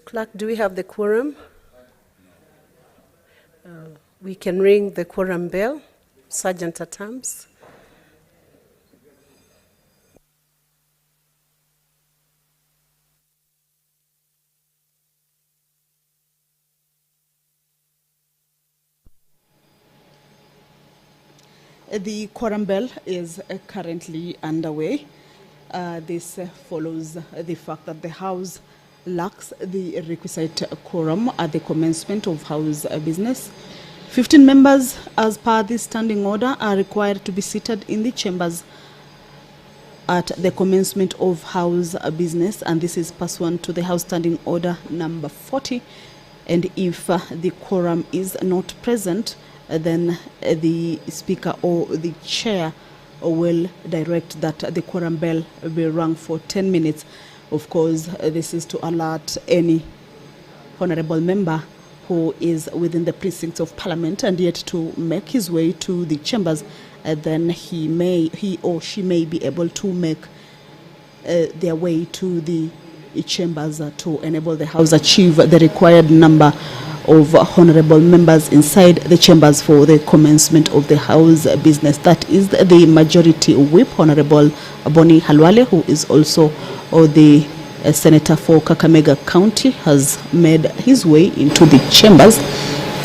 Clerk, do we have the quorum? We can ring the quorum bell. Sergeant at arms. The quorum bell is currently underway. This follows the fact that the House lacks the requisite quorum at the commencement of House business. 15 members, as per this standing order, are required to be seated in the chambers at the commencement of House business, and this is pursuant to the House Standing Order number 40. And if the quorum is not present, then the Speaker or the Chair will direct that the quorum bell be rung for 10 minutes. Of course, this is to alert any honorable member who is within the precincts of Parliament and yet to make his way to the chambers. Then he or she may be able to make their way to the chambers to enable the House achieve the required number of honorable members inside the chambers for the commencement of the House business. That is the majority whip, Honorable Boni Halwale, who is also the Senator for Kakamega County, has made his way into the chambers.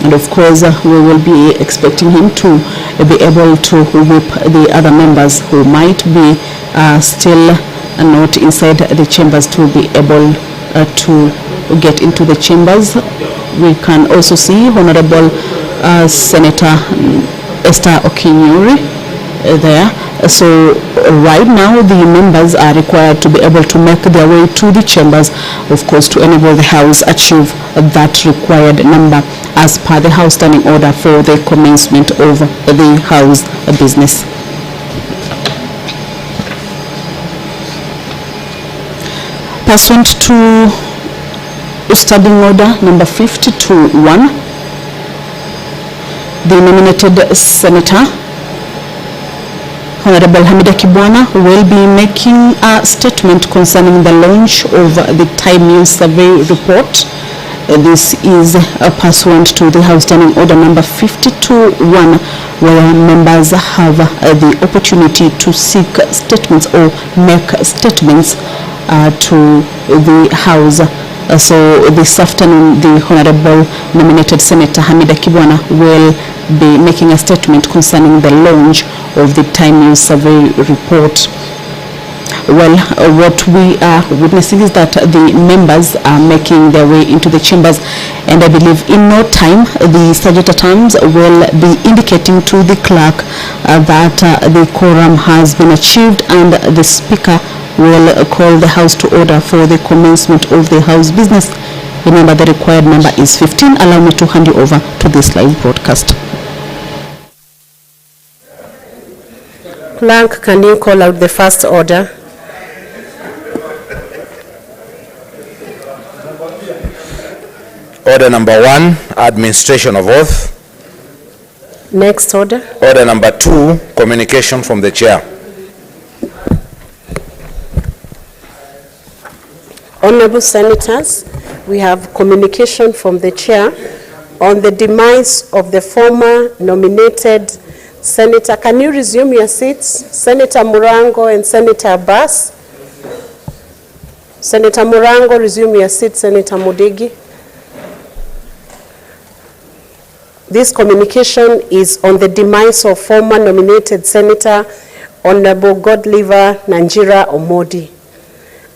And of course, we will be expecting him to be able to whip the other members who might be still not inside the chambers to be able to get into the chambers. We can also see Honorable Senator Esther Okinyuri there. So right now the members are required to be able to make their way to the chambers, of course, to enable the House achieve that required number as per the House Standing Order for the commencement of the House business. Pursuant to Standing Order number 50-1, the nominated Senator Honorable Hamida Kibwana will be making a statement concerning the launch of the Time Use Survey report. This is pursuant to the House Standing Order number 50-1, where members have the opportunity to seek statements or make statements to the House. So this afternoon, the Honorable nominated Senator Hamida Kibwana will be making a statement concerning the launch of the Time Use Survey report. Well, what we are witnessing is that the members are making their way into the chambers, and I believe in no time the Sergeant at Arms will be indicating to the clerk that the quorum has been achieved, and the Speaker will call the House to order for the commencement of the House business. Remember, the required number is 15. Allow me to hand you over to this live broadcast. Clerk, can you call out the first order? Order number 1, administration of oath. Next order. Order number 2, communication from the chair. Honorable Senators, we have communication from the chair on the demise of the former nominated Senator. Can you resume your seats? Senator Murango and Senator Abbas. Senator Murango, resume your seat. Senator Mudigi. This communication is on the demise of former nominated Senator Honorable Godiva Nanjira Omondi.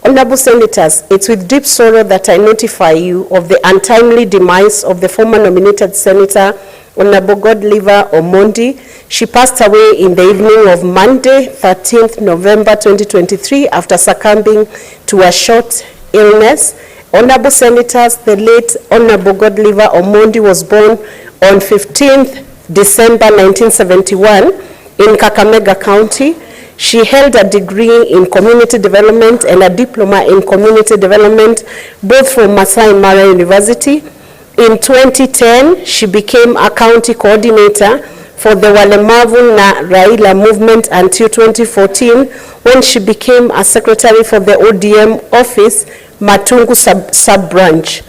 Honorable Senators, it's with deep sorrow that I notify you of the untimely demise of the former nominated Senator Honorable Godiva Omondi. She passed away in the evening of Monday, 13th November 2023, after succumbing to a short illness. Honorable Senators, the late Honorable Godiva Omondi was born on 15th December 1971 in Kakamega County. She held a degree in community development and a diploma in community development, both from Masai Mara University. In 2010, she became a county coordinator for the Walemavu na Raila movement until 2014, when she became a secretary for the ODM office, Matungu sub-branch.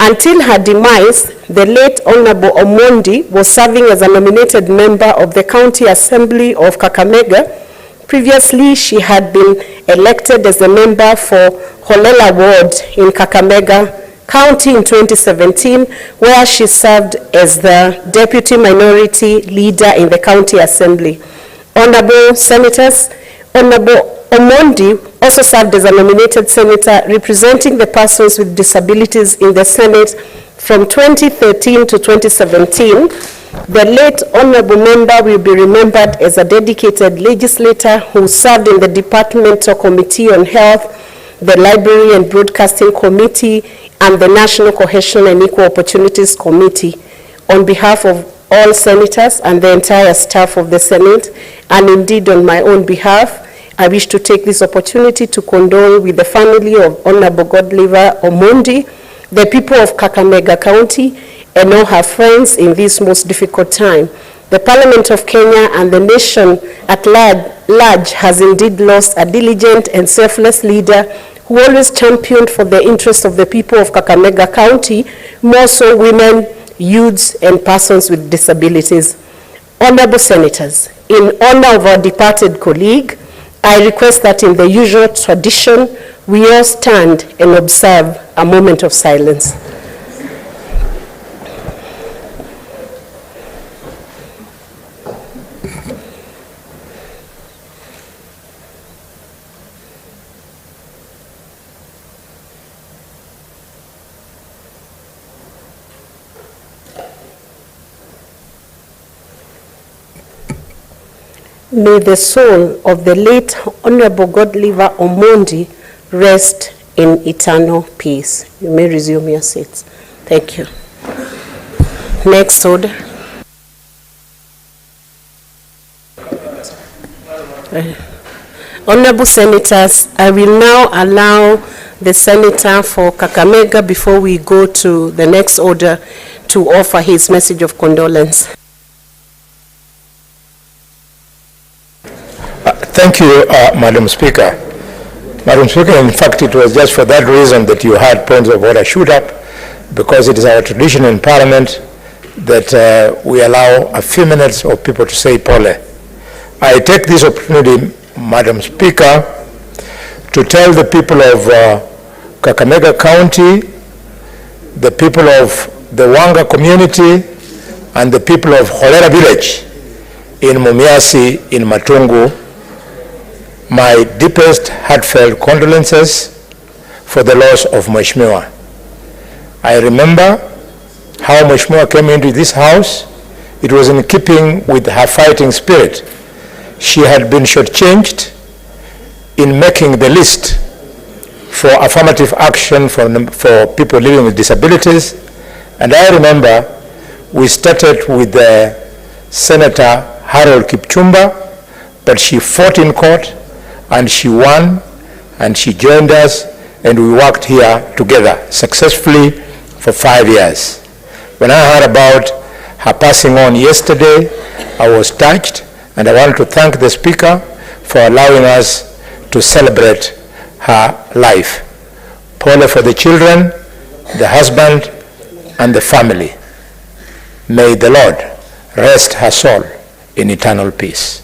Until her demise, the late Honorable Omondi was serving as a nominated member of the County Assembly of Kakamega. Previously, she had been elected as a member for Holela Ward in Kakamega County in 2017, where she served as the Deputy Minority Leader in the County Assembly. Honorable Senators, Honorable Omondi also served as a nominated senator representing the persons with disabilities in the Senate from 2013 to 2017. The late honorable member will be remembered as a dedicated legislator who served in the Departmental Committee on Health, the Library and Broadcasting Committee, and the National Cohesion and Equal Opportunities Committee. On behalf of all senators and the entire staff of the Senate, and indeed on my own behalf, I wish to take this opportunity to condole with the family of Honorable Godiva Omondi, the people of Kakamega County, and all her friends in this most difficult time. The Parliament of Kenya and the nation at large has indeed lost a diligent and selfless leader who always championed for the interests of the people of Kakamega County, more so women, youths, and persons with disabilities. Honorable Senators, in honor of our departed colleague, I request that in the usual tradition, we all stand and observe a moment of silence. May the soul of the late Honorable Godiva Omondi rest in eternal peace. You may resume your seats. Thank you. Next order. Honorable Senators, I will now allow the Senator for Kakamega, before we go to the next order, to offer his message of condolence. Thank you, Madam Speaker. Madam Speaker, in fact, it was just for that reason that you had points of order shoot up, because it is our tradition in Parliament that we allow a few minutes of people to say pole. I take this opportunity, Madam Speaker, to tell the people of Kakamega County, the people of the Wanga community, and the people of Holela Village in Mumiasi in Matungu, my deepest heartfelt condolences for the loss of Mheshimiwa. I remember how Mheshimiwa came into this house. It was in keeping with her fighting spirit. She had been shortchanged in making the list for affirmative action for people living with disabilities. And I remember we started with Senator Harold Kipchumba, but she fought in court, and she won, and she joined us, and we worked here together successfully for 5 years. When I heard about her passing on yesterday, I was touched, and I want to thank the Speaker for allowing us to celebrate her life. Pole for the children, the husband, and the family. May the Lord rest her soul in eternal peace.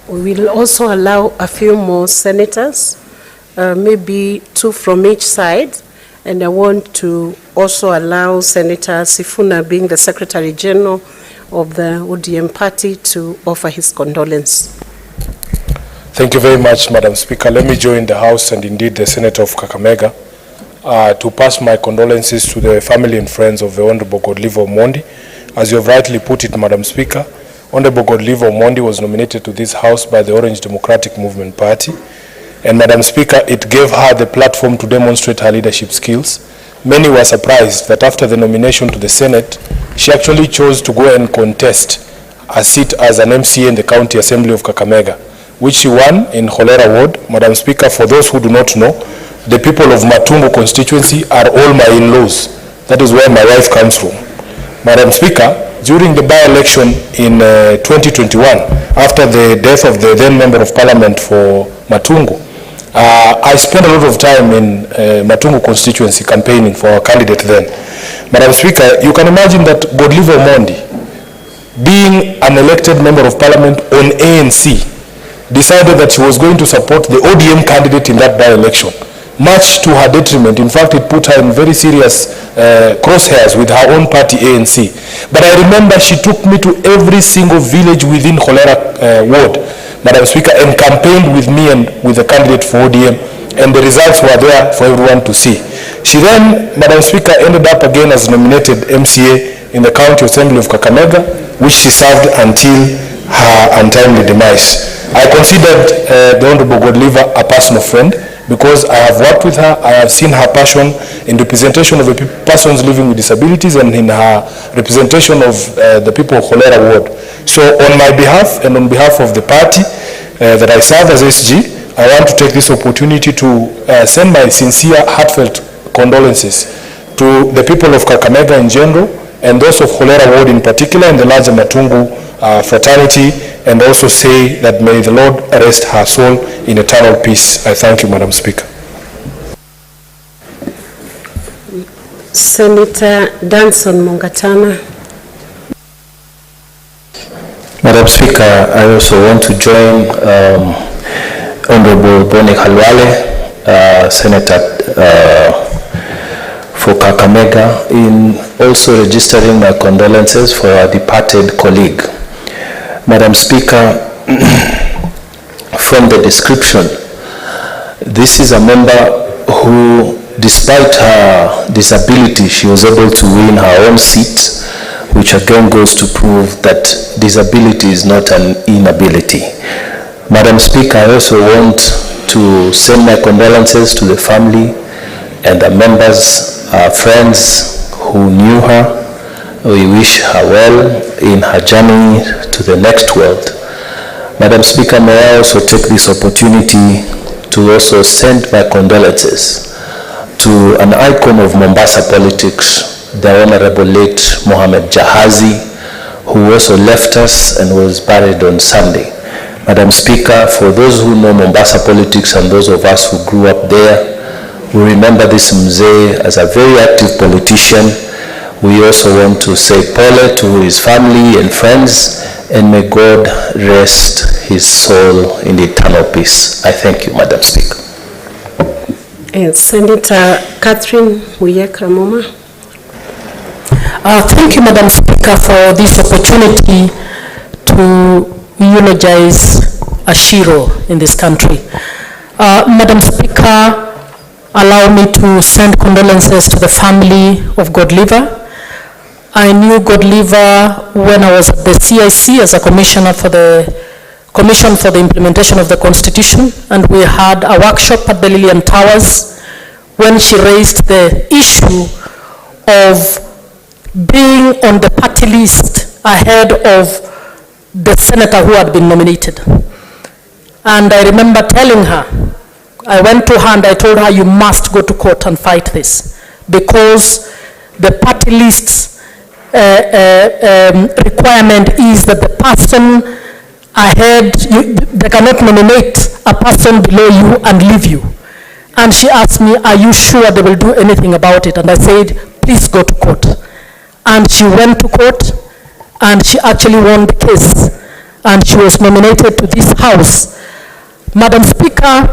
We will also allow a few more senators, maybe 2 from each side, and I want to also allow Senator Sifuna, being the Secretary General of the ODM party, to offer his condolence. Thank you very much, Madam Speaker. Let me join the House and indeed the Senator of Kakamega to pass my condolences to the family and friends of the Honorable Godiva Omondi. As you have rightly put it, Madam Speaker, Honorable Godiva Omondi was nominated to this House by the Orange Democratic Movement Party. And Madam Speaker, it gave her the platform to demonstrate her leadership skills. Many were surprised that after the nomination to the Senate, she actually chose to go and contest a seat as an MCA in the County Assembly of Kakamega, which she won in Holela Ward. Madam Speaker, for those who do not know, the people of Matungu constituency are all my in-laws. That is where my wife comes from. Madam Speaker, during the by-election in 2021, after the death of the then Member of Parliament for Matungu, I spent a lot of time in Matungu constituency campaigning for our candidate then. Madam Speaker, you can imagine that Godiva Omondi, being an elected Member of Parliament on ANC, decided that she was going to support the ODM candidate in that by-election, much to her detriment. In fact, it put her in very serious crosshairs with her own party, ANC. But I remember she took me to every single village within Cholera ward, Madam Speaker, and campaigned with me and with the candidate for ODM, and the results were there for everyone to see. She then, Madam Speaker, ended up again as nominated MCA in the County Assembly of Kakamega, which she served until her untimely demise. I considered the Honorable Godiva a personal friend, because I have worked with her. I have seen her passion in representation of the persons living with disabilities and in her representation of the people of Cholera Ward. So on my behalf and on behalf of the party that I serve as SG, I want to take this opportunity to send my sincere, heartfelt condolences to the people of Kakamega in general, and those of Cholera Ward in particular, and the larger Matungu fraternity, and also say that may the Lord rest her soul in eternal peace. I thank you, Madam Speaker. Senator Danson Mungatana. Madam Speaker, I also want to join Honorable Boni Khalwale, Senator for Kakamega, in also registering my condolences for our departed colleague. Madam Speaker, from the description, this is a member who, despite her disability, she was able to win her own seat, which again goes to prove that disability is not an inability. Madam Speaker, I also want to send my condolences to the family and the members, friends who knew her. We wish her well in her journey to the next world. Madam Speaker, may I also take this opportunity to also send my condolences to an icon of Mombasa politics, the Honorable late Mohamed Jahazi, who also left us and was buried on Sunday. Madam Speaker, for those who know Mombasa politics and those of us who grew up there, we remember this Mzee as a very active politician. We also want to say pole to his family and friends, and may God rest his soul in eternal peace. I thank you, Madam Speaker. And Senator Catherine Uyekramoma. Thank you, Madam Speaker, for this opportunity to eulogize a hero in this country. Madam Speaker, allow me to send condolences to the family of Godiva. I knew Godiva when I was at the CIC as a commissioner for the Commission for the Implementation of the Constitution, and we had a workshop at the Lillian Towers when she raised the issue of being on the party list ahead of the senator who had been nominated. And I remember telling her, I went to her and I told her, you must go to court and fight this, because the party list's requirement is that the person ahead, they cannot nominate a person below you and leave you. And she asked me, are you sure they will do anything about it? And I said, please go to court. And she went to court, and she actually won the case, and she was nominated to this house. Madam Speaker,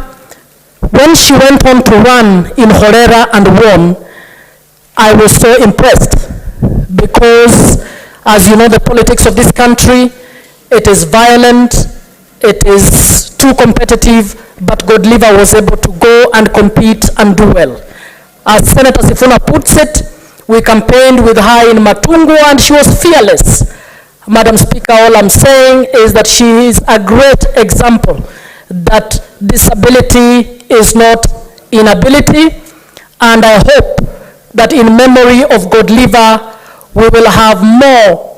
when she went on to run in Horera and won, I was so impressed, because as you know, the politics of this country, it is violent, it is too competitive, but Godiva was able to go and compete and do well. As Senator Sifuna puts it, we campaigned with her in Matungu and she was fearless. Madam Speaker, all I'm saying is that she is a great example that disability is not inability, and I hope that in memory of Godiva, we will have more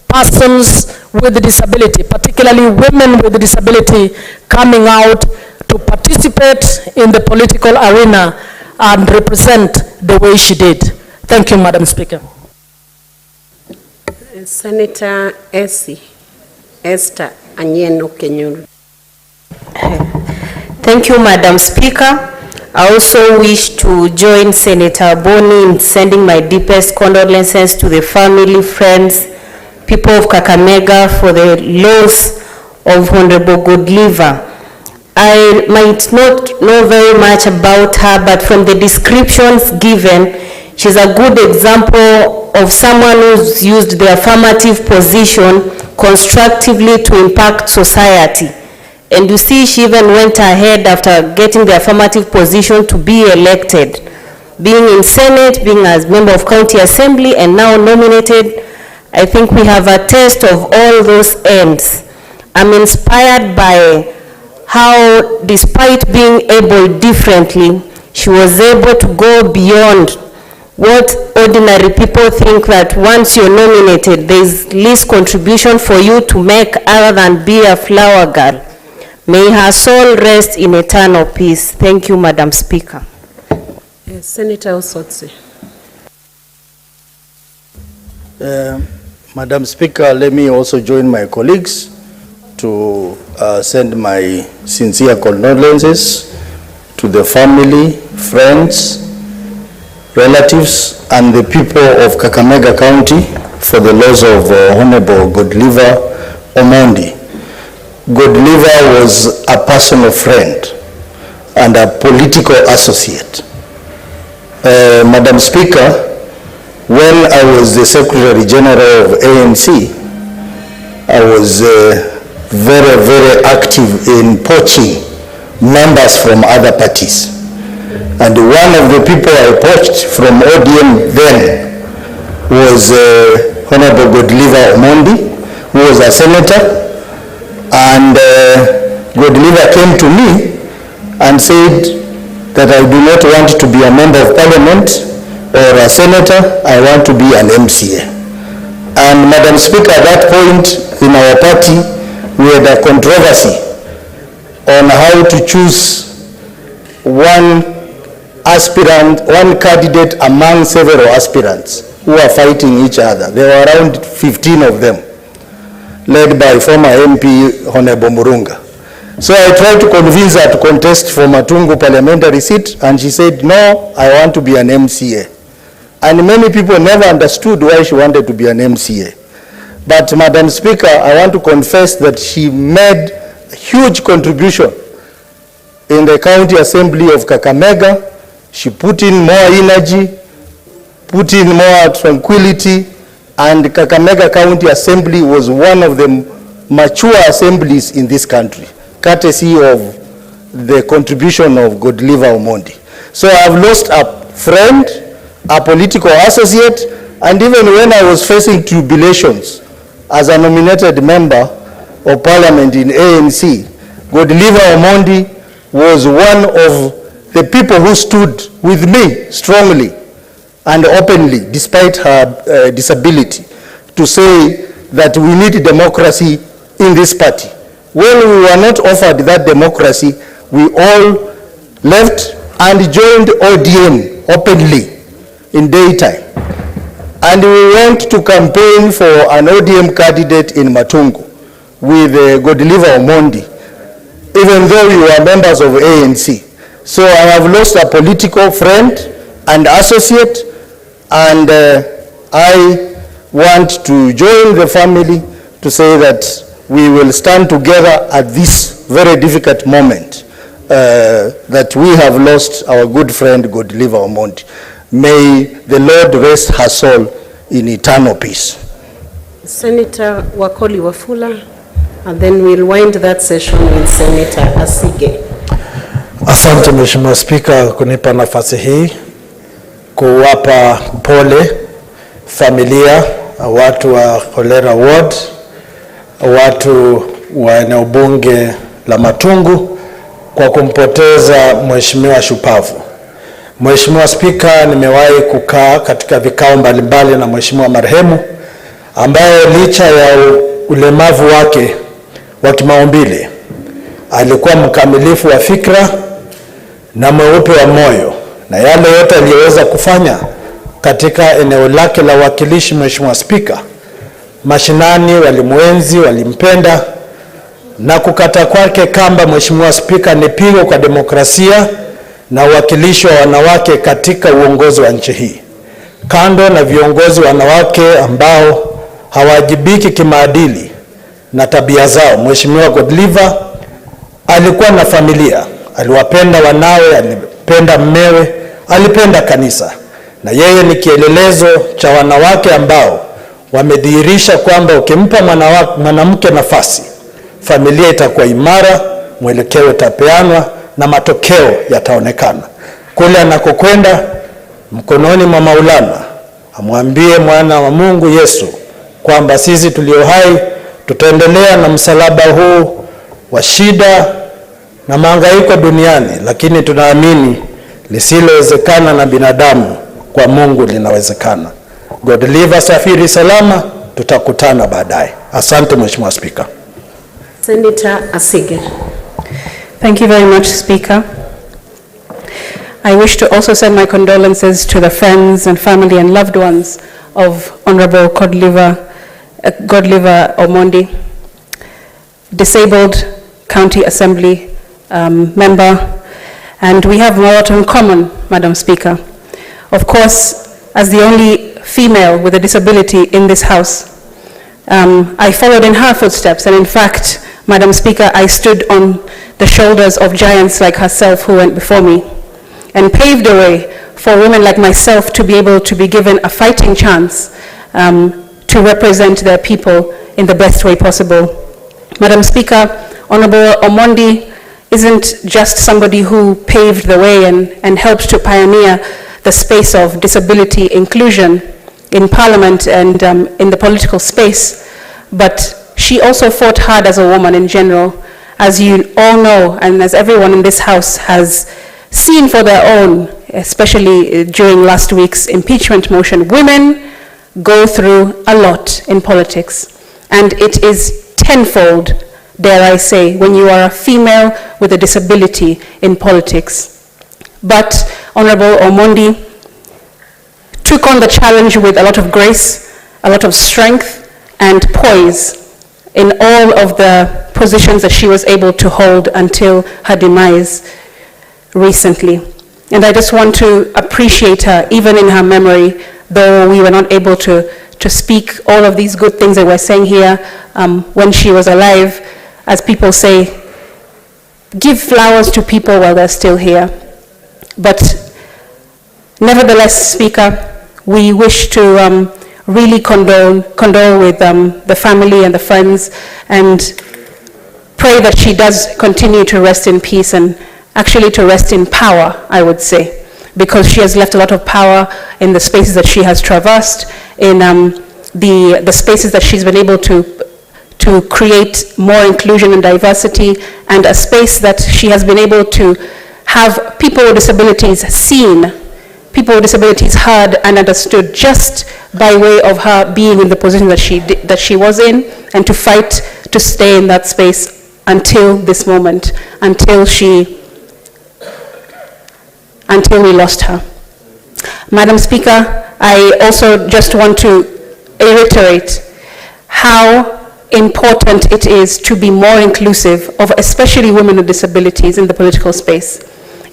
persons with disability, particularly women with disability, coming out to participate in the political arena and represent the way she did. Thank you, Madam Speaker. Senator Esther Anyeno Kenyuru. Thank you, Madam Speaker. I also wish to join Senator Boni in sending my deepest condolences to the family, friends, people of Kakamega for the loss of Honorable Godiva. I might not know very much about her, but from the descriptions given, she's a good example of someone who's used the affirmative position constructively to impact society. And you see, she even went ahead after getting the affirmative position to be elected. Being in Senate, being as member of County Assembly, and now nominated, I think we have a taste of all those ends. I'm inspired by how, despite being able differently, she was able to go beyond what ordinary people think that once you're nominated, there's least contribution for you to make other than be a flower girl. May her soul rest in eternal peace. Thank you, Madam Speaker. Senator Osotsi. Madam Speaker, let me also join my colleagues to send my sincere condolences to the family, friends, relatives, and the people of Kakamega County for the loss of Honorable Godiva Omondi. Godiva was a personal friend and a political associate. Madam Speaker, when I was the Secretary General of ANC, I was very, very active in poaching members from other parties. And one of the people I poached from ODM then was Honorable Godiva Omondi, who was a senator. And Godiva came to me and said that I do not want to be a member of parliament or a senator, I want to be an MCA. And Madam Speaker, at that point in our party, we had a controversy on how to choose one aspirant, one candidate among several aspirants who are fighting each other. There were around 15 of them, led by former MP Honorable Murunga. So I tried to convince her to contest for Matungu parliamentary seat, and she said, no, I want to be an MCA. And many people never understood why she wanted to be an MCA. But Madam Speaker, I want to confess that she made a huge contribution in the County Assembly of Kakamega. She put in more energy, put in more tranquility, and Kakamega County Assembly was one of the mature assemblies in this country, courtesy of the contribution of Godiva Omondi. So I've lost a friend, a political associate, and even when I was facing tribulations as a nominated member of parliament in ANC, Godiva Omondi was one of the people who stood with me strongly and openly, despite her disability, to say that we need democracy in this party. When we were not offered that democracy, we all left and joined ODM openly in daytime. And we went to campaign for an ODM candidate in Matungu with Godiva Omondi, even though we were members of ANC. So I have lost a political friend and associate, and I want to join the family to say that we will stand together at this very difficult moment that we have lost our good friend Godiva Omondi. May the Lord rest her soul in eternal peace. Senator Wakoli Wafula, and then we'll wind that session with Senator Asige. Asante Mheshimiwa Spika kunipa nafasi hii kuwapa pole familia, watu wa Kolera Ward, watu wa eneo bunge la Matungu kwa kumpoteza mheshimiwa shupavu. Mheshimiwa Spika, nimewahi kukaa katika vikao mbalimbali na mheshimiwa marehemu ambaye licha ya ulemavu wake wa kimaumbile alikuwa mkamilifu wa fikra na mweupe wa moyo, na yale yote aliyoweza kufanya katika eneo lake la wakilishi, Mheshimiwa Spika, mashinani walimwenzi, walimpenda, na kukata kwake kamba, Mheshimiwa Spika, ni pigo kwa demokrasia na uwakilishi wa wanawake katika uongozi wa nchi hii. Kando na viongozi wanawake ambao hawajibiki kimaadili na tabia zao, Mheshimiwa Godiva alikuwa na familia, aliwapenda wanawe, alipenda mmewe, alipenda kanisa, na yeye ni kielelezo cha wanawake ambao wamedhihirisha kwamba ukimpa mwanamke nafasi, familia itakuwa imara, mwelekeo utapeanwa na matokeo yataonekana. Kule anakokwenda mkononi mwa Maulana, amwambie mwana wa Mungu Yesu kwamba sisi tulio hai tutaendelea na msalaba huu wa shida na mahangaiko duniani, lakini tunaamini lisilowezekana na binadamu kwa Mungu linawezekana. Godiva, safiri salama, tutakutana baadaye. Asante Mheshimiwa Speaker. Senator Asige. Thank you very much, Speaker. I wish to also send my condolences to the friends and family and loved ones of Honorable Godiva Omondi, disabled County Assembly member, and we have a lot in common, Madam Speaker. Of course, as the only female with a disability in this House, I followed in her footsteps, and in fact, Madam Speaker, I stood on the shoulders of giants like herself who went before me and paved the way for women like myself to be able to be given a fighting chance to represent their people in the best way possible. Madam Speaker, Honorable Omondi isn't just somebody who paved the way and helped to pioneer the space of disability inclusion in Parliament and in the political space, but she also fought hard as a woman in general. As you all know, and as everyone in this House has seen for their own, especially during last week's impeachment motion, women go through a lot in politics. And it is tenfold, dare I say, when you are a female with a disability in politics. But Honorable Omondi took on the challenge with a lot of grace, a lot of strength, and poise in all of the positions that she was able to hold until her demise recently. And I just want to appreciate her, even in her memory, though we were not able to speak all of these good things that we're saying here when she was alive. As people say, give flowers to people while they're still here. But nevertheless, Speaker, we wish to really condole with the family and the friends, and pray that she does continue to rest in peace, and actually to rest in power, I would say, because she has left a lot of power in the spaces that she has traversed, in the spaces that she's been able to create more inclusion and diversity, and a space that she has been able to have people with disabilities seen, people with disabilities heard and understood, just by way of her being in the position that she was in, and to fight to stay in that space until this moment, until we lost her. Madam Speaker, I also just want to reiterate how important it is to be more inclusive of especially women with disabilities in the political space.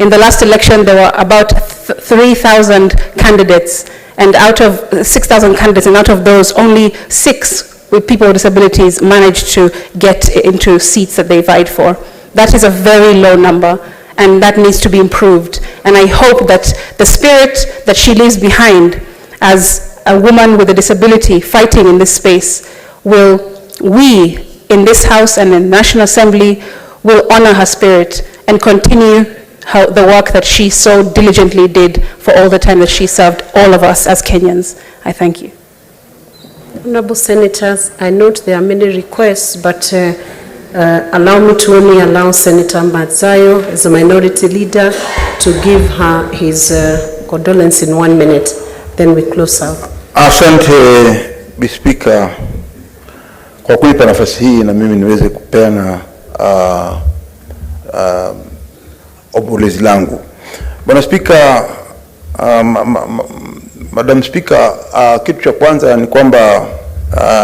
In the last election, there were about 3,000 candidates, and out of 6,000 candidates, and out of those, only 6 with people with disabilities managed to get into seats that they vied for. That is a very low number, and that needs to be improved. And I hope that the spirit that she leaves behind as a woman with a disability fighting in this space, we in this House and in the National Assembly will honor her spirit and continue the work that she so diligently did for all the time that she served all of us as Kenyans. I thank you. Honorable Senators, I note there are many requests, but allow me to only allow Senator Madzayo, as a minority leader, to give her his condolence in 1 minute. Then we close out. Asante, Speaker, kwa kunipa nafasi hii na mimi niweze kupeana ombolezi langu. Bwana Speaker, Madam Speaker, kitu cha kwanza ni kwamba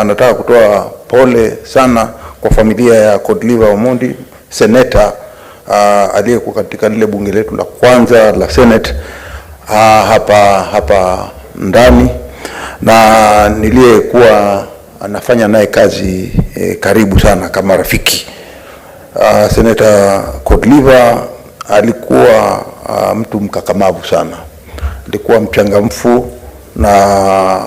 nataka kutoa pole sana kwa familia ya Godiva Omondi, seneta aliyekuwa katika lile bunge letu la kwanza la Senate hapa ndani, na niliyekuwa anafanya naye kazi karibu sana kama rafiki. Seneta Godiva alikuwa mtu mkakamavu sana, alikuwa mchangamfu na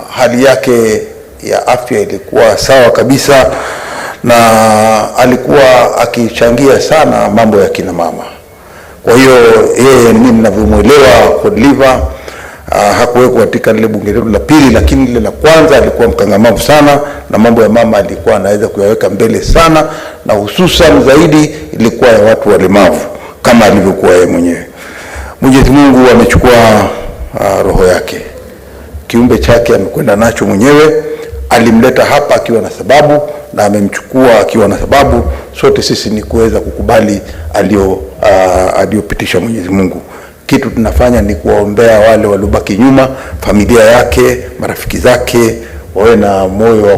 hali yake ya afya ilikuwa sawa kabisa, na alikuwa akichangia sana mambo ya kina mama. Kwa hiyo yeye mimi ninavyomwelewa Godiva hakuwekwa katika lile bunge letu la pili, lakini lile la kwanza alikuwa mkangamavu sana, na mambo ya mama alikuwa anaweza kuyaweka mbele sana, na hususan zaidi ilikuwa ya watu walemavu kama alivyokuwa yeye mwenyewe. Mwenyezi Mungu amechukua roho yake, kiumbe chake amekwenda nacho mwenyewe. Alimleta hapa akiwa na sababu na amemchukua akiwa na sababu. Sote sisi ni kuweza kukubali aliyopitisha Mwenyezi Mungu. Kitu tunafanya ni kuwaombea wale waliobaki nyuma, familia yake, marafiki zake, wawe na moyo wa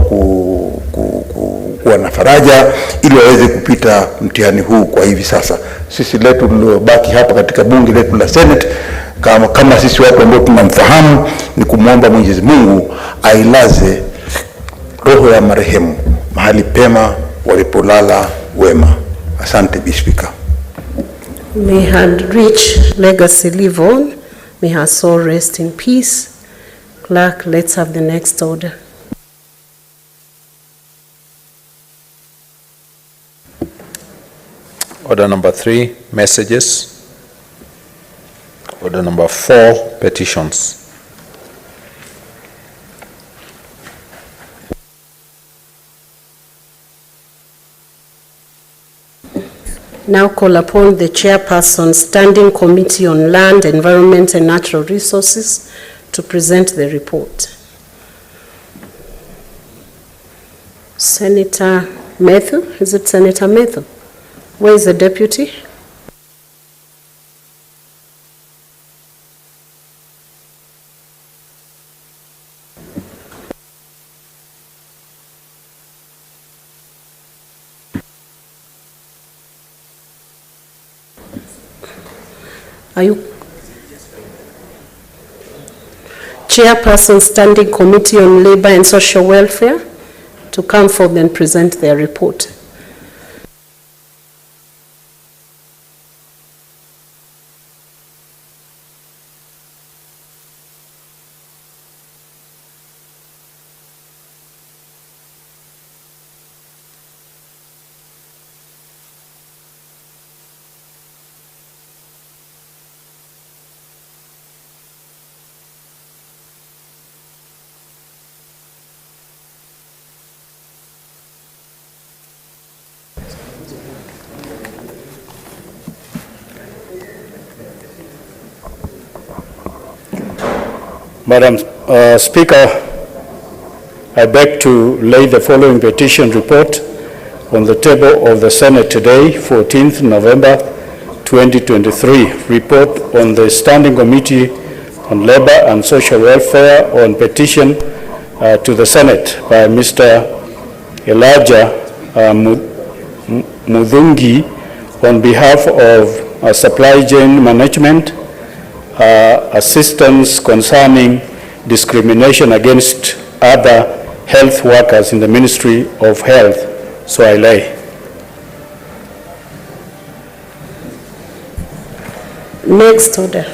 kuwa na faraja ili waweze kupita mtihani huu kwa hivi sasa. Sisi letu tuliobaki hapa katika bunge letu la Senate, kama sisi watu ambao tunamfahamu, ni kumwomba Mwenyezi Mungu ailaze roho ya marehemu mahali pema walipolala wema. Asante Bi Speaker. May her rich legacy live on. May her soul rest in peace. Clerk, let's have the next order. Order number 3, messages. Order number 4, petitions. Now call upon the Chairperson, Standing Committee on Land, Environment and Natural Resources to present the report. Senator Matthew, is it Senator Matthew? Where is the deputy? Are you Chairperson, Standing Committee on Labor and Social Welfare, to come forward and present their report? Madam Speaker, I beg to lay the following petition report on the table of the Senate today, 14th November 2023. Report on the Standing Committee on Labor and Social Welfare on petition to the Senate by Mr. Elijah Mudhungi on behalf of supply chain management, assistance concerning discrimination against other health workers in the Ministry of Health. So I lay. Next order.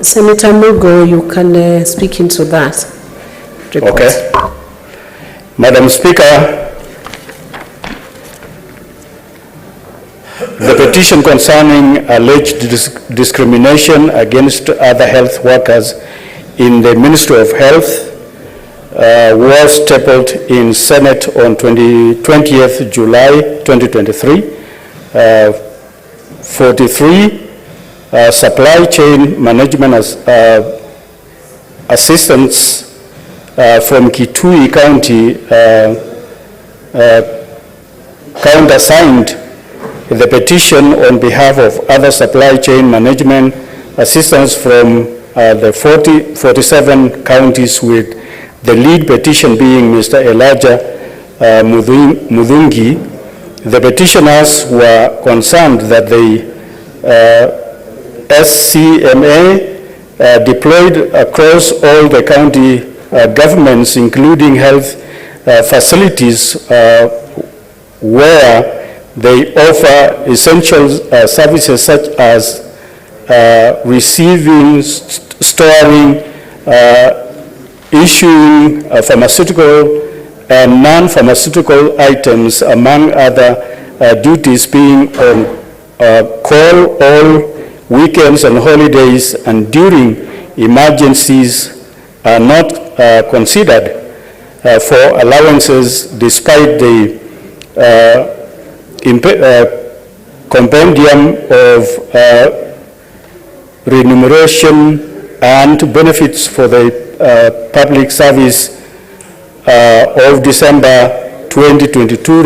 Senator Mugo, you can speak into that report. Okay. Madam Speaker, the petition concerning alleged discrimination against other health workers in the Ministry of Health was tabled in Senate on 20th July 2023. 43 supply chain management assistants from Kitui County countersigned the petition on behalf of other supply chain management assistance from the 47 counties, with the lead petition being Mr. Elijah Mudhungi. The petitioners were concerned that the SCMA deployed across all the county governments, including health facilities where they offer essential services such as receiving, storing, issuing pharmaceutical and non-pharmaceutical items, among other duties, being on call all weekends and holidays, and during emergencies are not considered for allowances, despite the compendium of remuneration and benefits for the public service of December 2022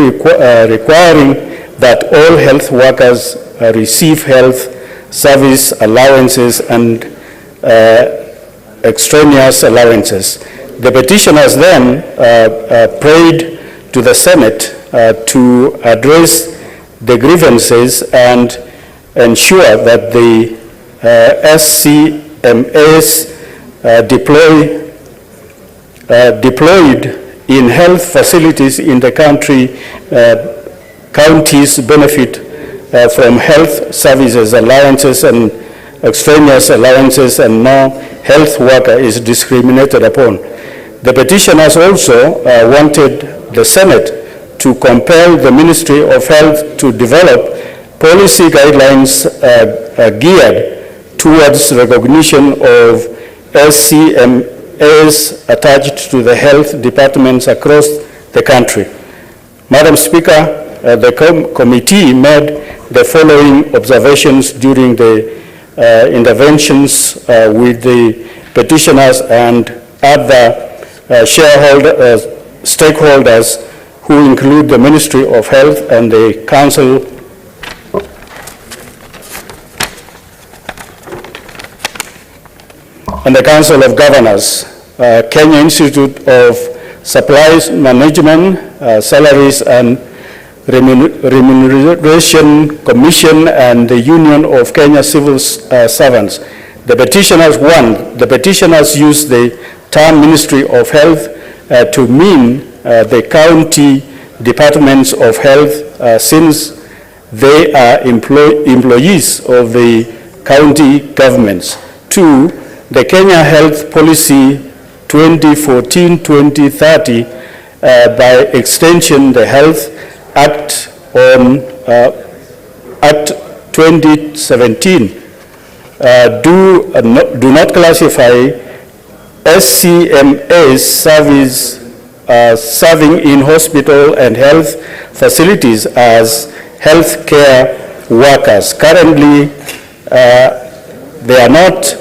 requiring that all health workers receive health service allowances and extraneous allowances. The petitioners then prayed to the Senate to address the grievances and ensure that the SCMAs deployed in health facilities in the counties benefit from health services allowances and extraneous allowances, and no health worker is discriminated upon. The petitioners also wanted the Senate to compel the Ministry of Health to develop policy guidelines geared towards recognition of SCMAs attached to the health departments across the country. Madam Speaker, the committee made the following observations during the interventions with the petitioners and other stakeholders, who include the Ministry of Health and the Council of Governors, Kenya Institute of Supplies Management, Salaries and Remuneration Commission, and the Union of Kenya Civil Servants. The petitioners use the term Ministry of Health to mean the county departments of health, since they are employees of the county governments. 2, the Kenya Health Policy 2014-2030, by extension the Health Act on Act 2017, do not classify SCMAs serving in hospital and health facilities as healthcare workers. Currently, they are not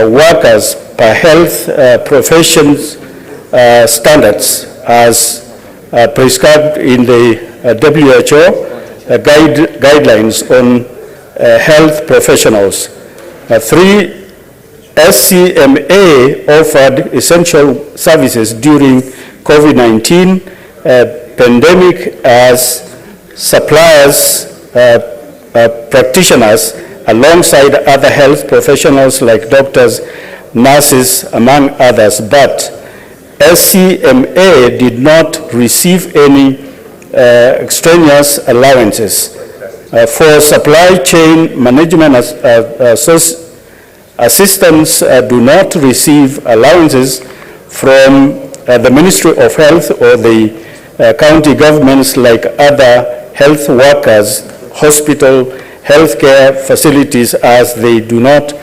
workers per health professions standards as prescribed in the WHO guidelines on health professionals. 3, SCMA offered essential services during COVID-19 pandemic as suppliers, practitioners, alongside other health professionals like doctors, nurses, among others, but SCMA did not receive any extraneous allowances. For supply chain management assistants do not receive allowances from the Ministry of Health or the county governments like other health workers, hospital, healthcare facilities, as they do not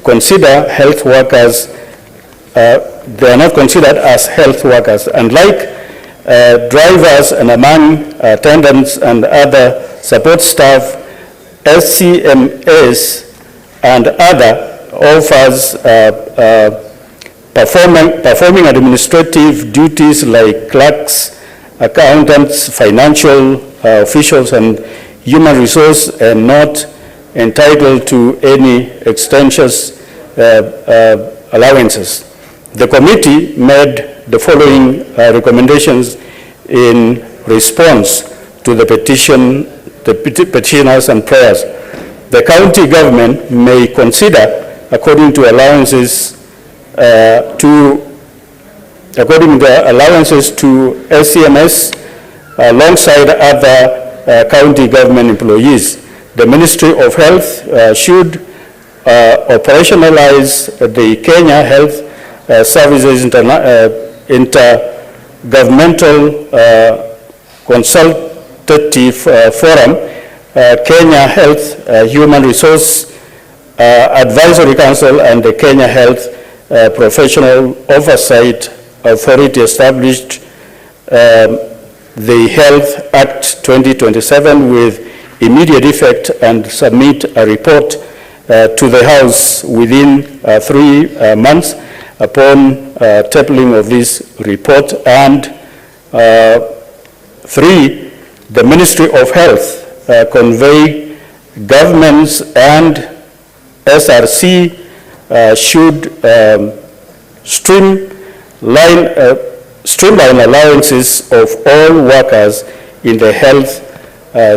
consider health workers, they are not considered as health workers. Unlike drivers and among attendants and other support staff, SCMAs and other offers performing administrative duties like clerks, accountants, financial officials, and human resource and not entitled to any extensions allowances. The committee made the following recommendations in response to the petitioners and prayers. The county government may consider, according to allowances to SCMS alongside other county government employees. The Ministry of Health should operationalize the Kenya Health Services Intergovernmental Consultative Forum, Kenya Health Human Resource Advisory Council, and the Kenya Health Professional Oversight Authority established the Health Act 2027 with immediate effect and submit a report to the House within 3 months upon tabling of this report. And 3, the Ministry of Health convey governments and SRC should streamline allowances of all workers in the health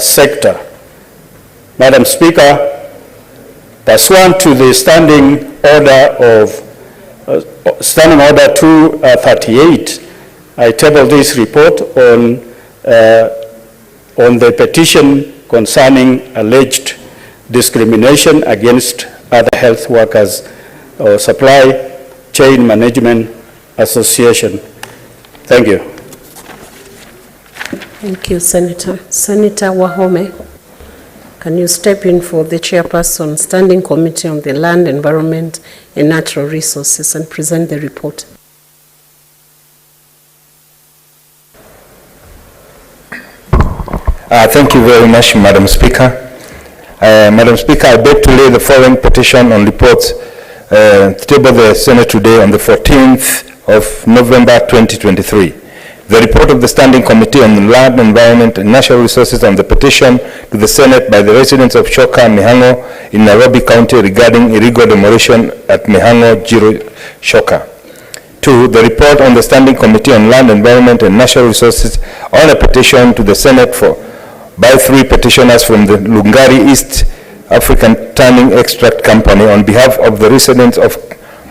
sector. Madam Speaker, pursuant to the Standing Order 238, I table this report on the petition concerning alleged discrimination against other health workers or Supply Chain Management Association. Thank you. Thank you, Senator. Senator Wahome, can you step in for the chairperson, Standing Committee on the Land, Environment and Natural Resources, and present the report? Thank you very much, Madam Speaker. Madam Speaker, I beg to lay the following petition on reports table the Senate today on the 14th of November 2023. The report of the Standing Committee on the Land, Environment and Natural Resources on the petition to the Senate by the residents of Shoka, Mihango in Nairobi County regarding illegal demolition at Mihango, Jiro, Shoka. 2, the report on the Standing Committee on Land, Environment and Natural Resources on a petition to the Senate by 3 petitioners from the Lungari East African Tanning Extract Company on behalf of the residents of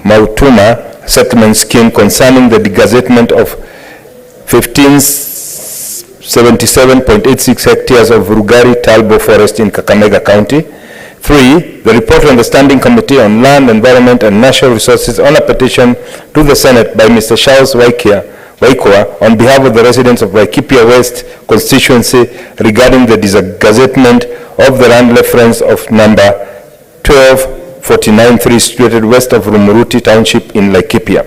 Mautuma Settlement Scheme concerning the degazettement of 1577.86 hectares of Rugari Talbo Forest in Kakamega County. 3, the report on the Standing Committee on Land, Environment and Natural Resources on a petition to the Senate by Mr. Charles Waikoa on behalf of the residents of Laikipia West constituency regarding the degazettement of the land reference of number 12493 situated west of Rumuruti Township in Laikipia.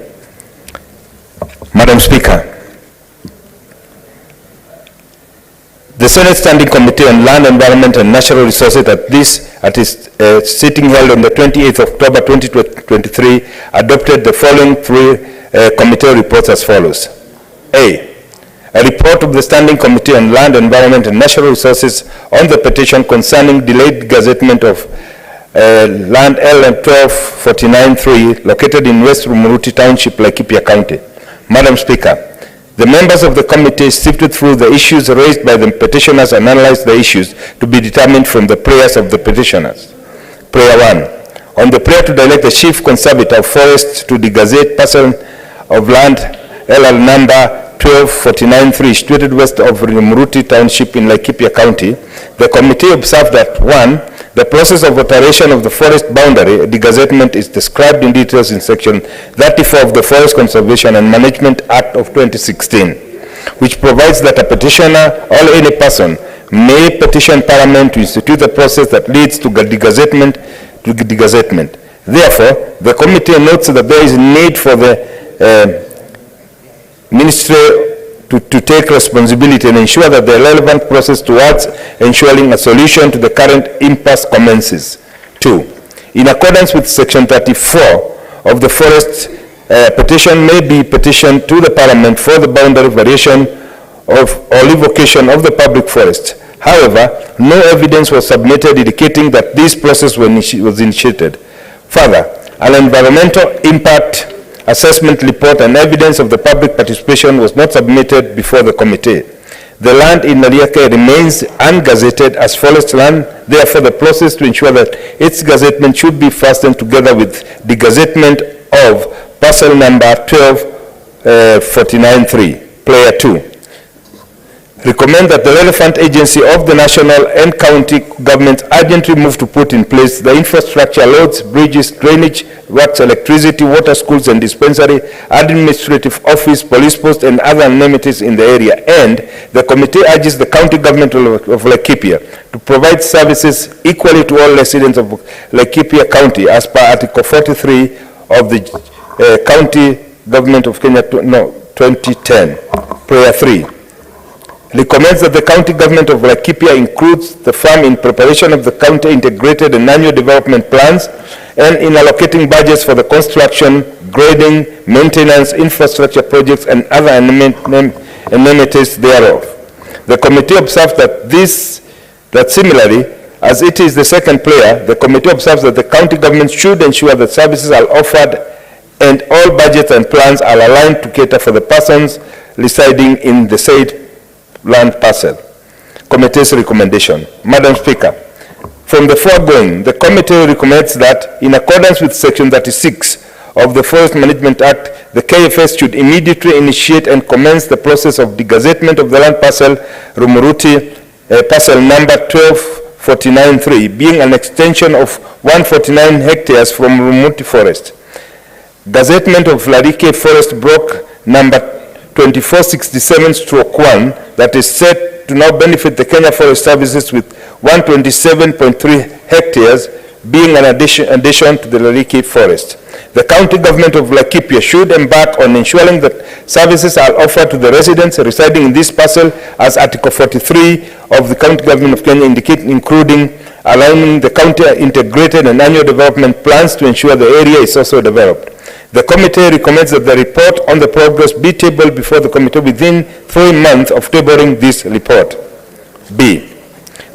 Madam Speaker, the Senate Standing Committee on Land, Environment and Natural Resources at its sitting held on the 28th of October 2023 adopted the following 3 committee reports as follows. A report of the Standing Committee on Land, Environment and Natural Resources on the petition concerning delayed gazettement of land L12493 located in West Rumuruti Township, Laikipia County. Madam Speaker, the members of the committee sifted through the issues raised by the petitioners and analyzed the issues to be determined from the prayers of the petitioners. Prayer 1. On the prayer to direct the Chief Conservator of Forests to degazette parcel of land LL number 12493 situated west of Rumuruti Township in Laikipia County, the committee observed that 1. The process of alteration of the forest boundary degazettement is described in details in Section 34 of the Forest Conservation and Management Act of 2016, which provides that a petitioner or any person may petition Parliament to institute the process that leads to degazettement. Therefore, the committee notes that there is need for the Ministry to take responsibility and ensure that the relevant process towards ensuring a solution to the current impasse commences. 2. In accordance with Section 34 of the Forest, petition may be petitioned to the Parliament for the boundary variation or revocation of the public forest. However, no evidence was submitted indicating that this process was initiated. Further, an environmental impact assessment report and evidence of the public participation was not submitted before the committee. The land in Naliake remains ungazetted as forest land. Therefore, the process to ensure that its gazettement should be fastened together with the gazettement of parcel number 1249-3, player 2. Recommend that the relevant agency of the national and county governments urgently move to put in place the infrastructure, roads, bridges, drainage, works, electricity, water, schools and dispensary, administrative office, police post and other amenities in the area. And the committee urges the county government of Laikipia to provide services equally to all residents of Laikipia County as per Article 43 of the County Government of Kenya 2010. Prayer 3. Recommends that the county government of Laikipia includes the firm in preparation of the county integrated and annual development plans and in allocating budgets for the construction, grading, maintenance, infrastructure projects and other amenities thereof. The committee observes that similarly, as it is the second player, the committee observes that the county government should ensure that services are offered and all budgets and plans are aligned to cater for the persons residing in the said land parcel. Committee's recommendation. Madam Speaker, from the foregoing, the committee recommends that in accordance with Section 36 of the Forest Management Act, the KFS should immediately initiate and commence the process of degazettement of the land parcel Rumuruti, parcel number 1249-3, being an extension of 149 hectares from Rumuruti Forest. Gazettement of Larike Forest Block number 2467/1 that is set to now benefit the Kenya Forest Services with 127.3 hectares being an addition to the Larike Forest. The county government of Laikipia should embark on ensuring that services are offered to the residents residing in this parcel as Article 43 of the County Government of Kenya indicate, including allowing the county integrated and annual development plans to ensure the area is also developed. The committee recommends that the report on the progress be tabled before the committee within 3 months of tabling this report. B.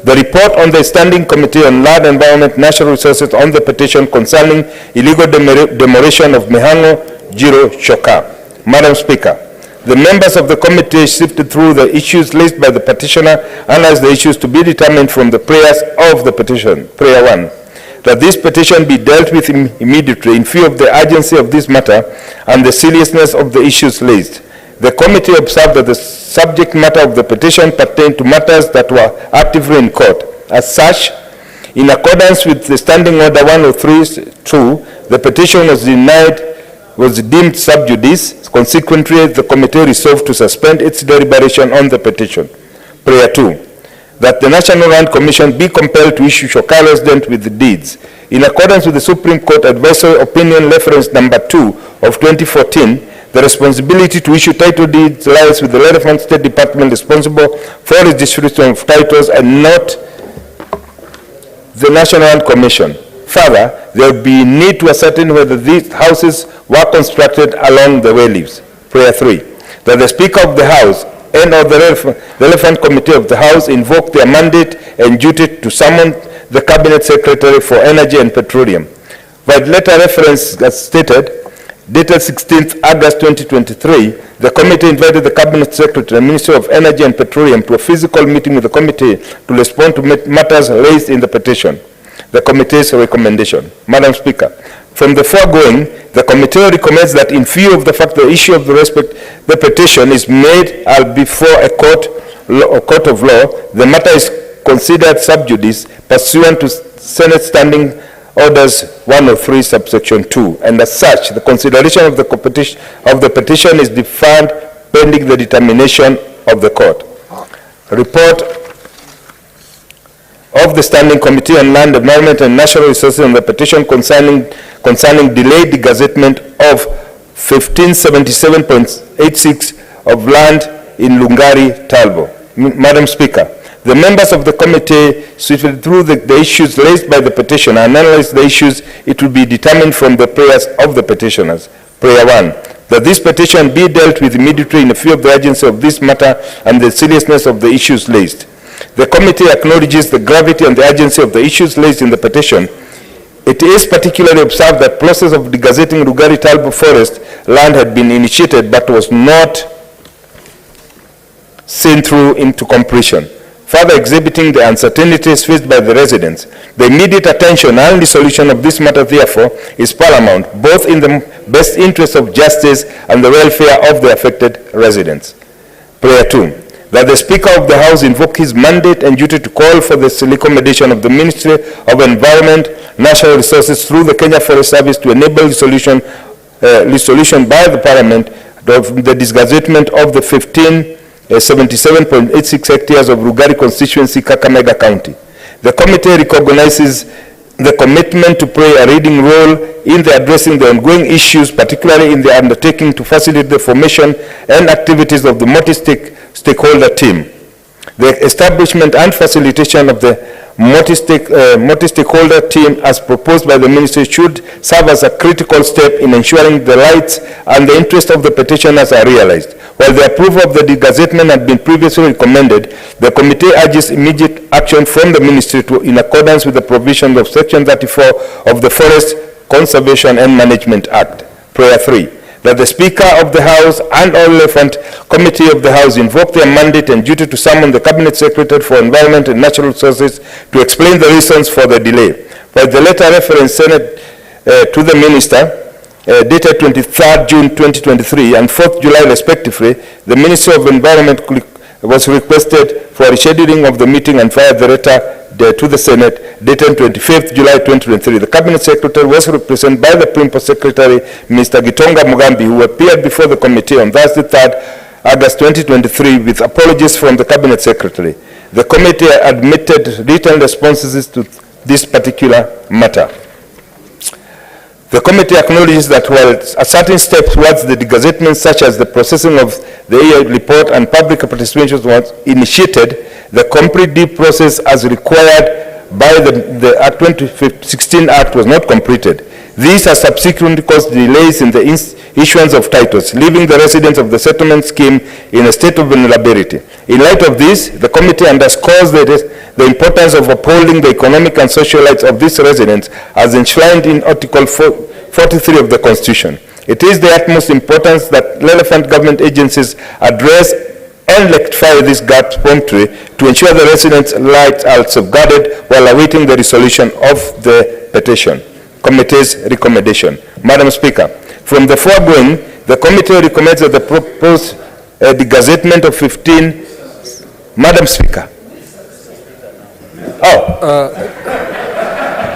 The report on the Standing Committee on Land, Environment, Natural Resources on the petition concerning illegal demolition of Mihango Jiro Shoka. Madam Speaker, the members of the committee sifted through the issues raised by the petitioner, analyzed the issues to be determined from the prayers of the petition. Prayer 1. That this petition be dealt with immediately in view of the urgency of this matter and the seriousness of the issues raised. The committee observed that the subject matter of the petition pertained to matters that were actively in court. As such, in accordance with the Standing Order 103-2, the petition was deemed sub judice. Consequently, the committee resolved to suspend its deliberation on the petition. Prayer 2. That the National Land Commission be compelled to issue Shoka resident with the deeds. In accordance with the Supreme Court Advisory Opinion Reference number 2 of 2014, the responsibility to issue title deeds lies with the relevant state department responsible for its distribution of titles and not the National Land Commission. Further, there will be need to ascertain whether these houses were constructed along the wayleaves. Prayer 3. That the Speaker of the House and of the relevant committee of the House invoke their mandate and duty to summon the Cabinet Secretary for Energy and Petroleum. By letter reference as stated, dated 16th August 2023, the committee invited the Cabinet Secretary and Minister of Energy and Petroleum to a physical meeting with the committee to respond to matters raised in the petition. The committee's recommendation. Madam Speaker, from the foregoing, the committee recommends that in view of the fact the issue of the petition is made before a court of law, the matter is considered sub judice pursuant to Senate Standing Orders 103 subsection 2, and as such, the consideration of the petition is deferred pending the determination of the court. Report of the Standing Committee on Land, Environment and Natural Resources on the petition concerning delayed gazettement of 1577.86 of land in Lungari, Talbo. Madam Speaker, the members of the committee sifted through the issues raised by the petitioner and analyzed the issues. It will be determined from the prayers of the petitioners. Prayer 1. That this petition be dealt with immediately in view of the urgency of this matter and the seriousness of the issues raised. The committee acknowledges the gravity and the urgency of the issues raised in the petition. It is particularly observed that process of degazetting Lugari Talbo Forest land had been initiated but was not seen through into completion, further exhibiting the uncertainties faced by the residents. The immediate attention and resolution of this matter, therefore, is paramount, both in the best interest of justice and the welfare of the affected residents. Prayer 2. That the Speaker of the House invoke his mandate and duty to call for the recommendation of the Ministry of Environment, Natural Resources through the Kenya Forest Service to enable resolution by the Parliament of the disgazettement of the 77.86 hectares of Lugari constituency, Kakamega County. The committee recognizes the commitment to play a leading role in the addressing the ongoing issues, particularly in the undertaking to facilitate the formation and activities of the multi-stakeholder team. The establishment and facilitation of the multi-stakeholder team as proposed by the ministry should serve as a critical step in ensuring the rights and the interests of the petitioners are realized. While the approval of the degazettement had been previously recommended, the committee urges immediate action from the ministry in accordance with the provisions of Section 34 of the Forest Conservation and Management Act. Prayer 3. That the Speaker of the House and all relevant committee of the House invoke their mandate and duty to summon the Cabinet Secretary for Environment and Natural Resources to explain the reasons for the delay. While the letter reference Senate to the Minister, dated 23rd June 2023 and 4th July respectively, the Ministry of Environment was requested for rescheduling of the meeting and fired the letter to the Senate dated 25th July 2023. The Cabinet Secretary was represented by the Principal Secretary, Mr. Gitonga Mugambi, who appeared before the committee on Thursday, 3rd August 2023 with apologies from the Cabinet Secretary. The committee admitted written responses to this particular matter. The committee acknowledges that while a certain steps towards the degazettement, such as the processing of the EA report and public participation was initiated, the complete due process as required by the 2016 Act was not completed. These have subsequently caused delays in the issuance of titles, leaving the residents of the settlement scheme in a state of vulnerability. In light of this, the committee underscores the importance of upholding the economic and social rights of these residents as enshrined in Article 43 of the Constitution. It is the utmost importance that relevant government agencies address and rectify these gaps promptly to ensure the residents' rights are safeguarded while awaiting the resolution of the petition. Committee's recommendation. Madam Speaker, from the foregoing, the committee recommends that the proposed degazettement of 15... Madam Speaker.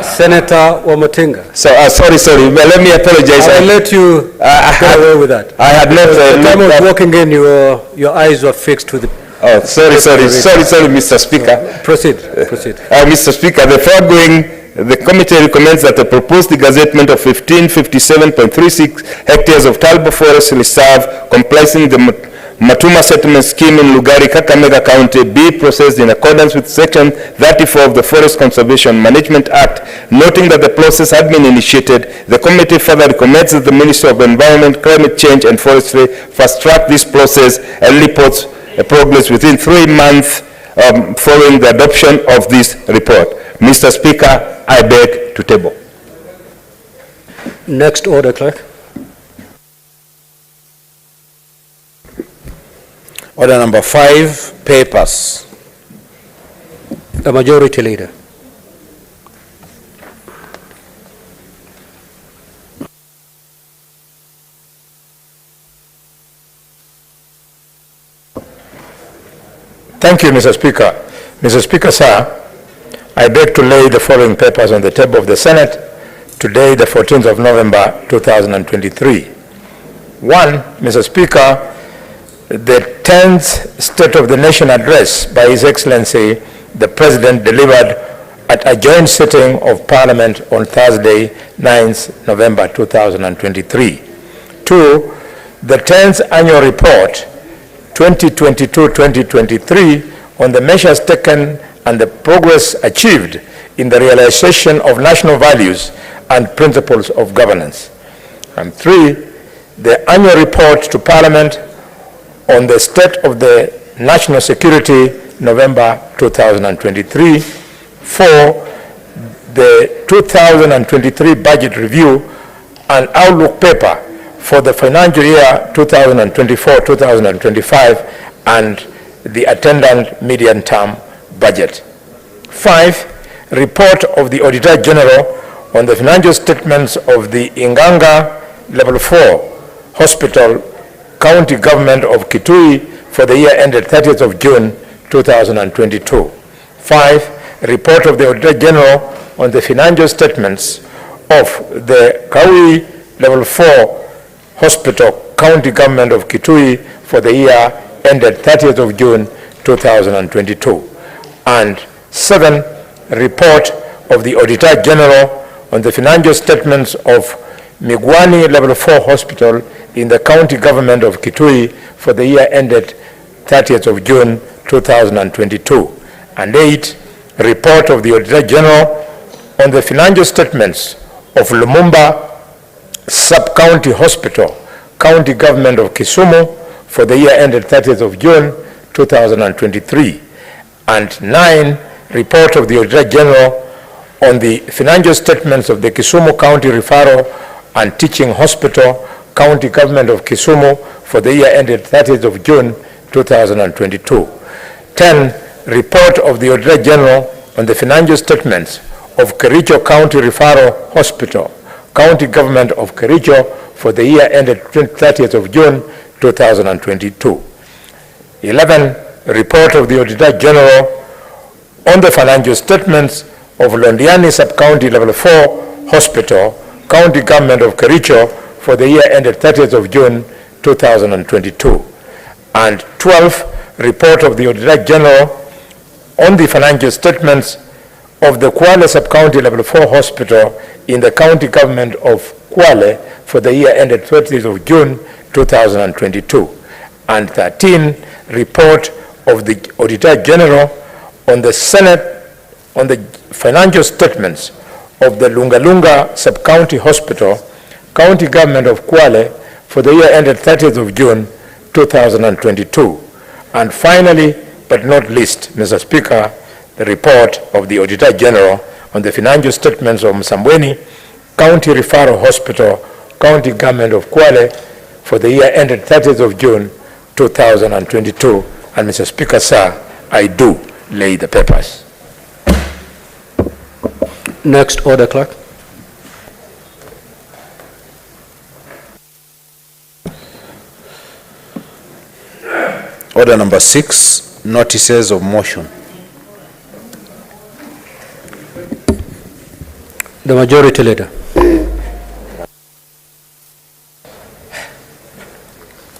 Senator Wamutinga. So, sorry, but let me apologize. I will let you get away with that. I had not... At the time of walking in, your eyes were fixed to the... Oh, sorry, Mr. Speaker. Proceed. Mr. Speaker, the foregoing, the committee recommends that the proposed degazettement of 1557.36 hectares of Talbo Forest Reserve comprising the Matuma Settlement Scheme in Lugari, Kakamega County be processed in accordance with Section 34 of the Forest Conservation Management Act. Noting that the process had been initiated, the committee further recommends that the Ministry of Environment, Climate Change and Forestry fast-track this process and reports progress within 3 months following the adoption of this report. Mr. Speaker, I beg to table. Next order, Clerk. Order number 5, papers. The Majority Leader. Thank you, Mr. Speaker. Mr. Speaker, sir, I beg to lay the following papers on the table of the Senate today, the 14th of November, 2023. 1, Mr. Speaker, the 10th State of the Nation address by His Excellency, the President, delivered at a joint sitting of Parliament on Thursday, 9th November 2023. 2, the 10th Annual Report 2022-2023 on the measures taken and the progress achieved in the realization of national values and principles of governance. And 3, the Annual Report to Parliament on the state of the national security November 2023. 4, the 2023 budget review and outlook paper for the financial year 2024-2025 and the attendant medium-term budget. 5, report of the Auditor General on the financial statements of the Inganga Level 4 Hospital, County Government of Kitui for the year ended 30th of June 2022. 5, report of the Auditor General on the financial statements of the Kaui Level 4 Hospital, County Government of Kitui for the year ended 30th of June 2022. And 7, report of the Auditor General on the financial statements of Migwani Level 4 Hospital in the County Government of Kitui for the year ended 30th of June 2022. And 8, report of the Auditor General on the financial statements of Lumumba Sub-County Hospital, County Government of Kisumu for the year ended 30th of June 2023. And 9, report of the Auditor General on the financial statements of the Kisumu County Referral and Teaching Hospital, County Government of Kisumu for the year ended 30th of June 2022. 10, report of the Auditor General on the financial statements of Kericho County Referral Hospital, County Government of Kericho for the year ended 30th of June 2022. 11, report of the Auditor General on the financial statements of Londiani Sub-County Level 4 Hospital, County Government of Kericho for the year ended 30th of June 2022. And 12, report of the Auditor General on the financial statements of the Kwale Sub-County Level 4 Hospital in the County Government of Kwale for the year ended 30th of June 2022. And 13, report of the Auditor General on the financial statements of the Lunga Sub-County Hospital, County Government of Kwale for the year ended 30th of June 2022. And finally, but not least, Mr. Speaker, the report of the Auditor General on the financial statements of Msambweni County Referral Hospital, County Government of Kwale for the year ended 30th of June 2022. And Mr. Speaker, sir, I do lay the papers. Next order, clerk. Order number 6, notices of motion. The majority leader.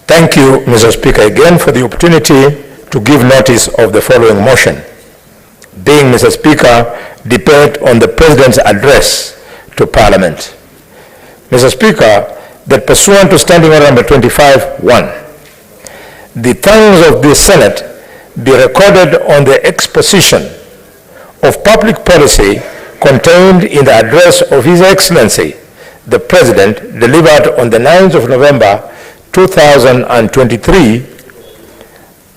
Thank you, Mr. Speaker, again for the opportunity to give notice of the following motion. Being, Mr. Speaker, debate on the President's address to Parliament. Mr. Speaker, that pursuant to Standing Order number 25-1, the thanks of the Senate be recorded on the exposition of public policy contained in the address of His Excellency, the President, delivered on the 9th of November 2023,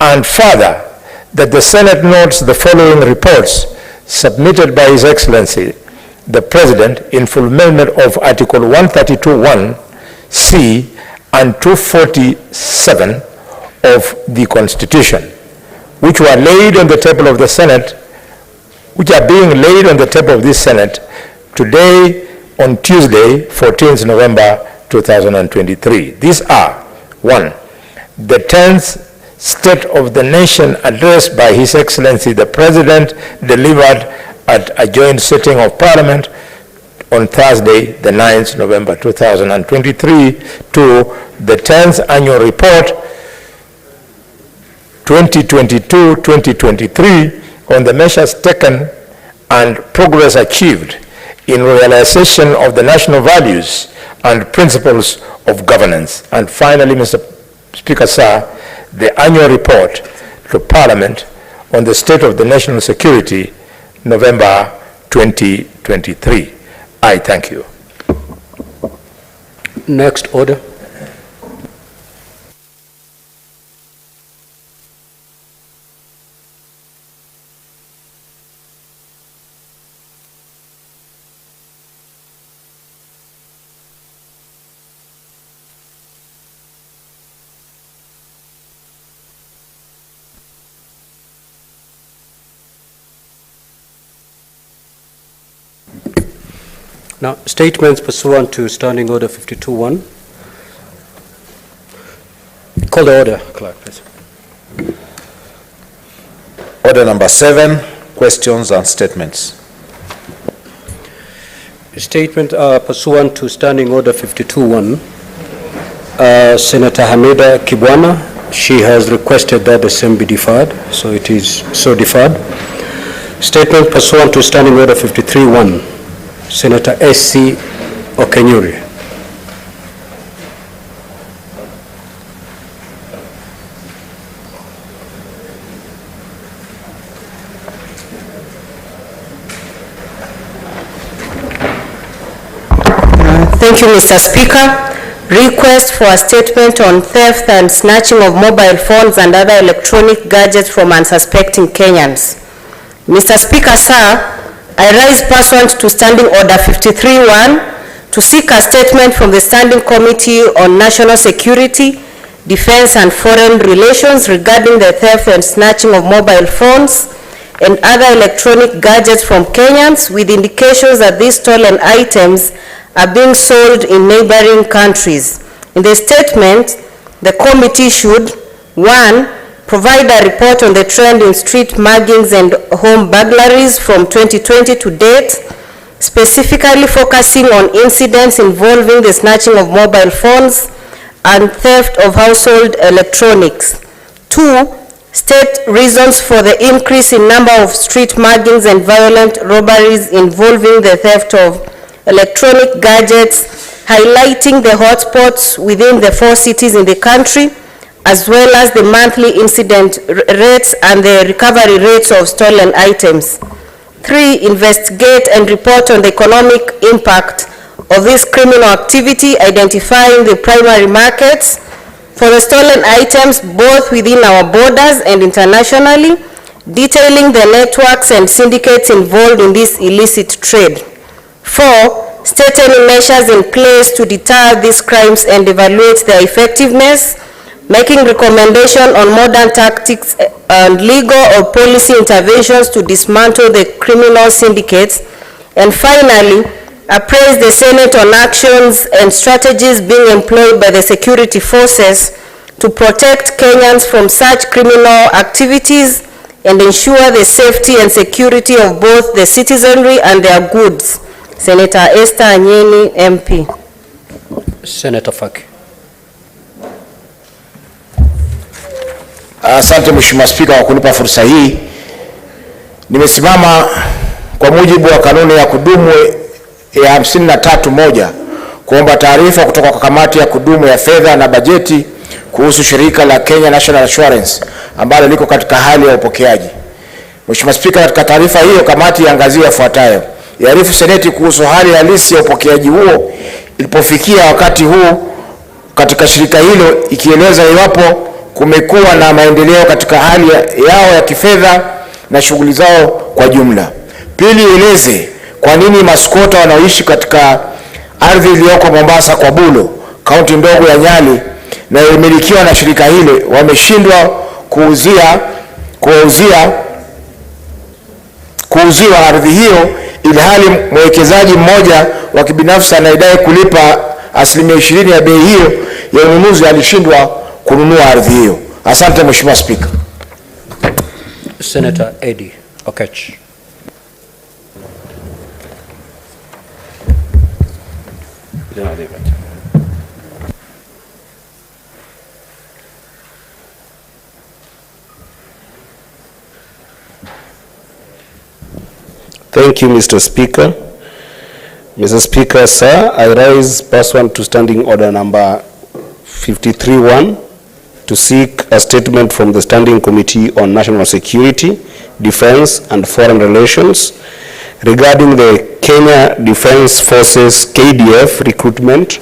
and further, that the Senate notes the following reports submitted by His Excellency, the President, in fulfillment of Article 132(1)(c) and 247 of the Constitution, which were laid on the table of the Senate, which are being laid on the table of this Senate today on Tuesday, 14th November 2023. These are: 1, the 10th State of the Nation address by His Excellency the President, delivered at a joint sitting of Parliament on Thursday, the 9th November 2023, to the 10th Annual Report 2022-2023 on the measures taken and progress achieved in realization of the national values and principles of governance. And finally, Mr. Speaker, sir, the annual report to Parliament on the state of the national security, November 2023. I thank you. Next order. Now, statements pursuant to Standing Order 52-1. Call the order, Clerk, please. Order number 7, questions and statements. Statement pursuant to Standing Order 52-1. Senator Hamida Kibwana, she has requested that the same be deferred, so it is so deferred. Statement pursuant to Standing Order 53-1. Senator S.C. Okenyuri. Thank you, Mr. Speaker. Request for a statement on theft and snatching of mobile phones and other electronic gadgets from unsuspecting Kenyans. Mr. Speaker, sir, I rise pursuant to Standing Order 53-1 to seek a statement from the Standing Committee on National Security, Defense and Foreign Relations regarding the theft and snatching of mobile phones and other electronic gadgets from Kenyans, with indications that these stolen items are being sold in neighboring countries. In the statement, the committee should, 1, provide a report on the trend in street muggings and home burglaries from 2020 to date, specifically focusing on incidents involving the snatching of mobile phones and theft of household electronics. 2, state reasons for the increase in number of street muggings and violent robberies involving the theft of electronic gadgets, highlighting the hotspots within the 4 cities in the country, as well as the monthly incident rates and the recovery rates of stolen items. 3, investigate and report on the economic impact of this criminal activity, identifying the primary markets for the stolen items both within our borders and internationally, detailing the networks and syndicates involved in this illicit trade. 4, state any measures in place to deter these crimes and evaluate their effectiveness, making recommendation on modern tactics and legal or policy interventions to dismantle the criminal syndicates. And finally, appraise the Senate on actions and strategies being employed by the security forces to protect Kenyans from such criminal activities and ensure the safety and security of both the citizenry and their goods. Senator Esther Anyeni, MP. Senator Faki. Asante Mheshimiwa Spika kwa kunipa fursa hii. Nimesimama kwa mujibu wa kanuni ya kudumu ya 53(1) kuomba taarifa kutoka kwa kamati ya kudumu ya fedha na bajeti kuhusu shirika la Kenya National Insurance ambalo liko katika hali ya upokeaji. Mheshimiwa Spika, katika taarifa hiyo kamati yaangazia yafuatayo: yaarifu Seneti kuhusu hali halisi ya upokeaji huo ilipofikia wakati huu katika shirika hilo, ikieleza iwapo kumekuwa na maendeleo katika hali yao ya kifedha na shughuli zao kwa jumla. Pili, ieleze kwa nini maskota wanaoishi katika ardhi iliyoko Mombasa kwa Bulo, kaunti ndogo ya Nyali na imilikiwa na shirika hilo, wameshindwa kuuziwa ardhi hiyo, ilhali mwekezaji mmoja wa kibinafsi anayedai kulipa 20% ya bei hiyo ya ununuzi alishindwa kununua ardhi hiyo. Asante Mheshimiwa Spika. Senator Eddie Okech. Thank you, Mr. Speaker. Mr. Speaker, sir, I rise pursuant to Standing Order number 53-1 to seek a statement from the Standing Committee on National Security, Defense and Foreign Relations regarding the Kenya Defense Forces KDF recruitment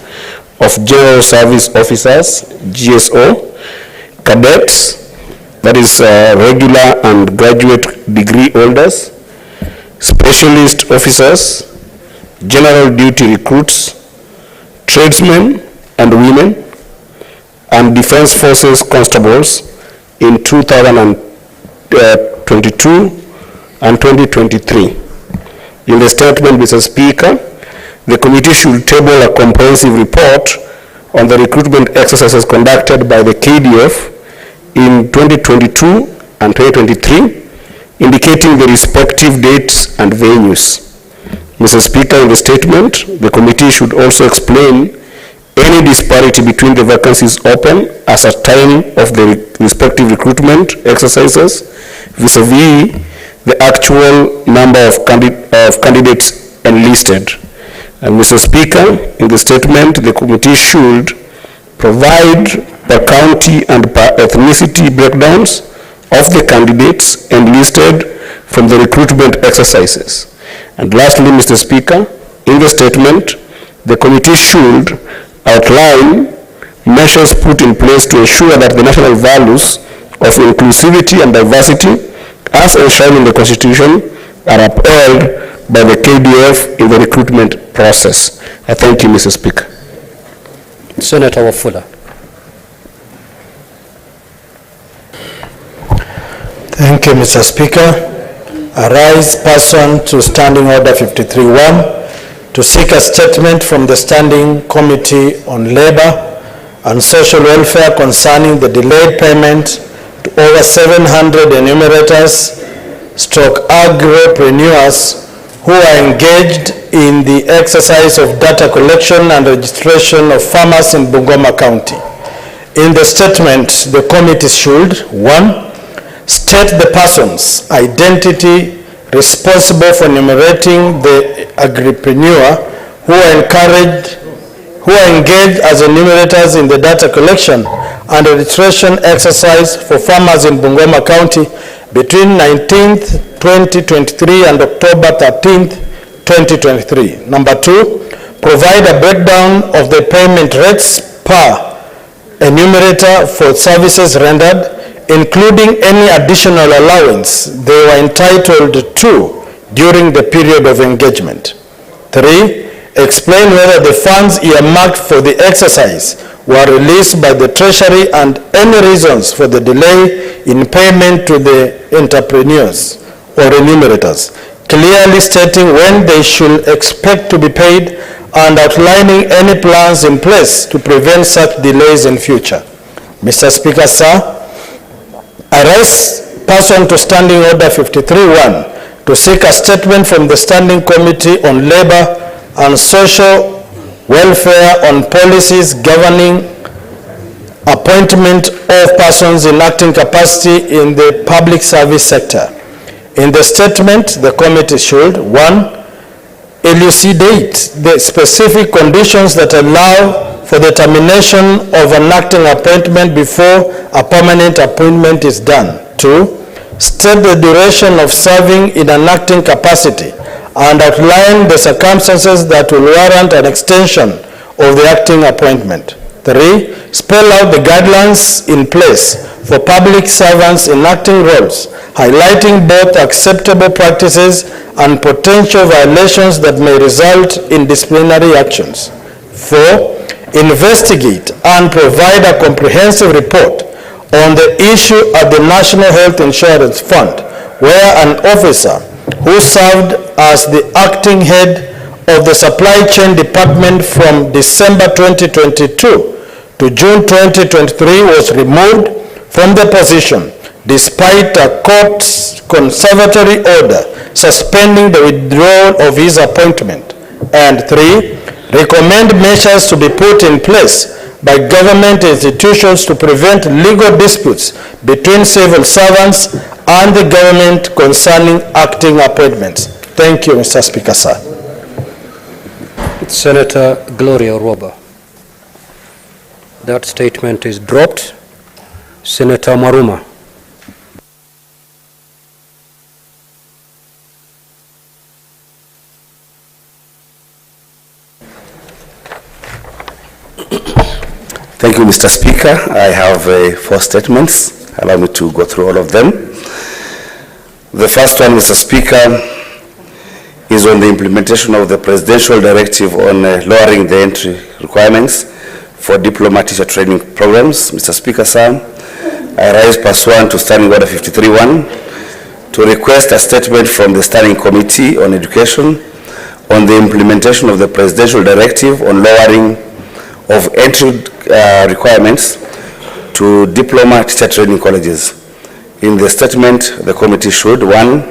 of General Service Officers, GSO, cadets, that is regular and graduate degree holders, specialist officers, general duty recruits, tradesmen and women, and Defense Forces constables in 2022 and 2023. In the statement, Mr. Speaker, the committee should table a comprehensive report on the recruitment exercises conducted by the KDF in 2022 and 2023, indicating the respective dates and venues. Mr. Speaker, in the statement, the committee should also explain any disparity between the vacancies open as at time of the respective recruitment exercises vis-a-vis the actual number of candidates enlisted. And Mr. Speaker, in the statement, the committee should provide per county and per ethnicity breakdowns of the candidates enlisted from the recruitment exercises. And lastly, Mr. Speaker, in the statement, the committee should outline measures put in place to ensure that the national values of inclusivity and diversity, as enshrined in the Constitution, are upheld by the KDF in the recruitment process. I thank you, Mr. Speaker. Senator Wafula. Thank you, Mr. Speaker. I rise pursuant to Standing Order 53-1 to seek a statement from the Standing Committee on Labor and Social Welfare concerning the delayed payment to over 700 enumerators / agropreneurs who are engaged in the exercise of data collection and registration of farmers in Bungoma County. In the statement, the committee should, 1, state the person's identity responsible for enumerating the agripreneur who are engaged as enumerators in the data collection and registration exercise for farmers in Bungoma County between 19th, 2023 and October 13th, 2023. Number 2, provide a breakdown of the payment rates per enumerator for services rendered, including any additional allowance they were entitled to during the period of engagement. 3, explain whether the funds earmarked for the exercise were released by the Treasury and any reasons for the delay in payment to the entrepreneurs or enumerators, clearly stating when they should expect to be paid and outlining any plans in place to prevent such delays in future. Mr. Speaker, sir, I rise pursuant to Standing Order 53-1 to seek a statement from the Standing Committee on Labor and Social Welfare on policies governing appointment of persons in acting capacity in the public service sector. In the statement, the committee should, 1, elucidate the specific conditions that allow for the termination of an acting appointment before a permanent appointment is done. 2, state the duration of serving in an acting capacity and outline the circumstances that will warrant an extension of the acting appointment. 3, spell out the guidelines in place for public servants in acting roles, highlighting both acceptable practices and potential violations that may result in disciplinary actions. 4, investigate and provide a comprehensive report on the issue at the National Health Insurance Fund, where an officer who served as the acting head of the Supply Chain Department from December 2022 to June 2023 was removed from the position despite a court's conservatory order suspending the withdrawal of his appointment. And 3, recommend measures to be put in place by government institutions to prevent legal disputes between civil servants and the government concerning acting appointments. Thank you, Mr. Speaker, sir. Senator Gloria Roba. That statement is dropped. Senator Maruma. Thank you, Mr. Speaker. I have 4 statements. Allow me to go through all of them. The first one, Mr. Speaker, is on the implementation of the presidential directive on lowering the entry requirements for diploma teacher training programs. Mr. Speaker, sir, I rise pursuant to Standing Order 53-1 to request a statement from the Standing Committee on Education on the implementation of the presidential directive on lowering of entry requirements to diploma teacher training colleges. In the statement, the committee should, 1,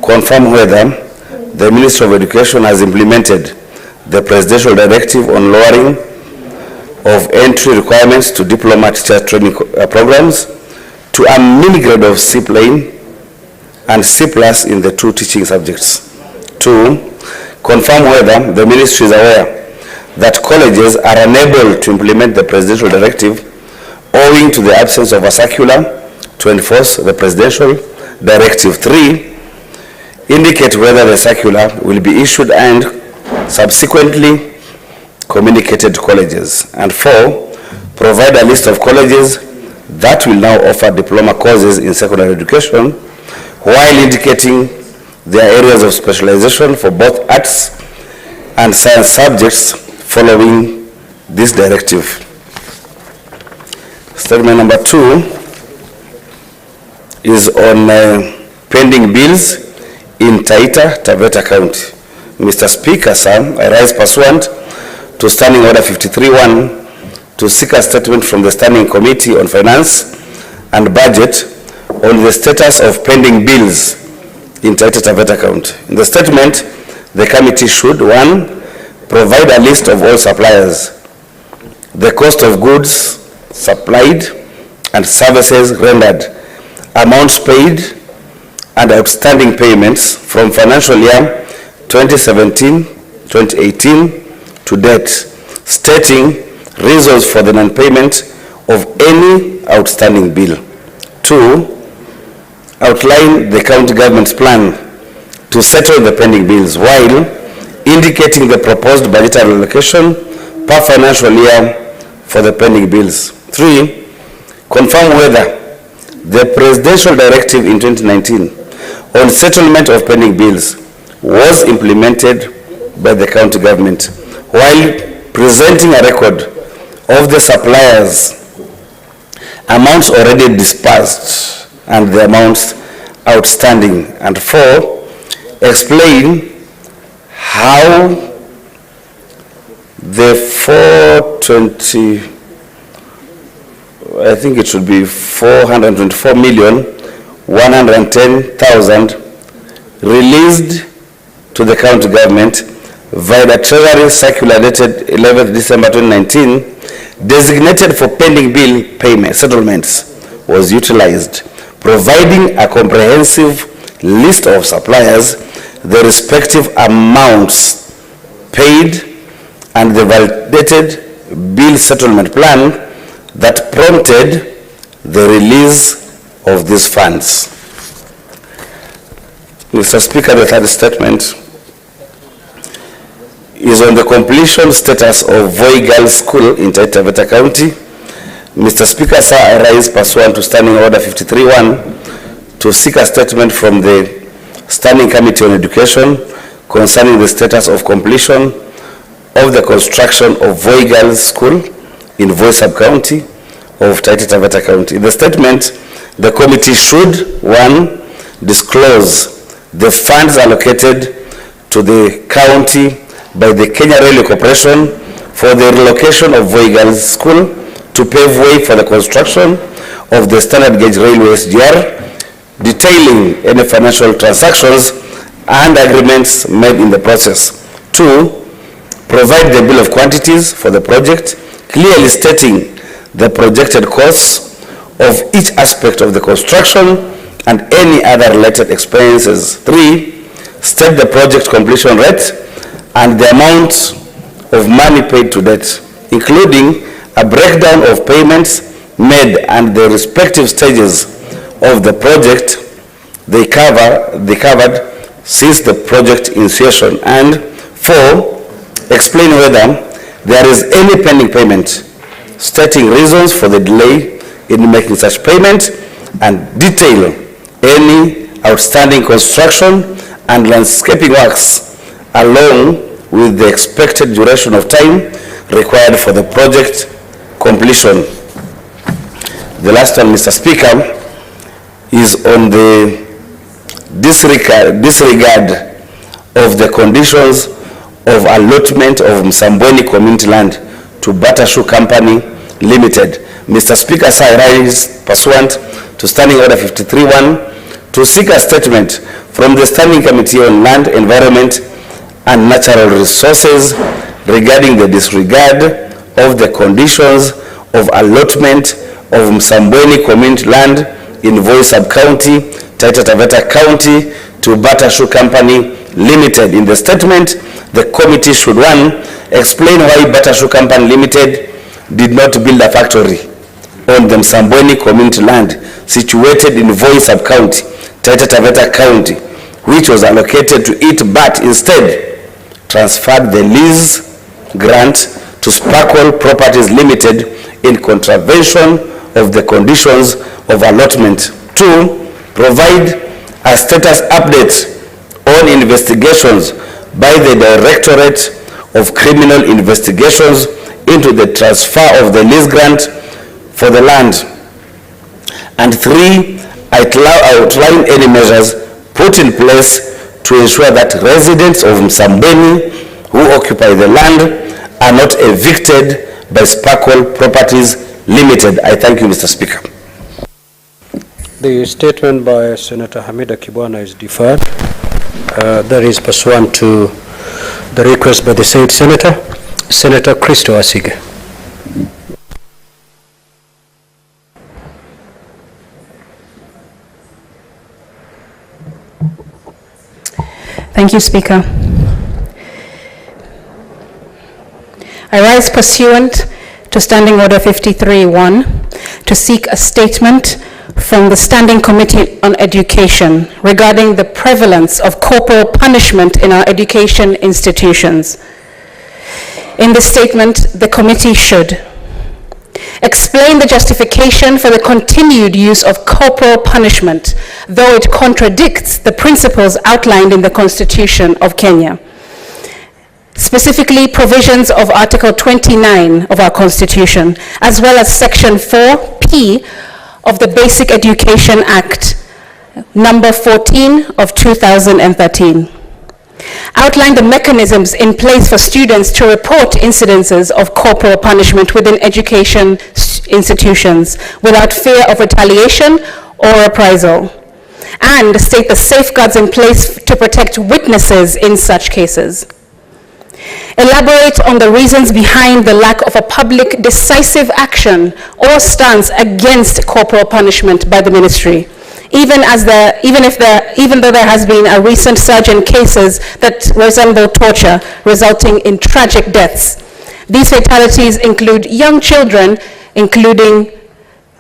confirm whether the Ministry of Education has implemented the presidential directive on lowering of entry requirements to diploma teacher training programs to a mini grade of C plain and C plus in the 2 teaching subjects. 2, confirm whether the ministry is aware that colleges are unable to implement the presidential directive owing to the absence of a circular to enforce the presidential directive. 3, indicate whether the circular will be issued and subsequently communicated to colleges. And 4, provide a list of colleges that will now offer diploma courses in secondary education while indicating their areas of specialization for both arts and science subjects following this directive. Statement number 2 is on pending bills in Taita Taveta County. Mr. Speaker, sir, I rise pursuant to Standing Order 53-1 to seek a statement from the Standing Committee on Finance and Budget on the status of pending bills in Taita Taveta County. In the statement, the committee should, 1, provide a list of all suppliers, the cost of goods supplied and services rendered, amounts paid and outstanding payments from financial year 2017-2018 to date, stating reasons for the non-payment of any outstanding bill. 2, outline the county government's plan to settle the pending bills while indicating the proposed budgetary allocation per financial year for the pending bills. 3, confirm whether the presidential directive in 2019 on settlement of pending bills was implemented by the county government while presenting a record of the suppliers, amounts already disbursed and the amounts outstanding. And 4, explain how the 424,110,000 released to the county government via the Treasury Circular dated 11th December 2019, designated for pending bill payment settlements, was utilized, providing a comprehensive list of suppliers, the respective amounts paid, and the validated bill settlement plan that prompted the release of these funds. Mr. Speaker, the third statement is on the completion status of Voi Girls School in Taita Taveta County. Mr. Speaker, sir, I rise pursuant to Standing Order 53-1 to seek a statement from the Standing Committee on Education concerning the status of completion of the construction of Voi Girls School in Voi Sub-County of Taita Taveta County. In the statement, the committee should, 1, disclose the funds allocated to the county by the Kenya Railway Corporation for the relocation of Voi Girls School to pave way for the construction of the standard gauge railway SGR, detailing any financial transactions and agreements made in the process. 2, provide the bill of quantities for the project, clearly stating the projected costs of each aspect of the construction and any other related expenses. 3, state the project completion rate and the amount of money paid to date, including a breakdown of payments made and the respective stages of the project they covered since the project initiation. And 4, explain whether there is any pending payment, stating reasons for the delay in making such payment, and detail any outstanding construction and landscaping works along with the expected duration of time required for the project completion. The last one, Mr. Speaker, is on the disregard of the conditions of allotment of Msambweni community land to Batashu Company Limited. Mr. Speaker, sir, I rise pursuant to Standing Order 53-1 to seek a statement from the Standing Committee on Land, Environment and Natural Resources regarding the disregard of the conditions of allotment of Msambweni community land in Voi Sub-County, Taita Taveta County to Batashu Company Limited. In the statement, the committee should, 1, explain why Batashu Company Limited did not build a factory on the Msambweni community land situated in Voi Sub-County, Taita Taveta County, which was allocated to it, but instead transferred the lease grant to Sparkle Properties Limited in contravention of the conditions of allotment. 2, provide a status update on investigations by the Directorate of Criminal Investigations into the transfer of the lease grant for the land. And 3, outline any measures put in place to ensure that residents of Msambweni who occupy the land are not evicted by Sparkle Properties Limited. I thank you, Mr. Speaker. The statement by Senator Hamida Kibwana is deferred. That is pursuant to the request by the said Senator. Senator Christo Asige. Thank you, Speaker. I rise pursuant to Standing Order 53-1 to seek a statement from the Standing Committee on Education regarding the prevalence of corporal punishment in our education institutions. In this statement, the committee should explain the justification for the continued use of corporal punishment, though it contradicts the principles outlined in the Constitution of Kenya. Specifically, provisions of Article 29 of our Constitution, as well as Section 4P of the Basic Education Act, number 14 of 2013. Outline the mechanisms in place for students to report incidences of corporal punishment within education institutions without fear of retaliation or reprisal, and state the safeguards in place to protect witnesses in such cases. Elaborate on the reasons behind the lack of a public decisive action or stance against corporal punishment by the ministry, even though there has been a recent surge in cases that resemble torture, resulting in tragic deaths. These fatalities include young children, including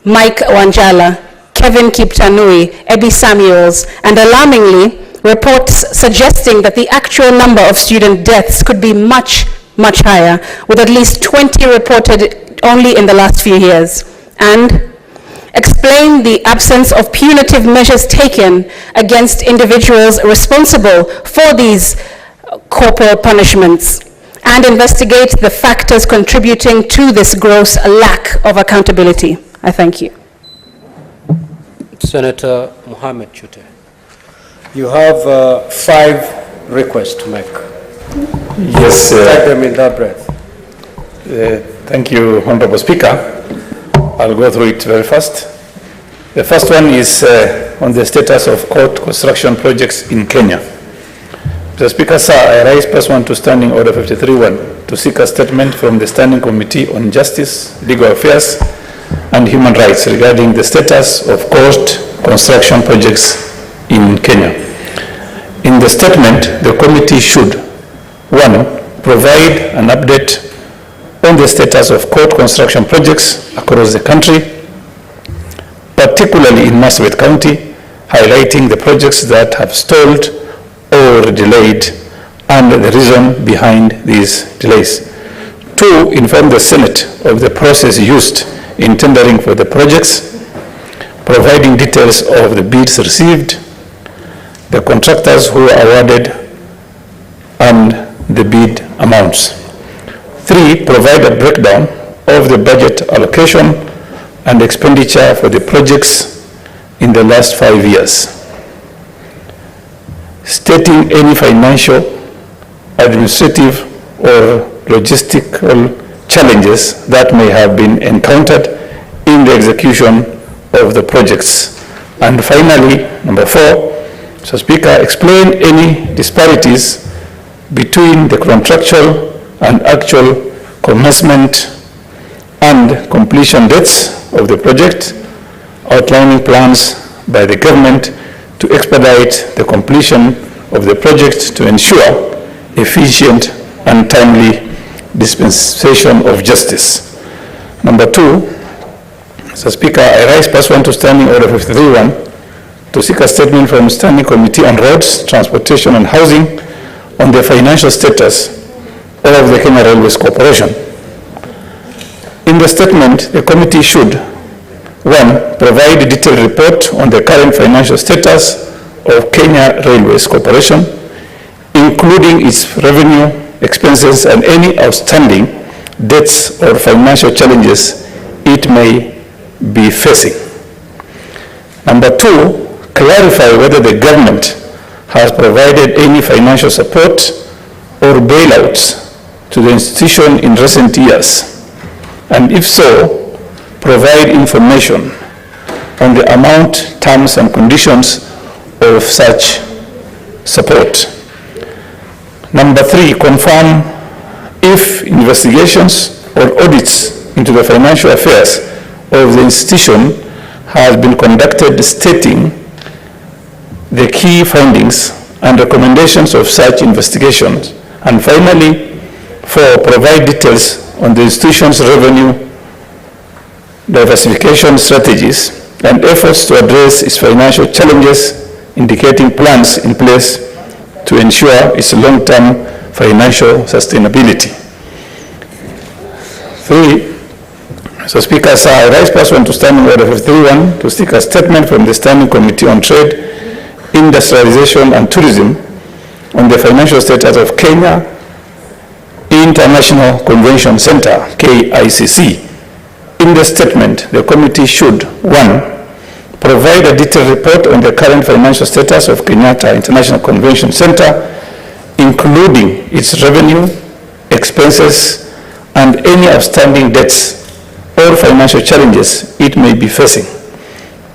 Mike Wanjala, Kevin Kiptanui, Ebi Samuels, and alarmingly, reports suggesting that the actual number of student deaths could be much, much higher, with at least 20 reported only in the last few years. And explain the absence of punitive measures taken against individuals responsible for these corporal punishments, and investigate the factors contributing to this gross lack of accountability. I thank you. Senator Mohammed Chute. You have 5 requests to make. Yes. Take them in that breath. Thank you, Honorable Speaker. I'll go through it very fast. The first one is on the status of court construction projects in Kenya. Mr. Speaker, sir, I rise pursuant to Standing Order 53-1 to seek a statement from the Standing Committee on Justice, Legal Affairs and Human Rights regarding the status of court construction projects in Kenya. In the statement, the committee should, 1, provide an update on the status of court construction projects across the country, particularly in Marsabit County, highlighting the projects that have stalled or delayed and the reason behind these delays. 2, inform the Senate of the process used in tendering for the projects, providing details of the bids received, the contractors who were awarded, and the bid amounts. 3, provide a breakdown of the budget allocation and expenditure for the projects in the last 5 years, stating any financial administrative or logistical challenges that may have been encountered in the execution of the projects. And finally, number 4, Mr. Speaker, explain any disparities between the contractual and actual commencement and completion dates of the project, outlining plans by the government to expedite the completion of the project to ensure efficient and timely dispensation of justice. Number 2, Mr. Speaker, I rise pursuant to Standing Order 53-1 to seek a statement from Standing Committee on Roads, Transportation and Housing on the financial status of the Kenya Railways Corporation. In the statement, the committee should 1. Provide a detailed report on the current financial status of Kenya Railways Corporation, including its revenue, expenses, and any outstanding debts or financial challenges it may be facing. Number 2, clarify whether the government has provided any financial support or bailouts to the institution in recent years, and if so, provide information on the amount, terms, and conditions of such support. Number 3, confirm if investigations or audits into the financial affairs of the institution has been conducted, stating the key findings and recommendations of such investigations. And finally, 4, provide details on the institution's revenue diversification strategies and efforts to address its financial challenges, indicating plans in place to ensure its long-term financial sustainability. 3, Mr. Speaker, sir, I rise pursuant to Standing Order 53-1 to seek a statement from the Standing Committee on Trade, Industrialization and Tourism on the financial status of Kenya International Convention Center, KICC. In the statement, the committee should 1. Provide a detailed report on the current financial status of Kenyatta International Convention Center, including its revenue, expenses, and any outstanding debts or financial challenges it may be facing.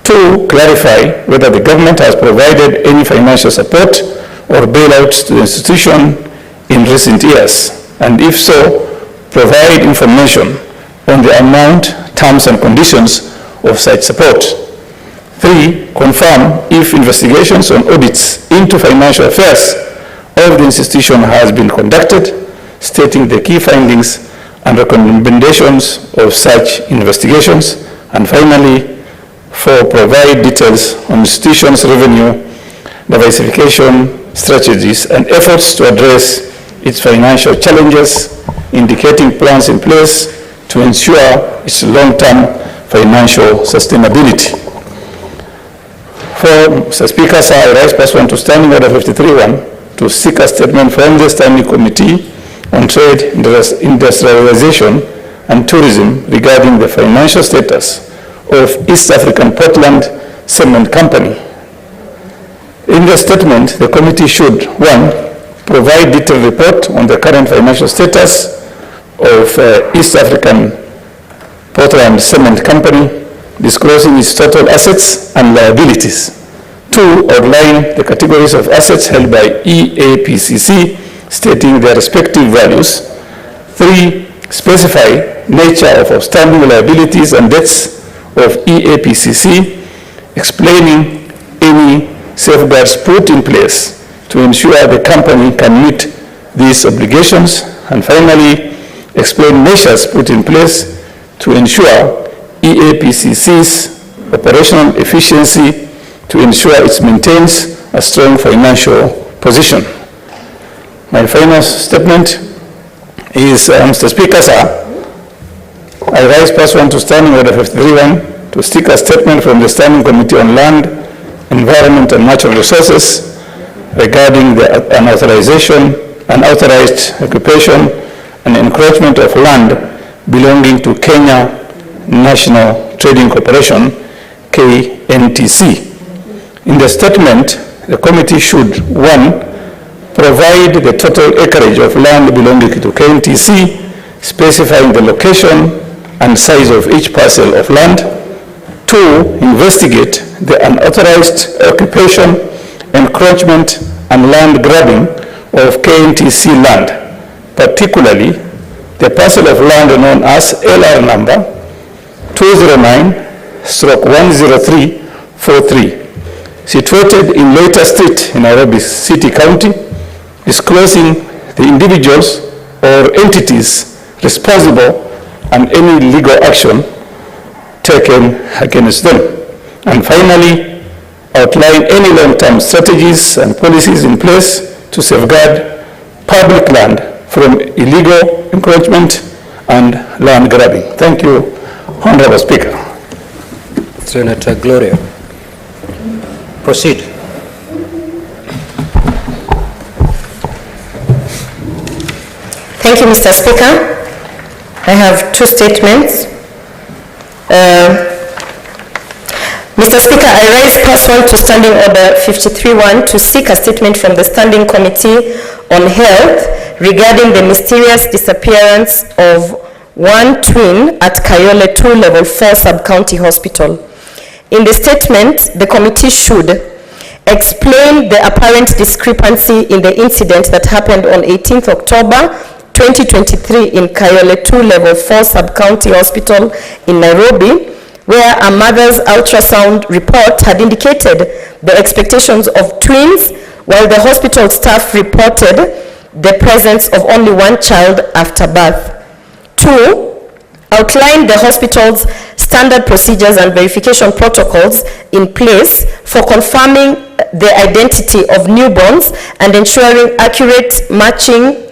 2, clarify whether the government has provided any financial support or bailouts to the institution in recent years, and if so, provide information on the amount, terms, and conditions of such support. 3, confirm if investigations on audits into financial affairs of the institution has been conducted, stating the key findings and recommendations of such investigations. And finally, 4, provide details on institution's revenue diversification strategies and efforts to address its financial challenges, indicating plans in place to ensure its long-term financial sustainability. 4, Mr. Speaker, sir, I rise pursuant to Standing Order 53-1 to seek a statement from the Standing Committee on Trade, Industrialization and Tourism regarding the financial status of East African Portland Cement Company. In the statement, the committee should 1. Provide detailed report on the current financial status of East African Portland Cement Company, disclosing its total assets and liabilities. 2, outline the categories of assets held by EAPCC, stating their respective values. 3, specify nature of outstanding liabilities and debts of EAPCC, explaining any safeguards put in place to ensure the company can meet these obligations. And finally, explain measures put in place to ensure EAPCC's operational efficiency to ensure it maintains a strong financial position. My final statement is, Mr. Speaker, sir, I rise pursuant to Standing Order 53-1 to seek a statement from the Standing Committee on Land, Environment and Natural Resources regarding the unauthorized occupation and encroachment of land belonging to Kenya National Trading Corporation, KNTC. In the statement, the committee should 1. provide the total acreage of land belonging to KNTC, specifying the location and size of each parcel of land. 2, investigate the unauthorized occupation, encroachment, and land grabbing of KNTC land, particularly the parcel of land known as LR number 209/10343, situated in Loita Street in Nairobi City County, disclosing the individuals or entities responsible and any legal action taken against them. And finally, outline any long-term strategies and policies in place to safeguard public land from illegal encroachment and land grabbing. Thank you, Honorable Speaker. Senator Gloria. Proceed. Thank you, Mr. Speaker. I have 2 statements. Mr. Speaker, I raise pursuant to Standing Order 53-1 to seek a statement from the Standing Committee on Health regarding the mysterious disappearance of one twin at Kayole 2 Level 4 Sub-County Hospital. In the statement, the committee should explain the apparent discrepancy in the incident that happened on 18th October 2023 in Kayole 2 Level 4 Sub-County Hospital in Nairobi, where a mother's ultrasound report had indicated the expectations of twins, while the hospital staff reported the presence of only one child after birth. 2, outline the hospital's standard procedures and verification protocols in place for confirming the identity of newborns and ensuring accurate matching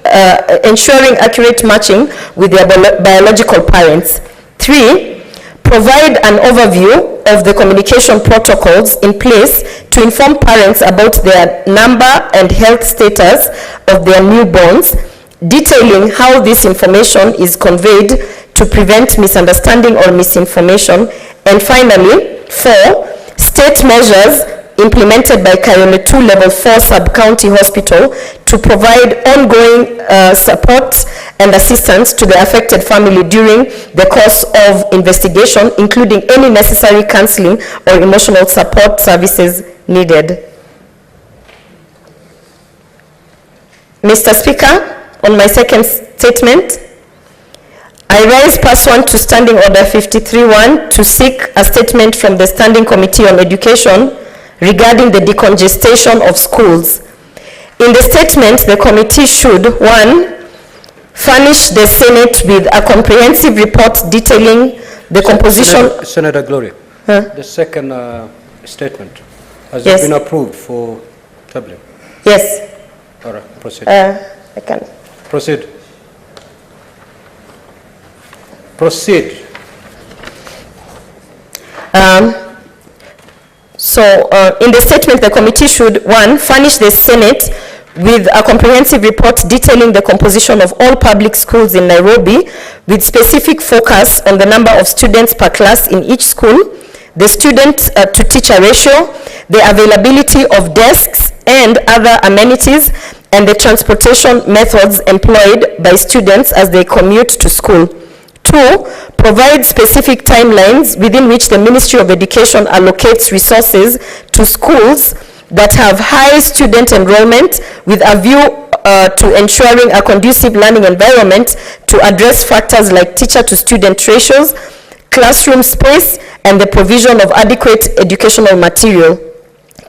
with their biological parents. 3, provide an overview of the communication protocols in place to inform parents about their number and health status of their newborns, detailing how this information is conveyed to prevent misunderstanding or misinformation. And finally, 4, state measures implemented by Kayole 2 Level 4 Sub-County Hospital to provide ongoing support and assistance to the affected family during the course of investigation, including any necessary counseling or emotional support services needed. Mr. Speaker, on my second statement, I raise pursuant to Standing Order 53-1 to seek a statement from the Standing Committee on Education regarding the decongestion of schools. In the statement, the committee should, 1, furnish the Senate with a comprehensive report detailing the composition... Senator Gloria, the second statement, has it been approved for tabling? Yes. All right, proceed. I can. Proceed. Proceed. In the statement, the committee should, 1, furnish the Senate with a comprehensive report detailing the composition of all public schools in Nairobi, with specific focus on the number of students per class in each school, the student-to-teacher ratio, the availability of desks and other amenities, and the transportation methods employed by students as they commute to school. 2, provide specific timelines within which the Ministry of Education allocates resources to schools that have high student enrollment with a view to ensuring a conducive learning environment to address factors like teacher-to-student ratios, classroom space, and the provision of adequate educational material.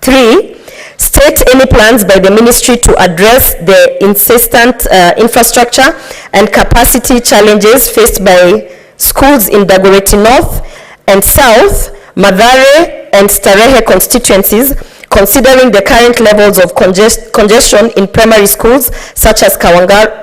3, state any plans by the ministry to address the insistent infrastructure and capacity challenges faced by schools in Dagoretti North and South, Mathare and Starehe constituencies, considering the current levels of congestion in primary schools such as Kawangware,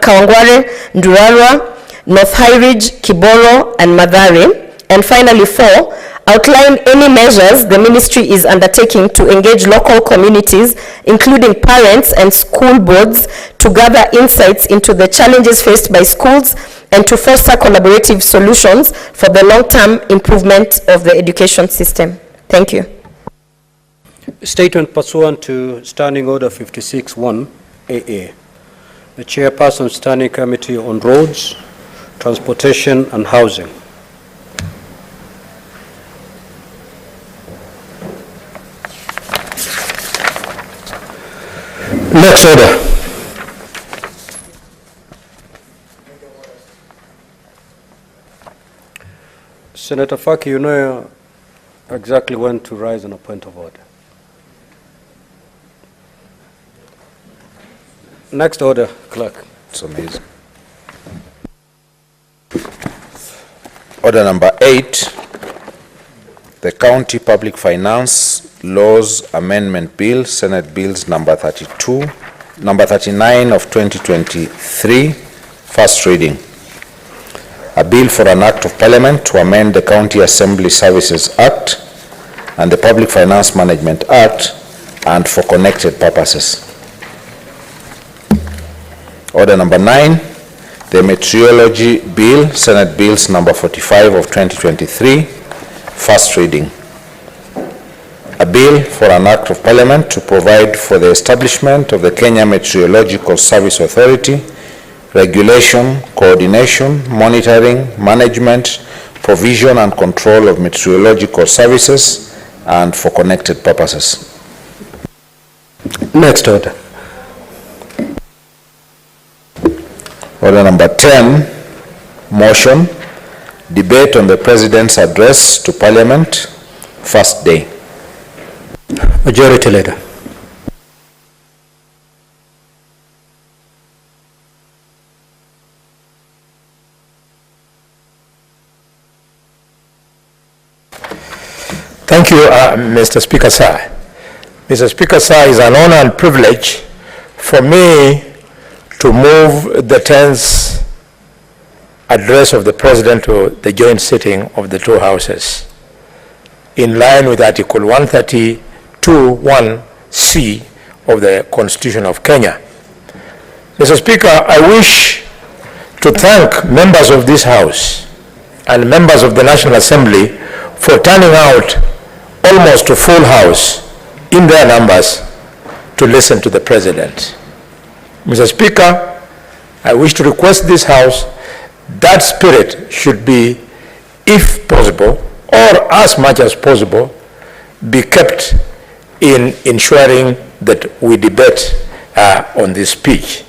Ndurarwa, North High Ridge, Kiboro, and Mathare. And finally, 4, outline any measures the ministry is undertaking to engage local communities, including parents and school boards, to gather insights into the challenges faced by schools and to foster collaborative solutions for the long-term improvement of the education system. Thank you. Statement pursuant to Standing Order 56-1 AA. The Chairperson, Standing Committee on Roads, Transportation and Housing. Next order. Senator Faki, you know exactly when to rise on a point of order. Next order, Clerk. It's amazing. Order number 8, the County Public Finance Laws Amendment Bill, Senate Bills number 39 of 2023, first reading. A bill for an Act of Parliament to amend the County Assembly Services Act and the Public Finance Management Act and for connected purposes. Order number 9, the Meteorology Bill, Senate Bills number 45 of 2023, first reading. A bill for an Act of Parliament to provide for the establishment of the Kenya Meteorological Service Authority, regulation, coordination, monitoring, management, provision and control of meteorological services and for connected purposes. Next order. Order number 10, motion, debate on the President's address to Parliament, first day. Majority Leader. Thank you, Mr. Speaker, sir. Mr. Speaker, sir, it's an honor and privilege for me to move the 10th address of the President to the joint sitting of the two houses in line with Article 132(1)(c) of the Constitution of Kenya. Mr. Speaker, I wish to thank members of this House and members of the National Assembly for turning out almost a full House in their numbers to listen to the President. Mr. Speaker, I wish to request this House that spirit should be, if possible, or as much as possible, be kept in ensuring that we debate on this speech.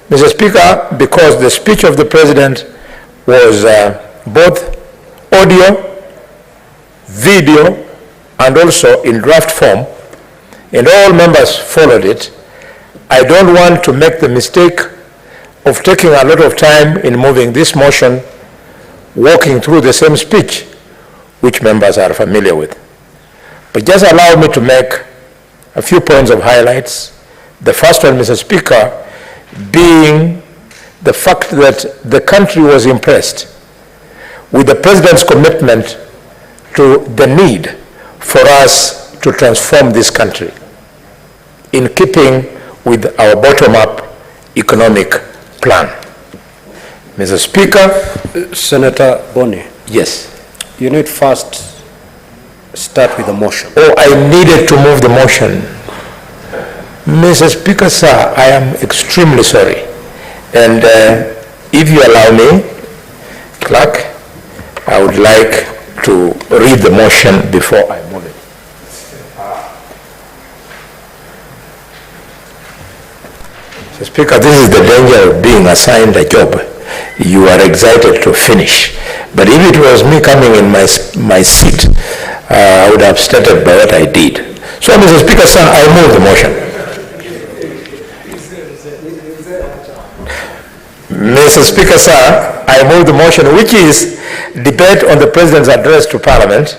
Mr. Speaker, because the speech of the President was both audio, video, and also in draft form, and all members followed it, I don't want to make the mistake of taking a lot of time in moving this motion, walking through the same speech, which members are familiar with. But just allow me to make a few points of highlights. The first one, Mr. Speaker, being the fact that the country was impressed with the President's commitment to the need for us to transform this country in keeping with our bottom-up economic plan. Mr. Speaker. Senator Boni. Yes. You need first start with the motion. Oh, I needed to move the motion. Mr. Speaker, sir, I am extremely sorry. And if you allow me, Clerk, I would like to read the motion before I move it. Mr. Speaker, this is the danger of being assigned a job. You are excited to finish. But if it was me coming in my seat, I would have started by what I did. So, Mr. Speaker, sir, I move the motion. Mr. Speaker, sir, I move the motion, which is debate on the President's address to Parliament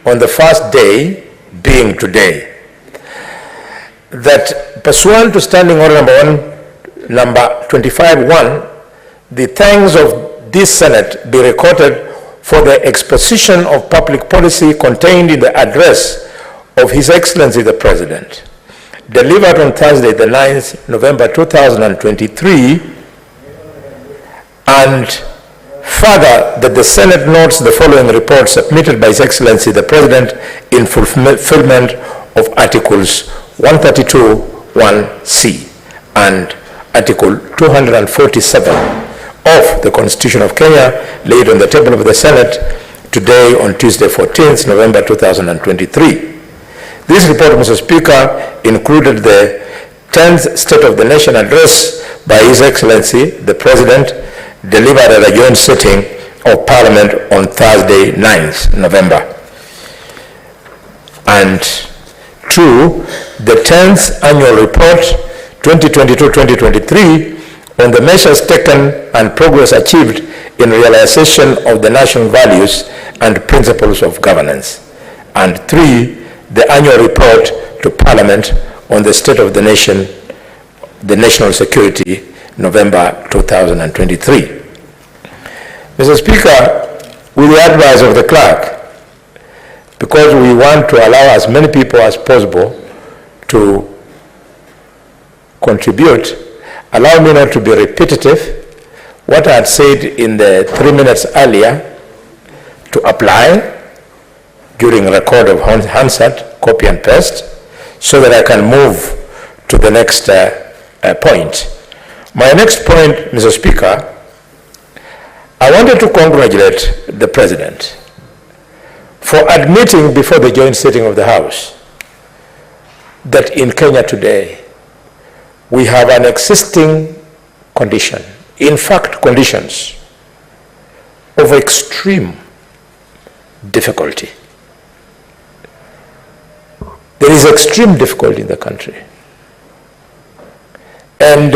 on the first day, being today. That pursuant to Standing Order number 25(1), the thanks of this Senate be recorded for the exposition of public policy contained in the address of His Excellency the President, delivered on Thursday, the 9th November 2023, and further that the Senate notes the following report submitted by His Excellency the President in fulfillment of Articles 132(1)(c). and Article 247 of the Constitution of Kenya, laid on the table of the Senate today on Tuesday, 14th November 2023. This report, Mr. Speaker, included the 10th State of the Nation address by His Excellency, the President, delivered at a joint sitting of Parliament on Thursday, 9th November. And 2, the 10th Annual Report 2022-2023 on the measures taken and progress achieved in realization of the national values and principles of governance. And 3, the Annual Report to Parliament on the state of the nation, the national security, November 2023. Mr. Speaker, with the advice of the clerk, because we want to allow as many people as possible to contribute, allow me not to be repetitive. What I had said in the 3 minutes earlier to apply during record of Hansard, copy and paste, so that I can move to the next point. My next point, Mr. Speaker, I wanted to congratulate the President for admitting before the joint sitting of the House that in Kenya today we have an existing condition, in fact conditions of extreme difficulty. There is extreme difficulty in the country. And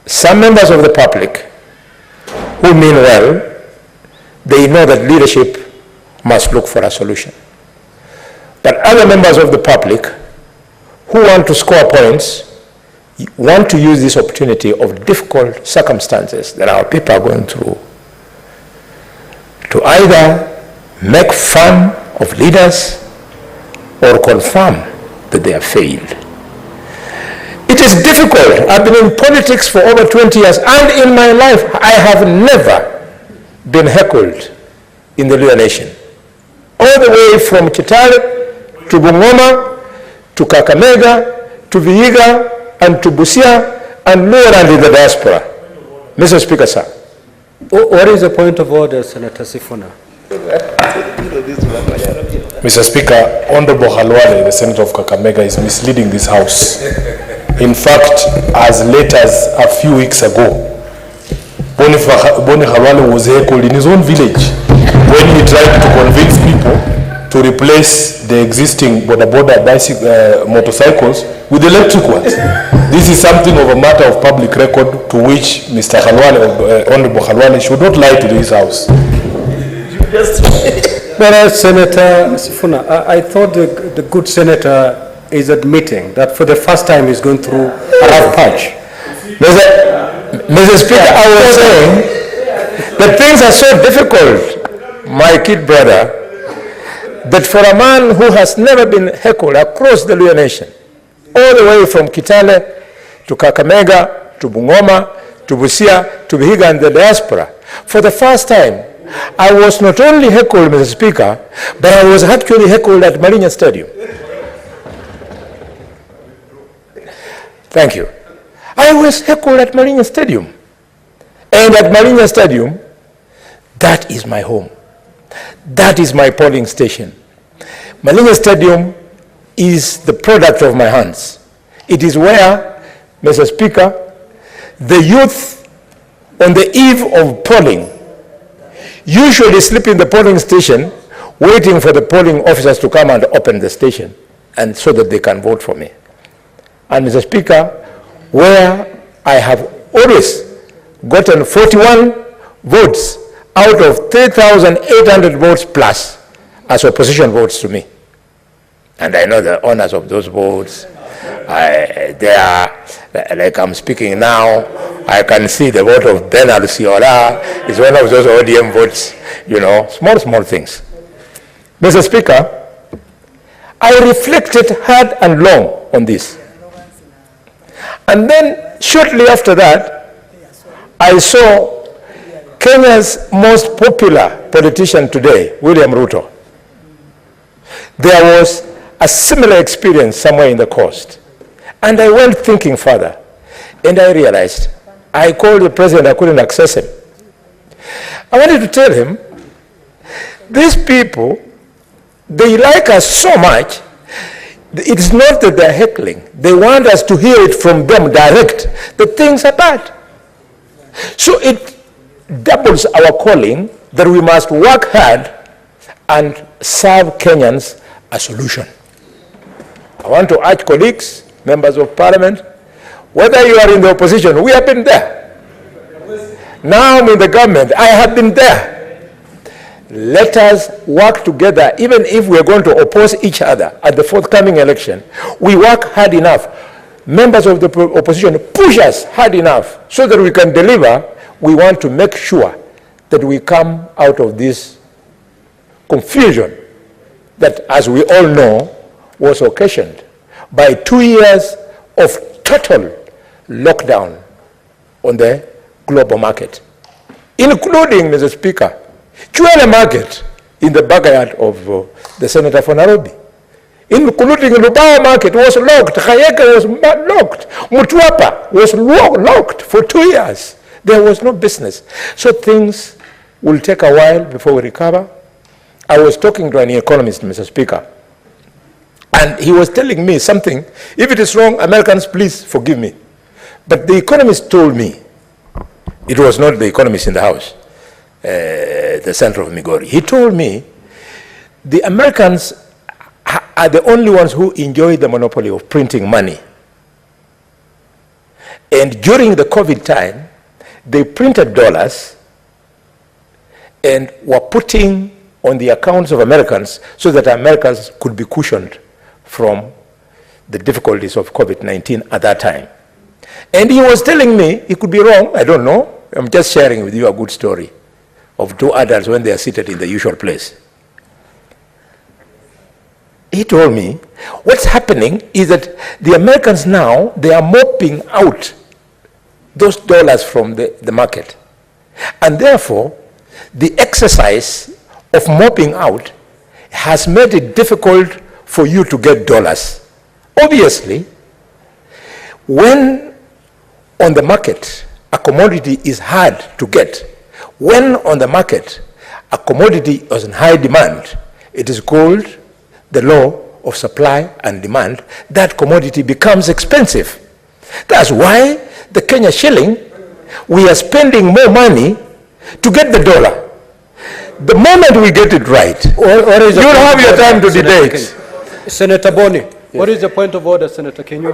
some members of the public who mean well, they know that leadership must look for a solution. But other members of the public who want to score points want to use this opportunity of difficult circumstances that our people are going through to either make fun of leaders or confirm that they have failed. It is difficult. I've been in politics for over 20 years, and in my life I have never been heckled in the Luo Nation. All the way from Kitale to Bungoma to Kakamega to Vihiga and to Busia and Luo and in the diaspora. Mr. Speaker, sir. What is the point of order, Senator Sifuna? Mr. Speaker, Honorable Halwale, the Senator of Kakamega, is misleading this House. In fact, as late as a few weeks ago, Boni Halwale was heckled in his own village when he tried to convince people to replace the existing border motorcycles with electric ones. This is something of a matter of public record to which Mr. Halwale, Honorable Halwale, should not lie to this House. Well, Senator Sifuna, I thought the good senator is admitting that for the first time he's going through a rough patch. Mr. Speaker, I was saying that things are so difficult, my kid brother, that for a man who has never been heckled across the Luo Nation, all the way from Kitale to Kakamega to Bungoma to Busia to Vihiga and the diaspora, for the first time, I was not only heckled, Mr. Speaker, but I was actually heckled at Marinya Stadium. Thank you. I was heckled at Marinya Stadium. And at Marinya Stadium, that is my home. That is my polling station. Marinya Stadium is the product of my hands. It is where, Mr. Speaker, the youth on the eve of polling usually sleep in the polling station waiting for the polling officers to come and open the station and so that they can vote for me. And Mr. Speaker, where I have always gotten 41 votes out of 3,800 votes plus as opposition votes to me. And I know the owners of those votes. They are, like I'm speaking now, I can see the vote of Ben Alusiola is one of those ODM votes, you know, small things. Mr. Speaker, I reflected hard and long on this. And then shortly after that, I saw Kenya's most popular politician today, William Ruto. There was a similar experience somewhere in the coast. And I went thinking further. And I realized, I called the president, I couldn't access him. I wanted to tell him, these people, they like us so much, it's not that they're heckling. They want us to hear it from them direct, that things are bad. So it doubles our calling that we must work hard and serve Kenyans a solution. I want to urge colleagues, members of parliament, whether you are in the opposition, we have been there. Now I'm in the government, I have been there. Let us work together, even if we are going to oppose each other at the forthcoming election. We work hard enough. Members of the opposition push us hard enough so that we can deliver. We want to make sure that we come out of this confusion that, as we all know, was occasioned by 2 years of total lockdown on the global market, including, Mr. Speaker, Chwele market in the backyard of the senator for Nairobi, including Lubao market was locked, Kayeke was locked, Mutwapa was locked for 2 years. There was no business. So things will take a while before we recover. I was talking to an economist, Mr. Speaker, and he was telling me something. If it is wrong, Americans, please forgive me. But the economist told me, it was not the economist in the house, the center of Migori. He told me the Americans are the only ones who enjoy the monopoly of printing money. And during the COVID time, they printed dollars and were putting on the accounts of Americans so that Americans could be cushioned from the difficulties of COVID-19 at that time. And he was telling me, he could be wrong, I don't know, I'm just sharing with you a good story of two adults when they are seated in the usual place. He told me, what's happening is that the Americans now, they are mopping out those dollars from the market. And therefore, the exercise of mopping out has made it difficult for you to get dollars. Obviously, when on the market, a commodity is hard to get, when on the market, a commodity is in high demand, it is called the law of supply and demand, that commodity becomes expensive. That's why the Kenya shilling, we are spending more money to get the dollar. The moment we get it right, you'll have your time to debate. Senator Boni, what is the point of order, Senator Kenyo?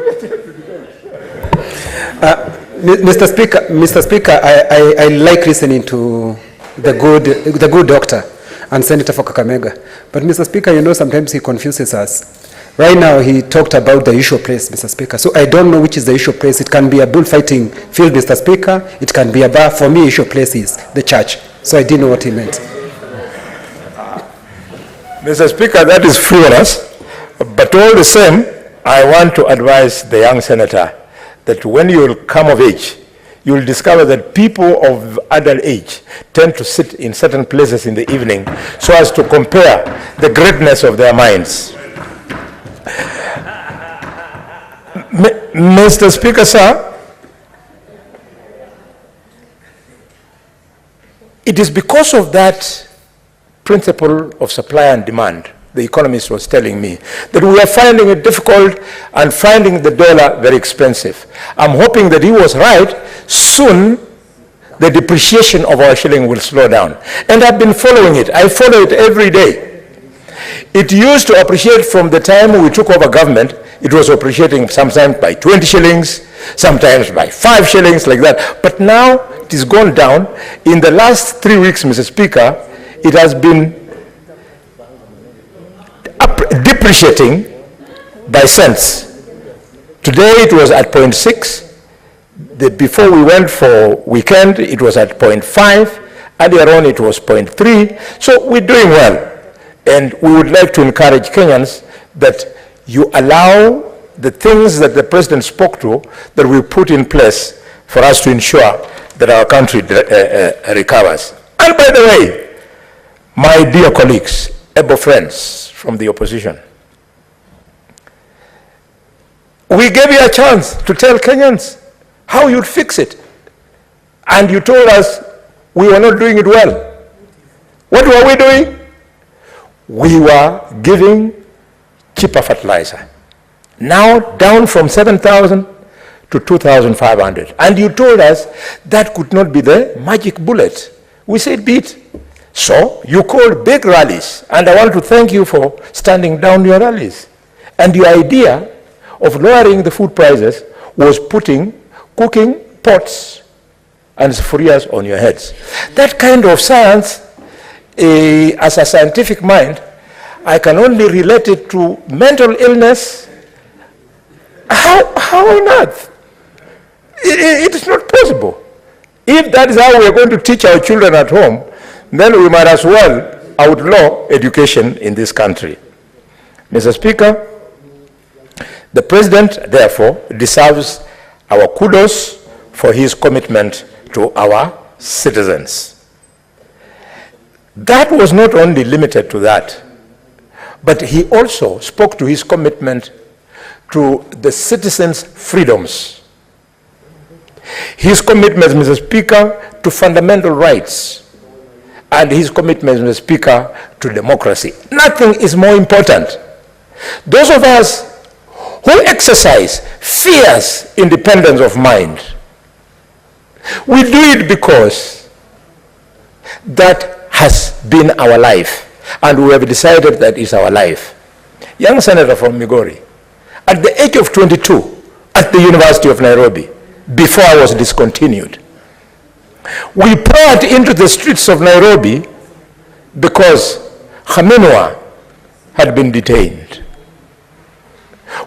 Mr. Speaker, I like listening to the good doctor and Senator for Kakamega. But Mr. Speaker, you know, sometimes he confuses us. Right now, he talked about the issue place, Mr. Speaker. So I don't know which is the issue place. It can be a bullfighting field, Mr. Speaker. It can be a bar. For me, issue place is the church. So I didn't know what he meant. Mr. Speaker, that is frivolous. But all the same, I want to advise the young senator that when you will come of age, you will discover that people of adult age tend to sit in certain places in the evening so as to compare the greatness of their minds. Mr. Speaker, sir, it is because of that principle of supply and demand, the economist was telling me, that we are finding it difficult and finding the dollar very expensive. I'm hoping that he was right. Soon, the depreciation of our shilling will slow down. And I've been following it. I follow it every day. It used to appreciate from the time we took over government. It was appreciating sometimes by 20 shillings, sometimes by 5 shillings, like that. But now it has gone down. In the last 3 weeks, Mr. Speaker, it has been depreciating by cents. Today it was at 0.6. Before we went for weekend, it was at 0.5. Earlier on, it was 0.3. So we're doing well. And we would like to encourage Kenyans that you allow the things that the president spoke to, that we put in place for us to ensure that our country recovers. And by the way, my dear colleagues, able friends from the opposition, we gave you a chance to tell Kenyans how you'd fix it. And you told us we were not doing it well. What were we doing? We were giving cheaper fertilizer. Now down from 7,000 to 2,500. And you told us that could not be the magic bullet. We said beat. So you called big rallies, and I want to thank you for standing down your rallies. And your idea of lowering the food prices was putting cooking pots and sufurias on your heads. That kind of science, as a scientific mind, I can only relate it to mental illness. How on earth? It is not possible. If that is how we are going to teach our children at home, then we might as well outlaw education in this country. Mr. Speaker, the President, therefore, deserves our kudos for his commitment to our citizens. That was not only limited to that, but he also spoke to his commitment to the citizens' freedoms. His commitment, Mr. Speaker, to fundamental rights, and his commitment, Mr. Speaker, to democracy. Nothing is more important. Those of us who exercise fierce independence of mind, we do it because that has been our life, and we have decided that is our life. Young senator from Migori, at the age of 22, at the University of Nairobi, before I was discontinued, we poured into the streets of Nairobi because Khamenei had been detained.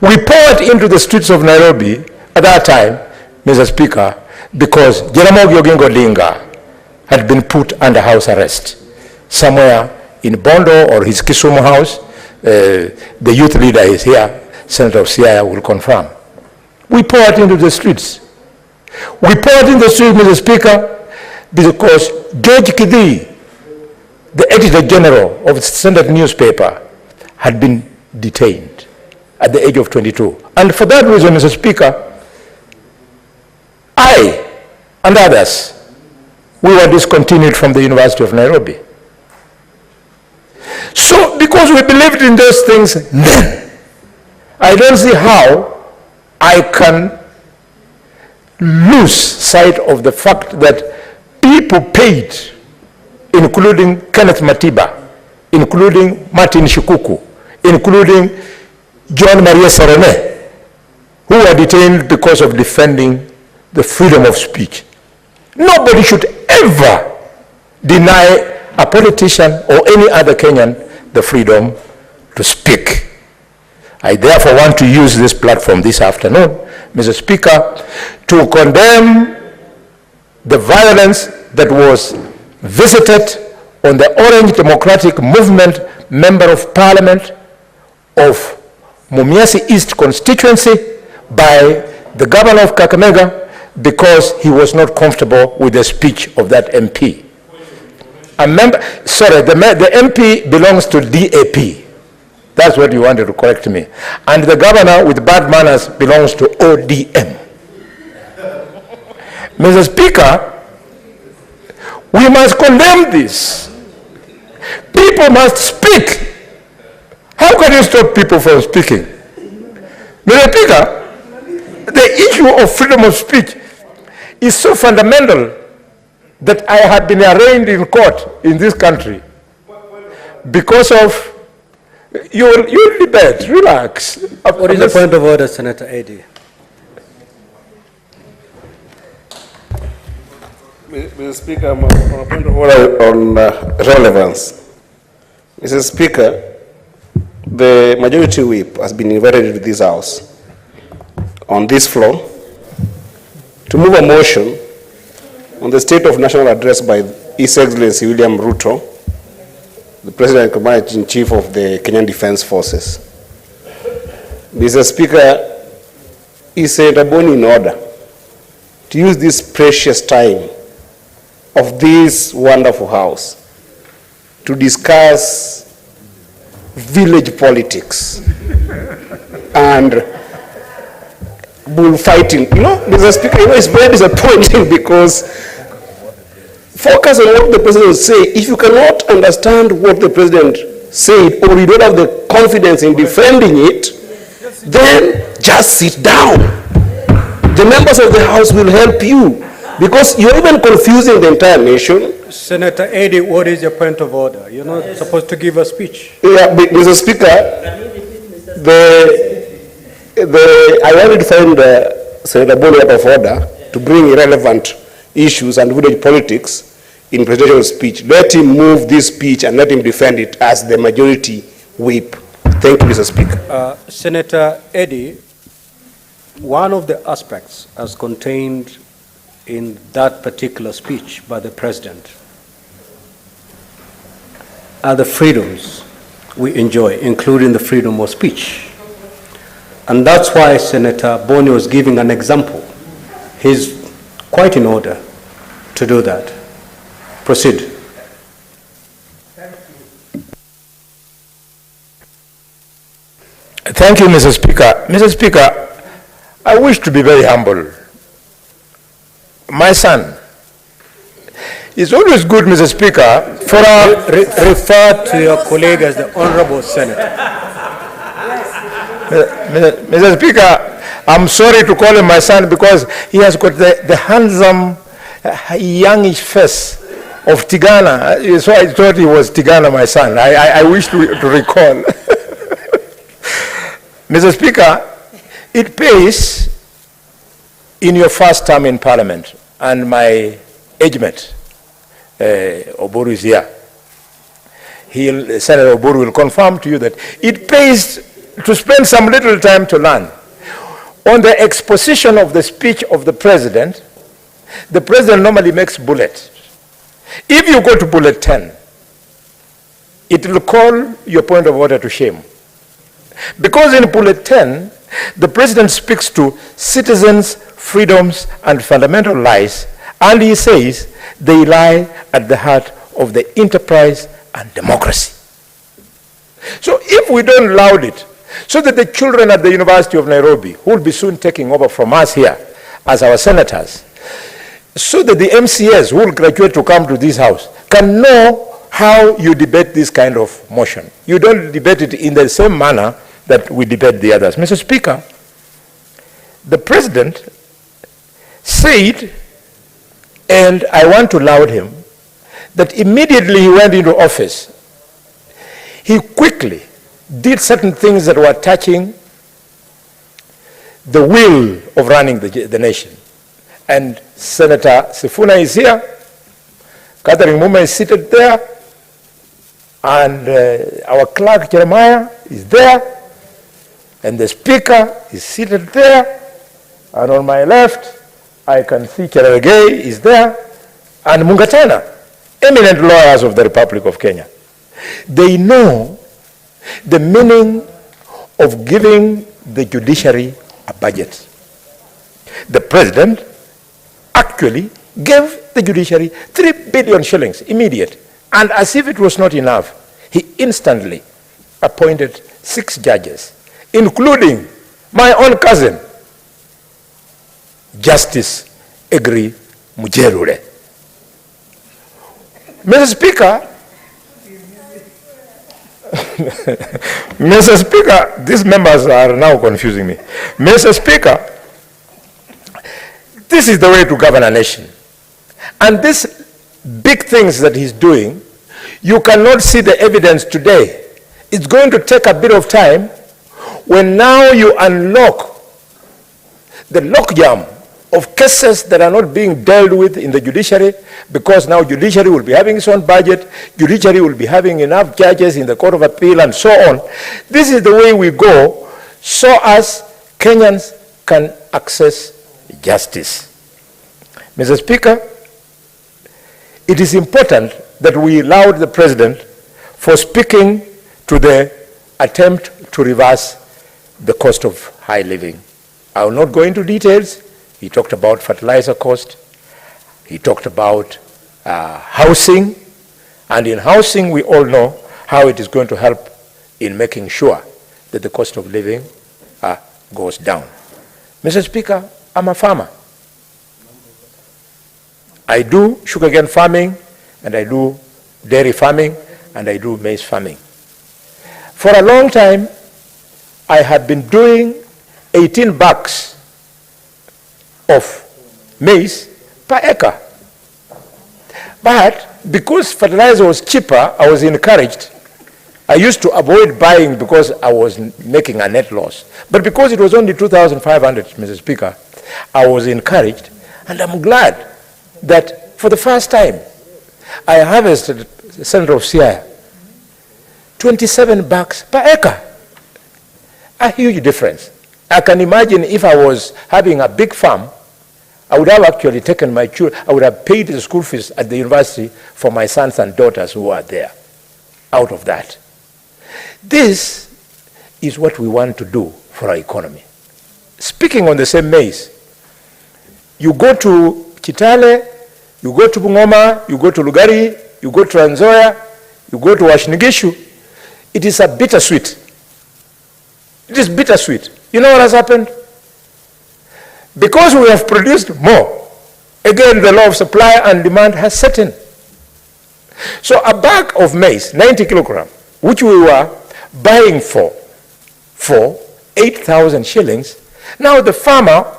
We poured into the streets of Nairobi at that time, Mr. Speaker, because Jaramogi Oginga Odinga had been put under house arrest somewhere in Bondo or his Kisumu house. The youth leader is here, Senator Siaya will confirm. We poured into the streets. We poured into the streets, Mr. Speaker, because George Kidhi, the editor general of the Standard newspaper, had been detained at the age of 22. And for that reason, Mr. Speaker, I and others, we were discontinued from the University of Nairobi. So, because we believed in those things then, I don't see how I can lose sight of the fact that people paid, including Kenneth Matiba, including Martin Shikuku, including John Maria Serene, who were detained because of defending the freedom of speech. Nobody should ever deny a politician or any other Kenyan the freedom to speak. I therefore want to use this platform this afternoon, Mr. Speaker, to condemn the violence that was visited on the Orange Democratic Movement Member of Parliament of Mumias East constituency by the governor of Kakamega because he was not comfortable with the speech of that MP. The MP belongs to DAP. That's what you wanted to correct me. And the governor with bad manners belongs to ODM. Mr. Speaker, we must condemn this. People must speak. How can you stop people from speaking? Mr. Speaker, the issue of freedom of speech is so fundamental that I have been arraigned in court in this country because of your debate. Relax. What is the point of order, Senator Eddy? Mr. Speaker, I'm on a point of order on relevance. Mr. Speaker, the majority whip has been invited into this house on this floor to move a motion on the State of National Address by His Excellency William Ruto, the President and Commander-in-Chief of the Kenyan Defense Forces. Mr. Speaker, is Senator Boni in order to use this precious time of this wonderful house to discuss village politics and bullfighting. You know, Mr. Speaker, it's very disappointing because focus on what the president say. If you cannot understand what the president said, or you don't have the confidence in defending it, then just sit down. The members of the House will help you, because you're even confusing the entire nation. Senator Eddie, what is your point of order? You're not supposed to give a speech. Yeah, but Mr. Speaker, I wanted to find Senator Boni out of order to bring irrelevant issues and village politics in presidential speech. Let him move this speech and let him defend it as the majority whip. Thank you, Mr. Speaker. Senator Eddie, one of the aspects as contained in that particular speech by the president are the freedoms we enjoy, including the freedom of speech. And that's why Senator Boni was giving an example. He's quite in order to do that. Proceed. Thank you, Mr. Speaker. Mr. Speaker, I wish to be very humble. My son, it's always good, Mr. Speaker, for refer to your colleague as the Honorable Senator. Mr. Speaker, I'm sorry to call him my son because he has got the handsome, youngish face of Tigana. So I thought he was Tigana, my son. I wish to recall. Mr. Speaker, it pays in your first term in Parliament, and my age mate, Oburu is here. Senator Oburu will confirm to you that it pays to spend some little time to learn. On the exposition of the speech of the president normally makes bullets. If you go to bullet 10, it will call your point of order to shame. Because in bullet 10, the president speaks to citizens' freedoms and fundamental rights, and he says they lie at the heart of the enterprise and democracy. So if we don't laud it, so that the children at the University of Nairobi, who will be soon taking over from us here as our senators, so that the MCAs who will graduate to come to this house can know how you debate this kind of motion. You don't debate it in the same manner that we debate the others. Mr. Speaker, the president said, and I want to laud him, that immediately he went into office, he quickly did certain things that were touching the will of running the nation. And Senator Sifuna is here, Catherine Muma is seated there, and our clerk Jeremiah is there, and the speaker is seated there, and on my left I can see Cherargei is there, and Mungatana, eminent lawyers of the Republic of Kenya. They know the meaning of giving the judiciary a budget. The president actually gave the judiciary 3 billion shillings immediate, and as if it was not enough, he instantly appointed 6 judges, including my own cousin, Justice Egri Mujerure. Mr. Speaker, Mr. Speaker, these members are now confusing me. Mr. Speaker, this is the way to govern a nation. And these big things that he's doing, you cannot see the evidence today. It's going to take a bit of time when now you unlock the logjam of cases that are not being dealt with in the judiciary, because now judiciary will be having its own budget, judiciary will be having enough judges in the Court of Appeal and so on. This is the way we go so as Kenyans can access justice. Mr. Speaker, it is important that we laud the President for speaking to the attempt to reverse the cost of high living. I will not go into details. He talked about fertilizer cost. He talked about housing. And in housing, we all know how it is going to help in making sure that the cost of living goes down. Mr. Speaker, I'm a farmer. I do sugarcane farming, and I do dairy farming, and I do maize farming. For a long time, I had been doing 18 bags of maize per acre. But because fertilizer was cheaper, I was encouraged. I used to avoid buying because I was making a net loss. But because it was only 2,500, Mr. Speaker, I was encouraged, and I'm glad that for the first time, I harvested the center of Siaya 27 bags per acre. A huge difference. I can imagine if I was having a big farm, I would have actually taken my children, I would have paid the school fees at the university for my sons and daughters who are there out of that. This is what we want to do for our economy. Speaking on the same maize, you go to Kitale, you go to Bungoma, you go to Lugari, you go to Trans Nzoia, you go to Washinigishu, it is a bittersweet. It is bittersweet. You know what has happened? Because we have produced more, again the law of supply and demand has set in. So a bag of maize, 90 kilograms, which we were buying for 8,000 shillings, now the farmer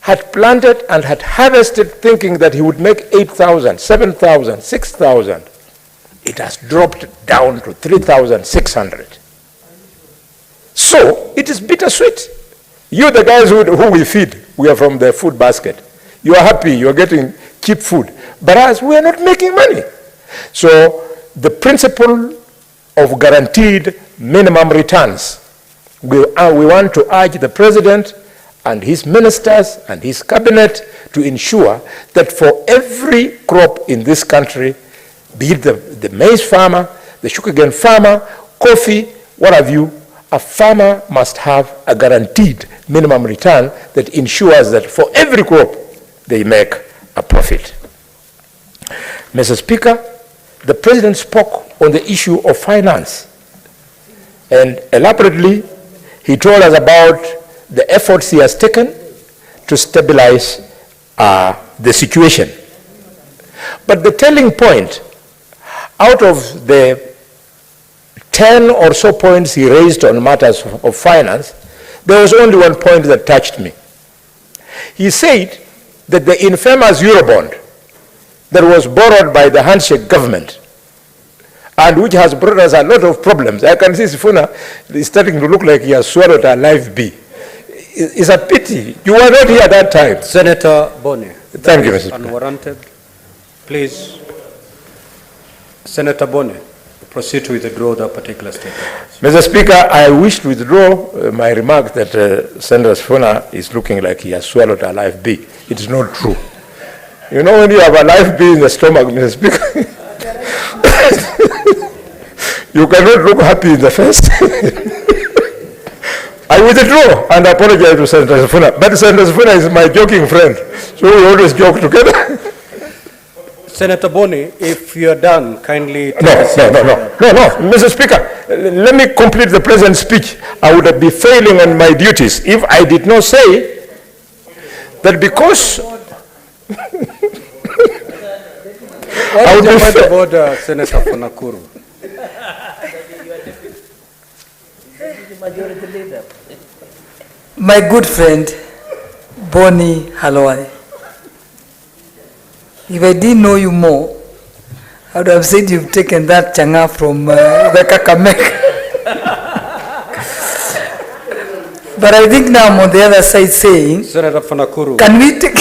had planted and had harvested thinking that he would make 8,000, 7,000, 6,000. It has dropped down to 3,600. So it is bittersweet. You, the guys who we feed, we are from the food basket. You are happy, you are getting cheap food. But us, we are not making money. So the principle of guaranteed minimum returns, we want to urge the president and his ministers and his cabinet to ensure that for every crop in this country, be it the maize farmer, the sugarcane farmer, coffee, what have you, a farmer must have a guaranteed minimum return that ensures that for every crop they make a profit. Mr. Speaker, the president spoke on the issue of finance, and elaborately he told us about the efforts he has taken to stabilize the situation. But the telling point, out of the 10 or so points he raised on matters of finance, there was only one point that touched me. He said that the infamous Eurobond that was borrowed by the handshake government and which has brought us a lot of problems. I can see Sifuna is starting to look like he has swallowed a live bee. It's a pity. You were not here at that time. Senator Boni. Thank you, Mr. Speaker. Unwarranted. Please, Senator Boni, proceed to withdraw that particular statement. Mr. Speaker, I wish to withdraw my remark that Senator Sifuna is looking like he has swallowed a live bee. It is not true. You know when you have a live bee in the stomach, Mr. Speaker, you cannot look happy in the face. I withdraw and apologize to Senator Sifuna. But Senator Sifuna is my joking friend, so we always joke together. Senator Boni, if you are done, kindly... No, Mr. Speaker, let me complete the President's speech. I would be failing on my duties if I did not say that because... What is your point of order, Senator Funakuru? My good friend, Boni Halwai, if I didn't know you more, I would have said you've taken that changa from the Kakamega. But I think now I'm on the other side saying, Senator Funakuru, can we take...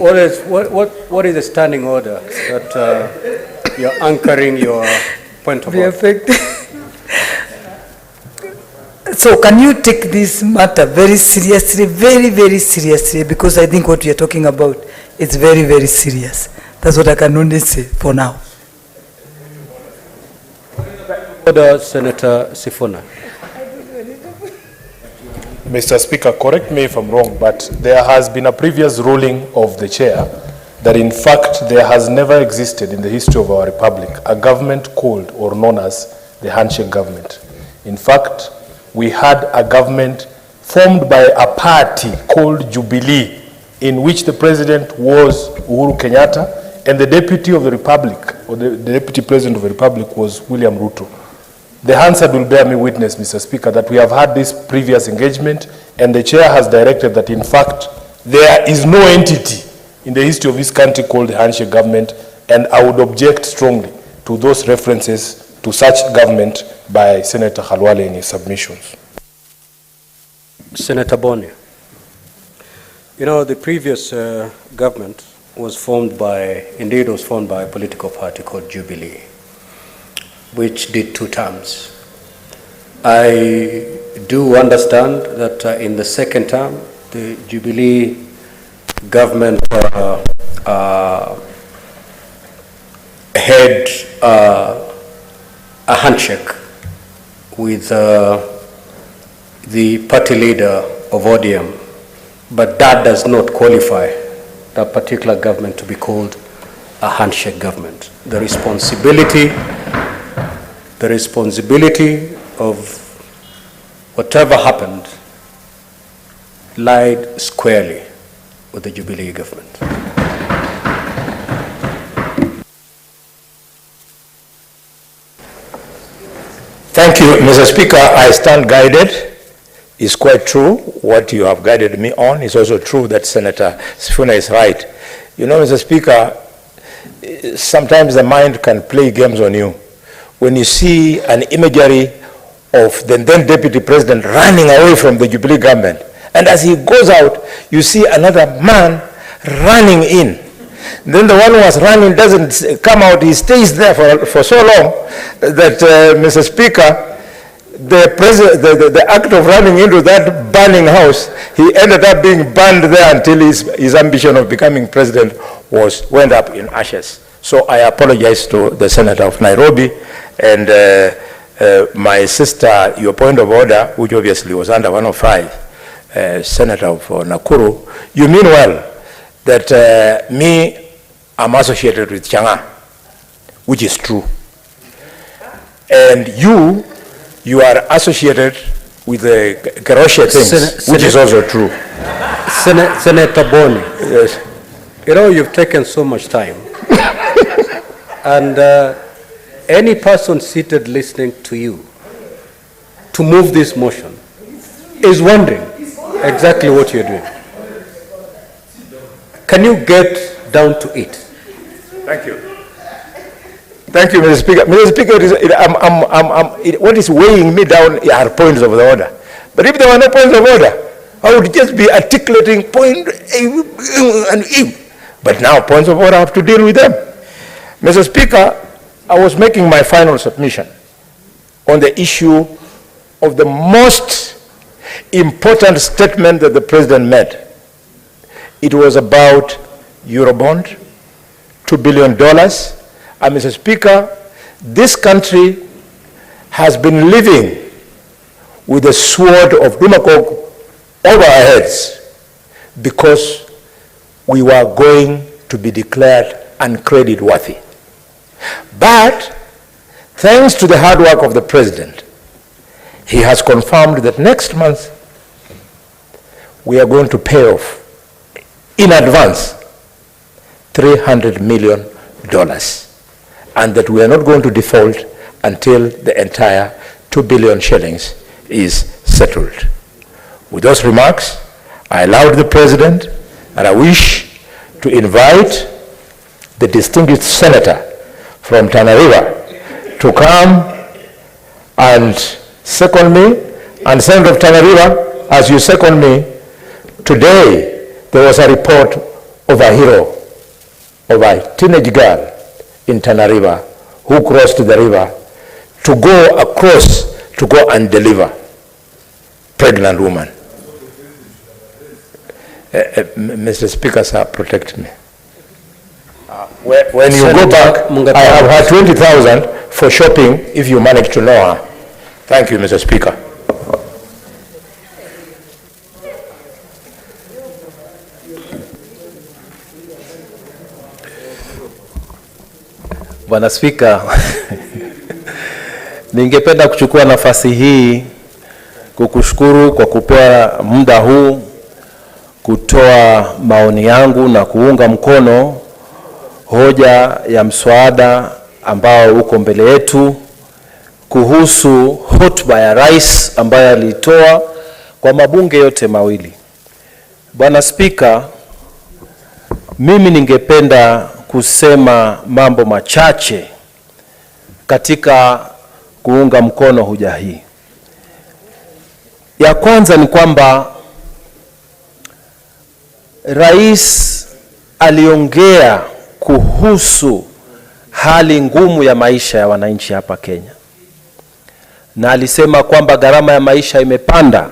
what is the standing order that you're anchoring your point of order? So can you take this matter very seriously, very, very seriously, because I think what we are talking about is very, very serious. That's what I can only say for now. Order, Senator Sifuna. Mr. Speaker, correct me if I'm wrong, but there has been a previous ruling of the chair that in fact there has never existed in the history of our republic a government called or known as the handshake government. In fact, we had a government formed by a party called Jubilee, in which the president was Uhuru Kenyatta and the deputy of the republic, or the deputy president of the republic, was William Ruto. The Hansard will bear me witness, Mr. Speaker, that we have had this previous engagement, and the chair has directed that, in fact, there is no entity in the history of this country called the handshake government, and I would object strongly to those references to such government by Senator Khalwale in his submissions. Senator Boni, you know, the previous government was formed by a political party called Jubilee, which did 2 terms. I do understand that in the second term, the Jubilee government had a handshake with the party leader of ODM, but that does not qualify that particular government to be called a handshake government. The responsibility of whatever happened lied squarely with the Jubilee government. Thank you, Mr. Speaker. I stand guided. It's quite true. What you have guided me on is also true, that Senator Sifuna is right. You know, Mr. Speaker, sometimes the mind can play games on you. When you see an imagery of the then Deputy President running away from the Jubilee government, and as he goes out, you see another man running in. Then the one who was running doesn't come out, he stays there for so long that, Mr. Speaker, the act of running into that burning house, he ended up being burned there until his ambition of becoming president went up in ashes. So I apologize to the Senator of Nairobi, and my sister, your point of order, which obviously was under 105, Senator of Nakuru, you mean well that I'm associated with Changa, which is true. And you are associated with the Keroshe things, which is also true. Senator Boni, yes. You know, you've taken so much time. And any person seated listening to you to move this motion is wondering exactly what you're doing. Can you get down to it? Thank you. Thank you, Mr. Speaker. Mr. Speaker, what is weighing me down are points of the order. But if there were no points of order, I would just be articulating point and E. But now points of order, I have to deal with them. Mr. Speaker, I was making my final submission on the issue of the most important statement that the President made. It was about Eurobond, $2 billion. And Mr. Speaker, this country has been living with the sword of Dumakog over our heads because we were going to be declared uncredit worthy. But thanks to the hard work of the President, he has confirmed that next month we are going to pay off in advance $300 million, and that we are not going to default until the entire 2 billion shillings is settled. With those remarks, I allowed the President, and I wish to invite the distinguished senator from Tana River to come and second me. And Senator of Tana River, as you second me, today there was a report of a hero, of a teenage girl in Tana River who crossed the river to go across to go and deliver pregnant woman. Mr. Speaker, sir, protect me. When you go back, I have had 20,000 for shopping if you manage to know her. Thank you, Mr. Speaker. Bwana Spika, ningependa kuchukua nafasi hii kukushukuru kwa kupewa muda huu kutoa maoni yangu na kuunga mkono hoja ya mswada ambao uko mbele yetu kuhusu hotuba ya rais ambayo alitoa kwa mabunge yote mawili. Bwana Spika, mimi ningependa kusema mambo machache katika kuunga mkono hoja hii. Ya kwanza ni kwamba rais aliongea kuhusu hali ngumu ya maisha ya wananchi hapa Kenya, na alisema kwamba gharama ya maisha imepanda,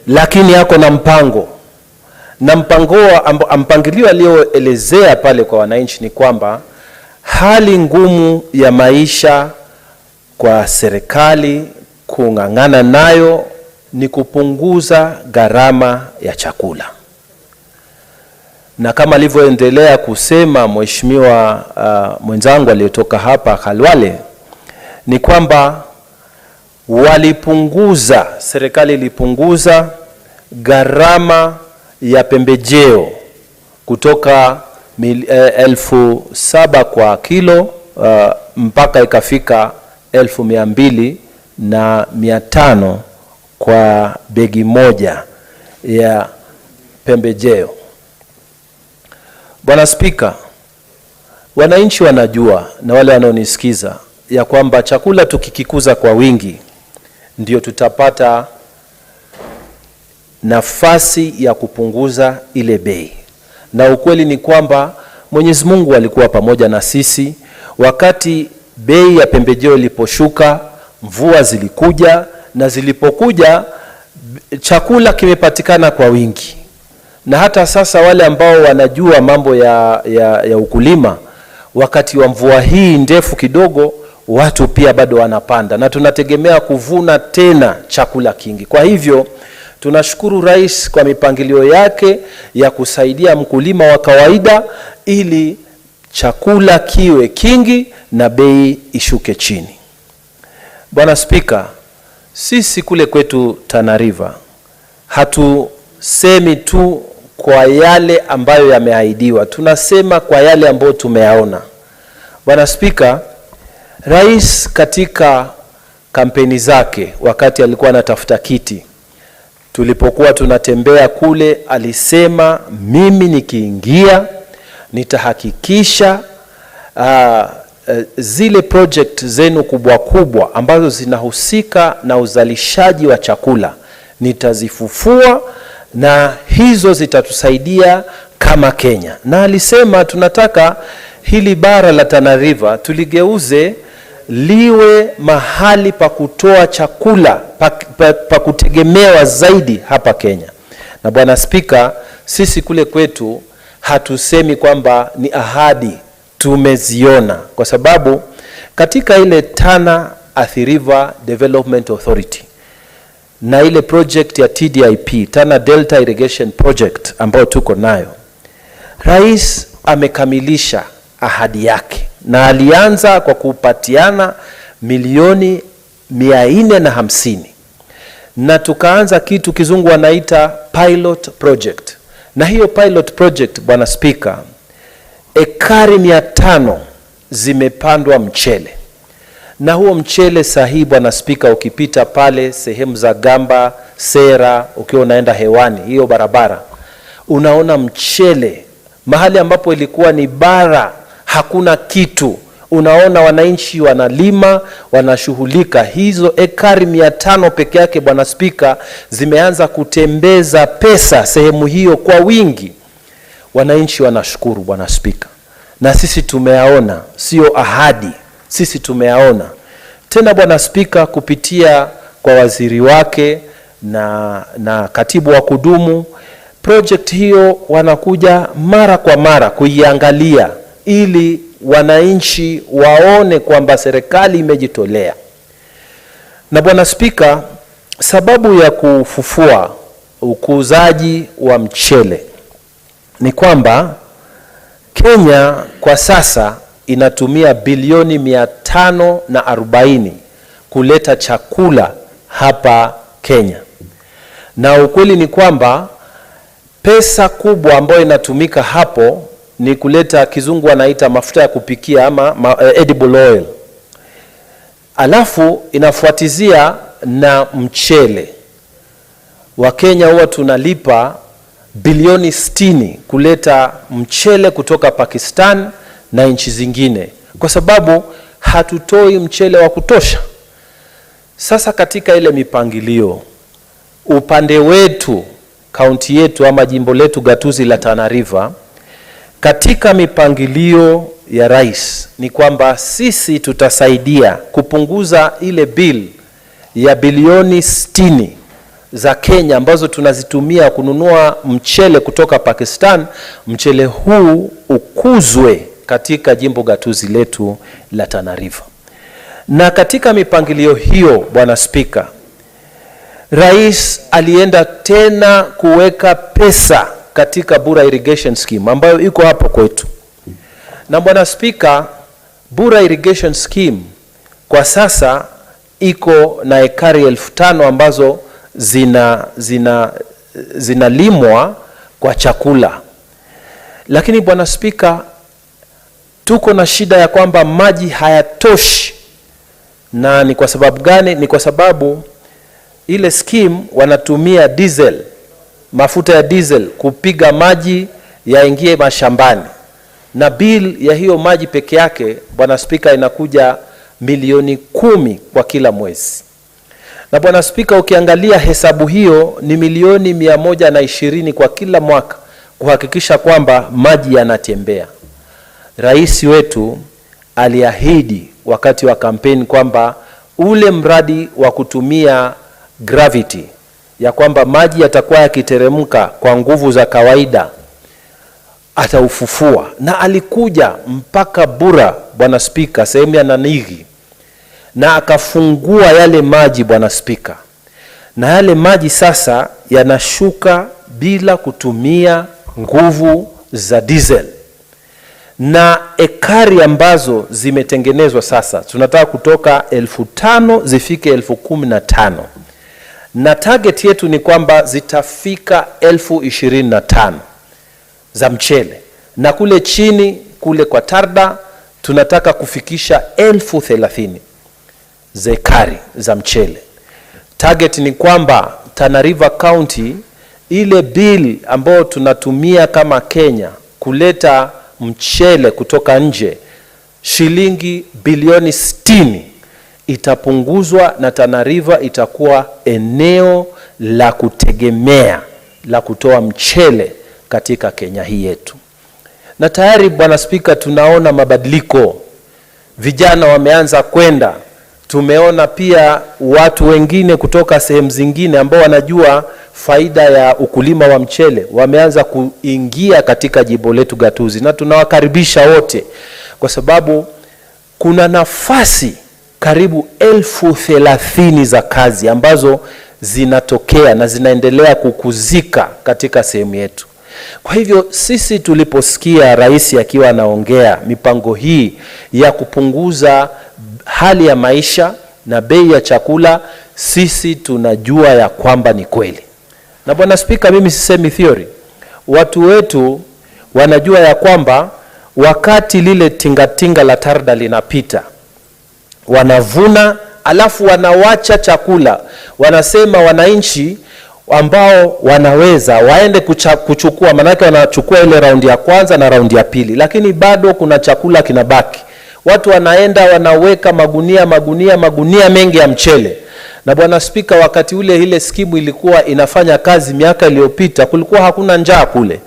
lakini yako na mpango, na mpangilio alioelezea pale kwa wananchi ni kwamba hali ngumu ya maisha kwa serikali kung'ang'ana nayo ni kupunguza gharama ya chakula. Na kama alivyoendelea kusema mheshimiwa mwenzangu aliyetoka hapa Khalwale, ni kwamba serikali ilipunguza gharama ya pembejeo kutoka 7,000 kwa kilo mpaka ikafika 200 na 500 kwa begi moja ya pembejeo. Bwana Spika, wananchi wanajua na wale wanaonisikiza ya kwamba chakula tukikikuza kwa wingi ndio tutapata nafasi ya kupunguza ile bei. Na ukweli ni kwamba Mwenyezi Mungu alikuwa pamoja na sisi wakati bei ya pembejeo iliposhuka, mvua zilikuja, na zilipokuja chakula kimepatikana kwa wingi. Na hata sasa wale ambao wanajua mambo ya ukulima, wakati wa mvua hii ndefu kidogo, watu pia bado wanapanda na tunategemea kuvuna tena chakula kingi. Kwa hivyo tunashukuru rais kwa mipangilio yake ya kusaidia mkulima wa kawaida ili chakula kiwe kingi na bei ishuke chini. Bwana Spika, sisi kule kwetu Tana River hatusemi tu kwa yale ambayo yameahidiwa, tunasema kwa yale ambayo tumeyaona. Bwana Spika, rais katika kampeni zake wakati alikuwa anatafuta kiti, tulipokuwa tunatembea kule, alisema mimi nikiingia nitahakikisha zile project zenu kubwa kubwa ambazo zinahusika na uzalishaji wa chakula nitazifufua, na hizo zitatusaidia kama Kenya. Na alisema tunataka hili bara la Tana River tuligeuze liwe mahali pa kutoa chakula pa kutegemewa zaidi hapa Kenya. Na Bwana Spika, sisi kule kwetu hatusemi kwamba ni ahadi, tumeziona, kwa sababu katika ile Tana Athi River Development Authority na ile project ya TDIP, Tana Delta Irrigation Project, ambayo tuko nayo, rais amekamilisha ahadi yake na alianza kwa kupatiana milioni 450, na tukaanza kitu kizungu wanaita pilot project. Na hiyo pilot project, Bwana Spika, ekari 500 zimepandwa mchele. Na huo mchele sahihi, Bwana Spika, ukipita pale sehemu za Gamba, Sera, ukiwa unaenda hewani hiyo barabara, unaona mchele mahali ambapo ilikuwa ni bara hakuna kitu. Unaona wananchi wanalima, wanashughulika. Hizo ekari 500 peke yake, Bwana Spika, zimeanza kutembeza pesa sehemu hiyo kwa wingi. Wananchi wanashukuru, Bwana Spika, na sisi tumeyaona, sio ahadi, sisi tumeyaona. Tena Bwana Spika, kupitia kwa waziri wake na katibu wa kudumu, project hiyo wanakuja mara kwa mara kuiangalia ili wananchi waone kwamba serikali imejitolea. Na Bwana Spika, sababu ya kufufua ukuzaji wa mchele ni kwamba Kenya kwa sasa inatumia bilioni 540 kuleta chakula hapa Kenya. Na ukweli ni kwamba pesa kubwa ambayo inatumika hapo ni kuleta, kizungu wanaita mafuta ya kupikia ama edible oil. Alafu inafuatizia na mchele. Wakenya huwa tunalipa bilioni 60 kuleta mchele kutoka Pakistan na nchi zingine, kwa sababu hatutoi mchele wa kutosha. Sasa katika ile mipangilio, upande wetu, kaunti yetu ama jimbo letu gatuzi la Tana River, katika mipangilio ya rais ni kwamba sisi tutasaidia kupunguza ile bill ya bilioni 60 za Kenya ambazo tunazitumia kununua mchele kutoka Pakistan. Mchele huu ukuzwe katika jimbo gatuzi letu la Tana River. Na katika mipangilio hiyo, Bwana Spika, rais alienda tena kuweka pesa katika Bura Irrigation Scheme ambayo iko hapo kwetu. Na Bwana Spika, Bura Irrigation Scheme kwa sasa iko na ekari 5,000 ambazo zinalimwa kwa chakula. Lakini Bwana Spika, tuko na shida ya kwamba maji hayatoshi. Na ni kwa sababu gani? Ni kwa sababu ile scheme wanatumia diesel, mafuta ya diesel kupiga maji yaingie mashambani. Na bill ya hiyo maji peke yake, Bwana Spika, inakuja milioni 10 kwa kila mwezi. Na Bwana Spika, ukiangalia hesabu hiyo ni milioni 120 kwa kila mwaka kuhakikisha kwamba maji yanatembea. Rais wetu aliahidi wakati wa kampeni kwamba ule mradi wa kutumia gravity, ya kwamba maji yatakuwa yakiteremka kwa nguvu za kawaida, ataufufua. Na alikuja mpaka Bura, Bwana Spika, sehemu ya Nanigi, na akafungua yale maji, Bwana Spika. Na yale maji sasa yanashuka bila kutumia nguvu za diesel. Na ekari ambazo zimetengenezwa sasa, tunataka kutoka 5,000 zifike 15,000. Na target yetu ni kwamba zitafika 25,000 za mchele. Na kule chini, kule kwa Tarda, tunataka kufikisha 30,000 za ekari za mchele. Target ni kwamba Tana River County, ile bill ambayo tunatumia kama Kenya kuleta mchele kutoka nje, shilingi bilioni 60 itapunguzwa, na Tana River itakuwa eneo la kutegemea la kutoa mchele katika Kenya hii yetu. Na tayari Bwana Spika, tunaona mabadiliko. Vijana wameanza kwenda. Tumeona pia watu wengine kutoka sehemu zingine ambao wanajua faida ya ukulima wa mchele wameanza kuingia katika jimbo letu gatuzi, na tunawakaribisha wote, kwa sababu kuna nafasi karibu 30,000 za kazi ambazo zinatokea na zinaendelea kukuzika katika sehemu yetu. Kwa hivyo sisi tuliposikia rais akiwa anaongea mipango hii ya kupunguza hali ya maisha na bei ya chakula, sisi tunajua ya kwamba ni kweli. Na Bwana Spika, mimi sisemi theory. Watu wetu wanajua ya kwamba wakati lile tingatinga la Tarda linapita, wanavuna alafu wanawacha chakula. Wanasema wananchi ambao wanaweza waende kuchukua, manake wanachukua ile raundi ya kwanza na raundi ya pili, lakini bado kuna chakula kinabaki. Watu wanaenda wanaweka magunia mengi ya mchele. Na Bwana Spika, wakati ule ile skimu ilikuwa inafanya kazi miaka iliyopita, kulikuwa hakuna njaa kule.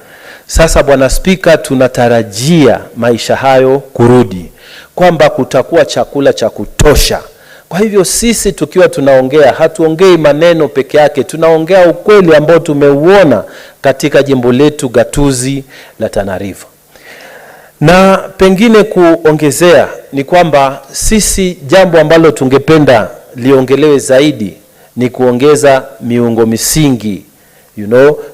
Sasa Bwana Spika, tunatarajia maisha hayo kurudi, kwamba kutakuwa chakula cha kutosha. Kwa hivyo sisi tukiwa tunaongea, hatuongei maneno peke yake, tunaongea ukweli ambao tumeuona katika jimbo letu gatuzi la Tana River. Na pengine kuongezea ni kwamba sisi jambo ambalo tungependa liongelewe zaidi ni kuongeza miungo misingi.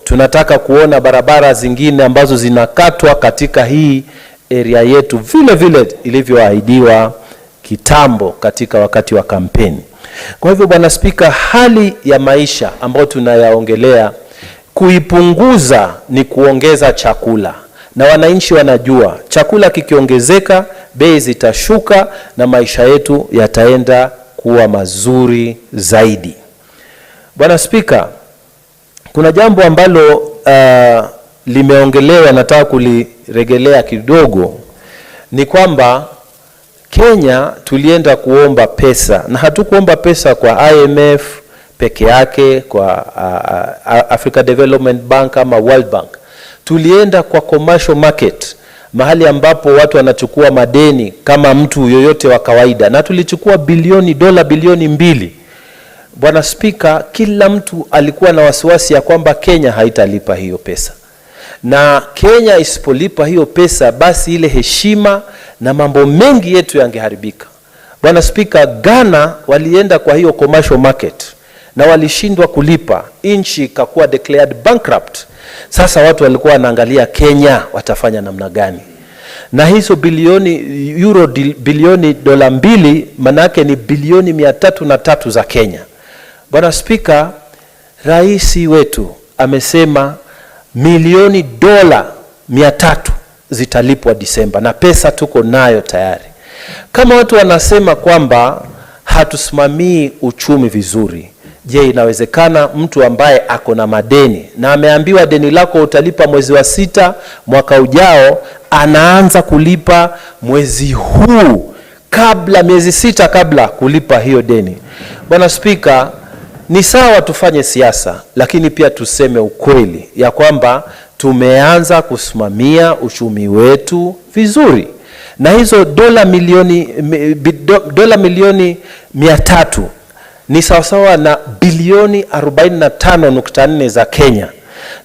Tunataka kuona barabara zingine ambazo zinakatwa katika hii area yetu vile vile ilivyoahidiwa kitambo katika wakati wa kampeni. Kwa hivyo Bwana Spika, hali ya maisha ambayo tunayaongelea, kuipunguza ni kuongeza chakula, na wananchi wanajua chakula kikiongezeka bei zitashuka na maisha yetu yataenda kuwa mazuri zaidi. Bwana Spika, kuna jambo ambalo limeongelewa, nataka kulirejelea kidogo, ni kwamba Kenya tulienda kuomba pesa, na hatukuomba pesa kwa IMF peke yake, kwa Africa Development Bank ama World Bank. Tulienda kwa commercial market, mahali ambapo watu wanachukua madeni kama mtu yoyote wa kawaida, na tulichukua dola bilioni 2. Bwana Spika, kila mtu alikuwa na wasiwasi ya kwamba Kenya haitalipa hiyo pesa, na Kenya isipolipa hiyo pesa, basi ile heshima na mambo mengi yetu yangeharibika. Bwana Spika, Ghana walienda kwa hiyo commercial market na walishindwa kulipa, nchi ikakuwa declared bankrupt. Sasa watu walikuwa wanaangalia Kenya watafanya namna gani, na hizo bilioni dola 2 manake ni bilioni 303 za Kenya. Bwana Spika, rais wetu amesema milioni dola 300 zitalipwa Disemba, na pesa tuko nayo tayari. Kama watu wanasema kwamba hatusimamii uchumi vizuri, je, inawezekana mtu ambaye ako na madeni na ameambiwa deni lako utalipa mwezi wa 6 mwaka ujao, anaanza kulipa mwezi huu kabla miezi 6 kabla kulipa hiyo deni? Bwana Spika, ni sawa tufanye siasa, lakini pia tuseme ukweli ya kwamba tumeanza kusimamia uchumi wetu vizuri, na hizo dola milioni 300 ni sawasawa na bilioni 45.4 za Kenya,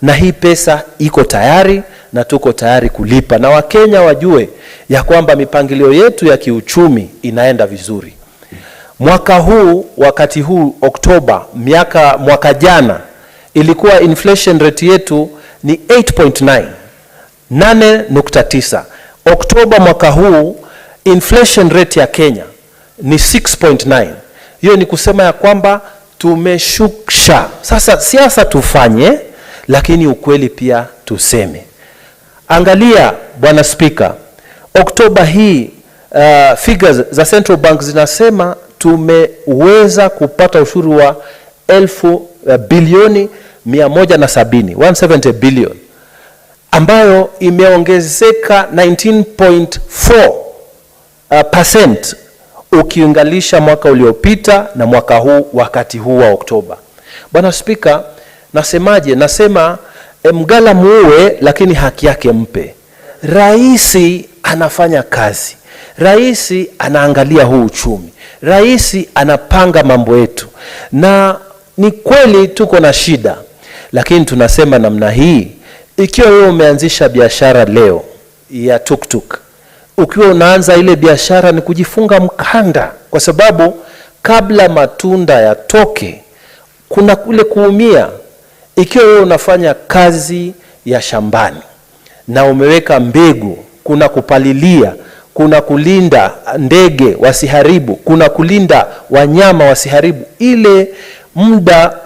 na hii pesa iko tayari na tuko tayari kulipa, na Wakenya wajue ya kwamba mipangilio yetu ya kiuchumi inaenda vizuri. Mwaka huu, wakati huu Oktoba, mwaka jana ilikuwa inflation rate yetu ni 8.9. Oktoba mwaka huu inflation rate ya Kenya ni 6.9. Hiyo ni kusema ya kwamba tumeshukisha. Sasa siasa tufanye, lakini ukweli pia tuseme. Angalia Bwana Spika, Oktoba hii figures za Central Bank zinasema tumeweza kupata ushuru wa bilioni 170 billion, ambayo imeongezeka 19.4% ukiunganisha mwaka uliopita na mwaka huu wakati huu wa Oktoba. Bwana Spika, nasemaje? Nasema mgala muue, lakini haki yake mpe. Raisi anafanya kazi, raisi anaangalia huu uchumi, raisi anapanga mambo yetu, na ni kweli tuko na shida, lakini tunasema namna hii, ikiwa wewe umeanzisha biashara leo ya tuktuk, ukiwa unaanza ile biashara ni kujifunga mkanda, kwa sababu kabla matunda yatoke kuna kule kuumia. Ikiwa wewe unafanya kazi ya shambani na umeweka mbegu, kuna kupalilia, kuna kulinda ndege wasiharibu, kuna kulinda wanyama wasiharibu, ile muda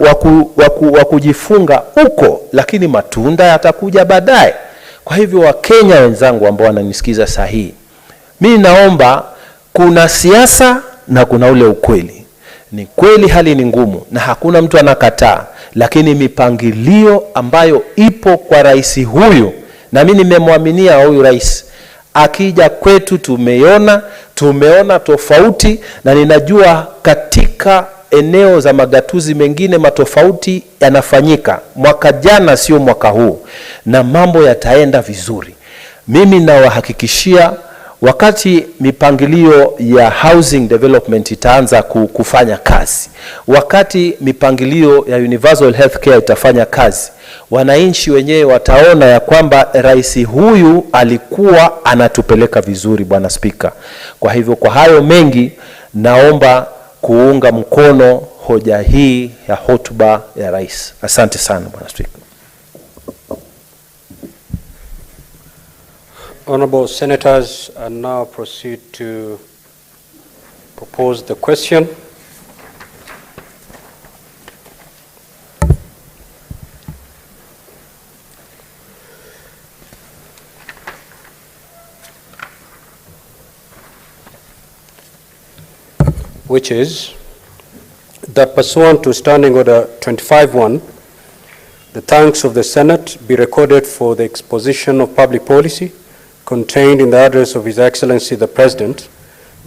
wa kujifunga uko, lakini matunda yatakuja baadaye. Kwa hivyo Wakenya wenzangu ambao wananisikiza sahihi, mimi naomba, kuna siasa na kuna ule ukweli. Ni kweli hali ni ngumu na hakuna mtu anakataa, lakini mipangilio ambayo ipo kwa rais huyu, na mimi nimemwaminia huyu rais, akija kwetu tumeona tofauti, na ninajua katika eneo za magatuzi mengine matofauti yanafanyika. Mwaka jana sio mwaka huu, na mambo yataenda vizuri. Mimi nawahakikishia, wakati mipangilio ya housing development itaanza kufanya kazi, wakati mipangilio ya universal healthcare itafanya kazi, wananchi wenyewe wataona ya kwamba rais huyu alikuwa anatupeleka vizuri, Bwana Spika. Kwa hivyo, kwa hayo mengi, naomba kuunga mkono hoja hii ya hotuba ya rais. Asante sana Bwana Spika. Honorable Senators, I now proceed to propose the question. which is that pursuant to Standing Order 25-1, the thanks of the Senate be recorded for the exposition of public policy contained in the address of His Excellency the President,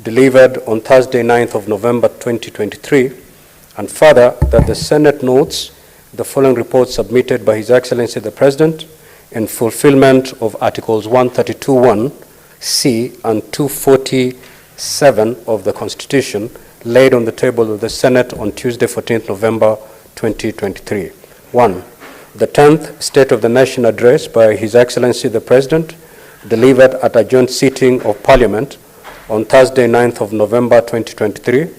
delivered on Thursday, 9th of November 2023, and further that the Senate notes the following report submitted by His Excellency the President in fulfillment of Articles 132(1)(c) and 247 of the Constitution, laid on the table of the Senate on Tuesday, 14th November 2023. 1. The 10th State of the Nation Address by His Excellency the President, delivered at a joint sitting of Parliament on Thursday, 9th of November 2023.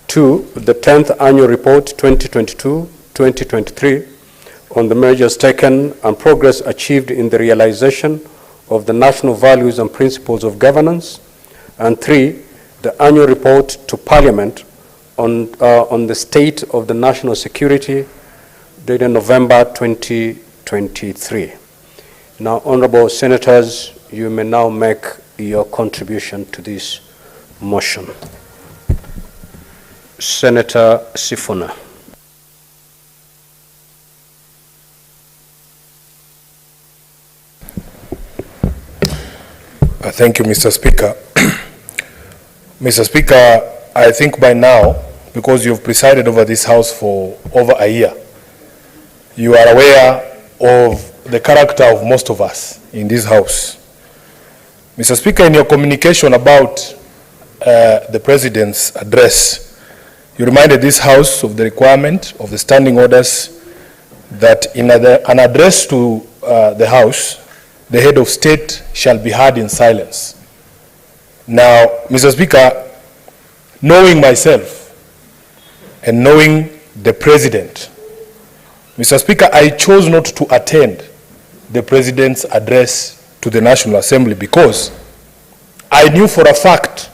2. The 10th Annual Report 2022-2023 on the measures taken and progress achieved in the realization of the national values and principles of governance. And 3. The Annual Report to Parliament on the state of the national security dated November 2023. Now, Honorable Senators, you may now make your contribution to this motion. Senator Sifuna. Thank you, Mr. Speaker. Mr. Speaker, I think by now, because you've presided over this House for over a year, you are aware of the character of most of us in this House. Mr. Speaker, in your communication about the President's address, you reminded this House of the requirement of the standing orders that in an address to the House, the head of state shall be heard in silence. Now, Mr. Speaker, knowing myself and knowing the President, Mr. Speaker, I chose not to attend the President's address to the National Assembly because I knew for a fact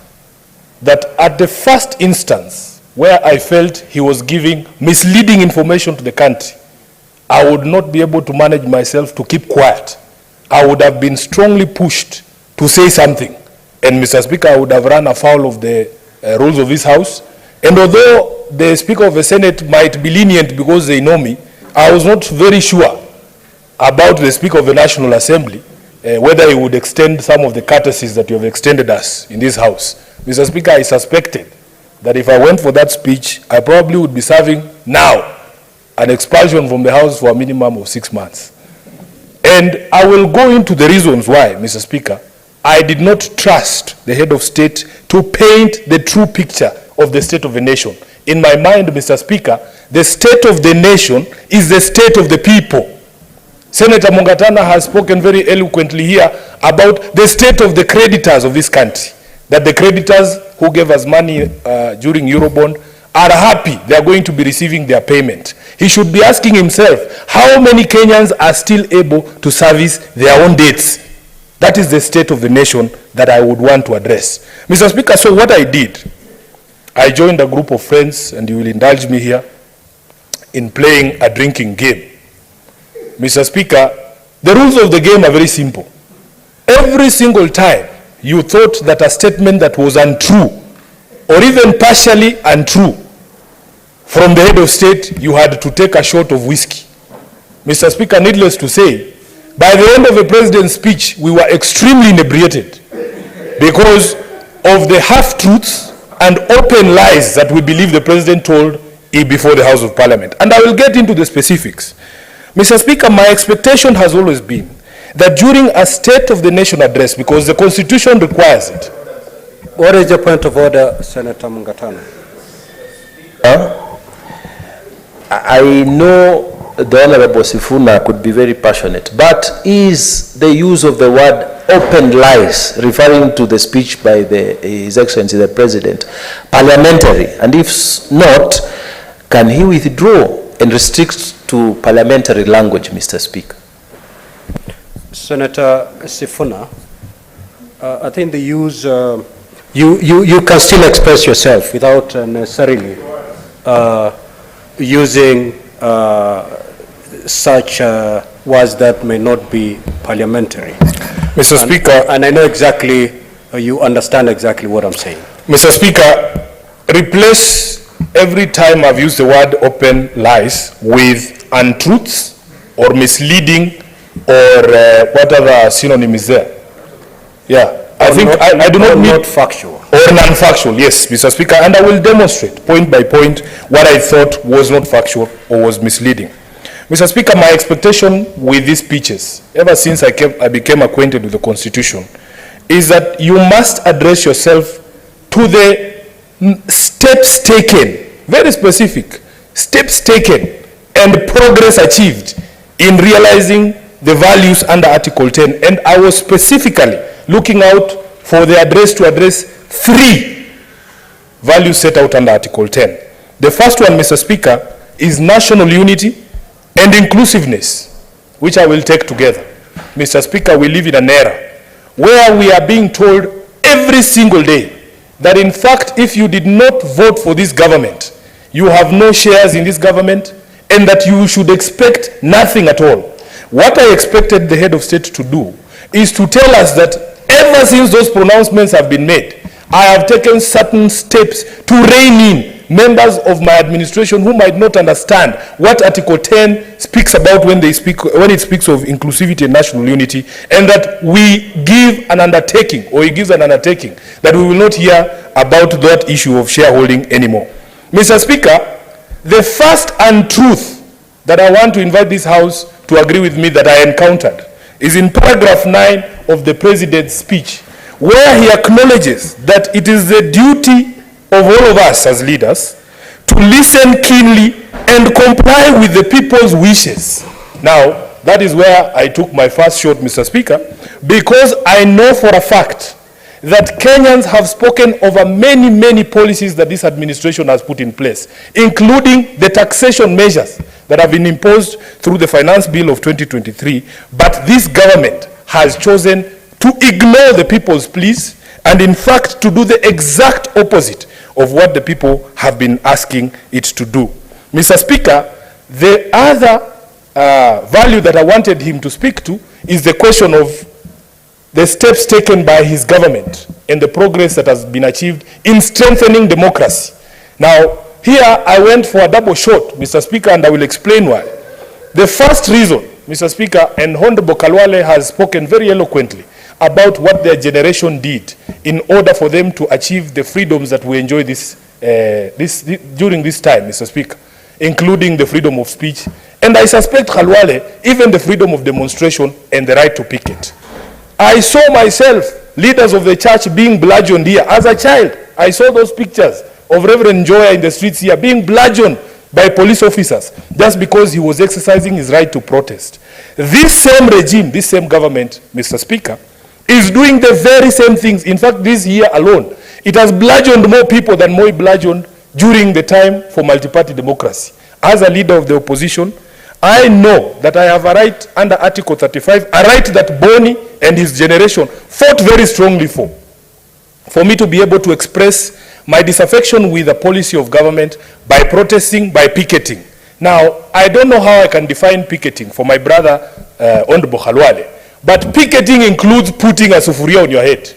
that at the first instance where I felt he was giving misleading information to the country, I would not be able to manage myself to keep quiet. I would have been strongly pushed to say something. And Mr. Speaker, I would have run afoul of the rules of this House. And although the Speaker of the Senate might be lenient because they know me, I was not very sure about the Speaker of the National Assembly, whether he would extend some of the courtesies that you have extended us in this House. Mr. Speaker, I suspected that if I went for that speech, I probably would be serving now an expulsion from the House for a minimum of 6 months. And I will go into the reasons why, Mr. Speaker, I did not trust the head of state to paint the true picture of the state of the nation. In my mind, Mr. Speaker, the state of the nation is the state of the people. Senator Mungatana has spoken very eloquently here about the state of the creditors of this country, that the creditors who gave us money during Eurobond are happy they are going to be receiving their payment. He should be asking himself, how many Kenyans are still able to service their own debts? That is the state of the nation that I would want to address. Mr. Speaker, so what I did, I joined a group of friends, and you will indulge me here, in playing a drinking game. Mr. Speaker, the rules of the game are very simple. Every single time you thought that a statement that was untrue, or even partially untrue, from the head of state, you had to take a shot of whiskey. Mr. Speaker, needless to say, by the end of the president's speech, we were extremely inebriated because of the half-truths and open lies that we believe the president told before the House of Parliament. And I will get into the specifics. Mr. Speaker, my expectation has always been that during a State of the Nation address, because the Constitution requires it. What is your point of order, Senator Mungatana? I know the Honorable Sifuna could be very passionate, but is the use of the word open lies, referring to the speech by His Excellency the President, parliamentary? And if not, can he withdraw and restrict to parliamentary language, Mr. Speaker? Senator Sifuna, I think the use, you can still express yourself without necessarily using such words that may not be parliamentary. Mr. Speaker. And I know exactly, you understand exactly what I'm saying. Mr. Speaker, replace every time I've used the word open lies with untruths or misleading or what other synonym is there? Yeah, I think I do not need... Not factual. Or non-factual, yes, Mr. Speaker, and I will demonstrate point by point what I thought was not factual or was misleading. Mr. Speaker, my expectation with these speeches, ever since I became acquainted with the Constitution, is that you must address yourself to the steps taken, very specific, steps taken and progress achieved in realizing the values under Article 10. And I was specifically looking out for the address to address 3 values set out under Article 10. The first one, Mr. Speaker, is national unity and inclusiveness, which I will take together. Mr. Speaker, we live in an era where we are being told every single day that in fact, if you did not vote for this government, you have no shares in this government and that you should expect nothing at all. What I expected the head of state to do is to tell us that ever since those pronouncements have been made, I have taken certain steps to rein in members of my administration who might not understand what Article 10 speaks about when it speaks of inclusivity and national unity, and that we give an undertaking, or he gives an undertaking, that we will not hear about that issue of shareholding anymore. Mr. Speaker, the first untruth that I want to invite this House to agree with me that I encountered is in paragraph 9 of the President's speech, where he acknowledges that it is the duty of all of us as leaders to listen keenly and comply with the people's wishes. Now, that is where I took my first shot, Mr. Speaker, because I know for a fact that Kenyans have spoken over many, many policies that this administration has put in place, including the taxation measures that have been imposed through the Finance Bill of 2023, but this government has chosen to ignore the people's pleas and in fact to do the exact opposite of what the people have been asking it to do. Mr. Speaker, the other value that I wanted him to speak to is the question of the steps taken by his government and the progress that has been achieved in strengthening democracy. Now, here I went for a double shot, Mr. Speaker, and I will explain why. The first reason, Mr. Speaker, and Honorable Kalwale has spoken very eloquently about what their generation did in order for them to achieve the freedoms that we enjoy during this time, Mr. Speaker, including the freedom of speech, and I suspect, Kalwale, even the freedom of demonstration and the right to picket. I saw myself, leaders of the church, being bludgeoned here. As a child, I saw those pictures of Reverend Joya in the streets here being bludgeoned by police officers just because he was exercising his right to protest. This same regime, this same government, Mr. Speaker, is doing the very same things. In fact, this year alone, it has bludgeoned more people than Moi bludgeoned during the time for multi-party democracy. As a leader of the opposition, I know that I have a right under Article 35, a right that Boni and his generation fought very strongly for me to be able to express my disaffection with the policy of government by protesting, by picketing. Now, I don't know how I can define picketing for my brother, Honorable Khalwale, but picketing includes putting a sufuria on your head.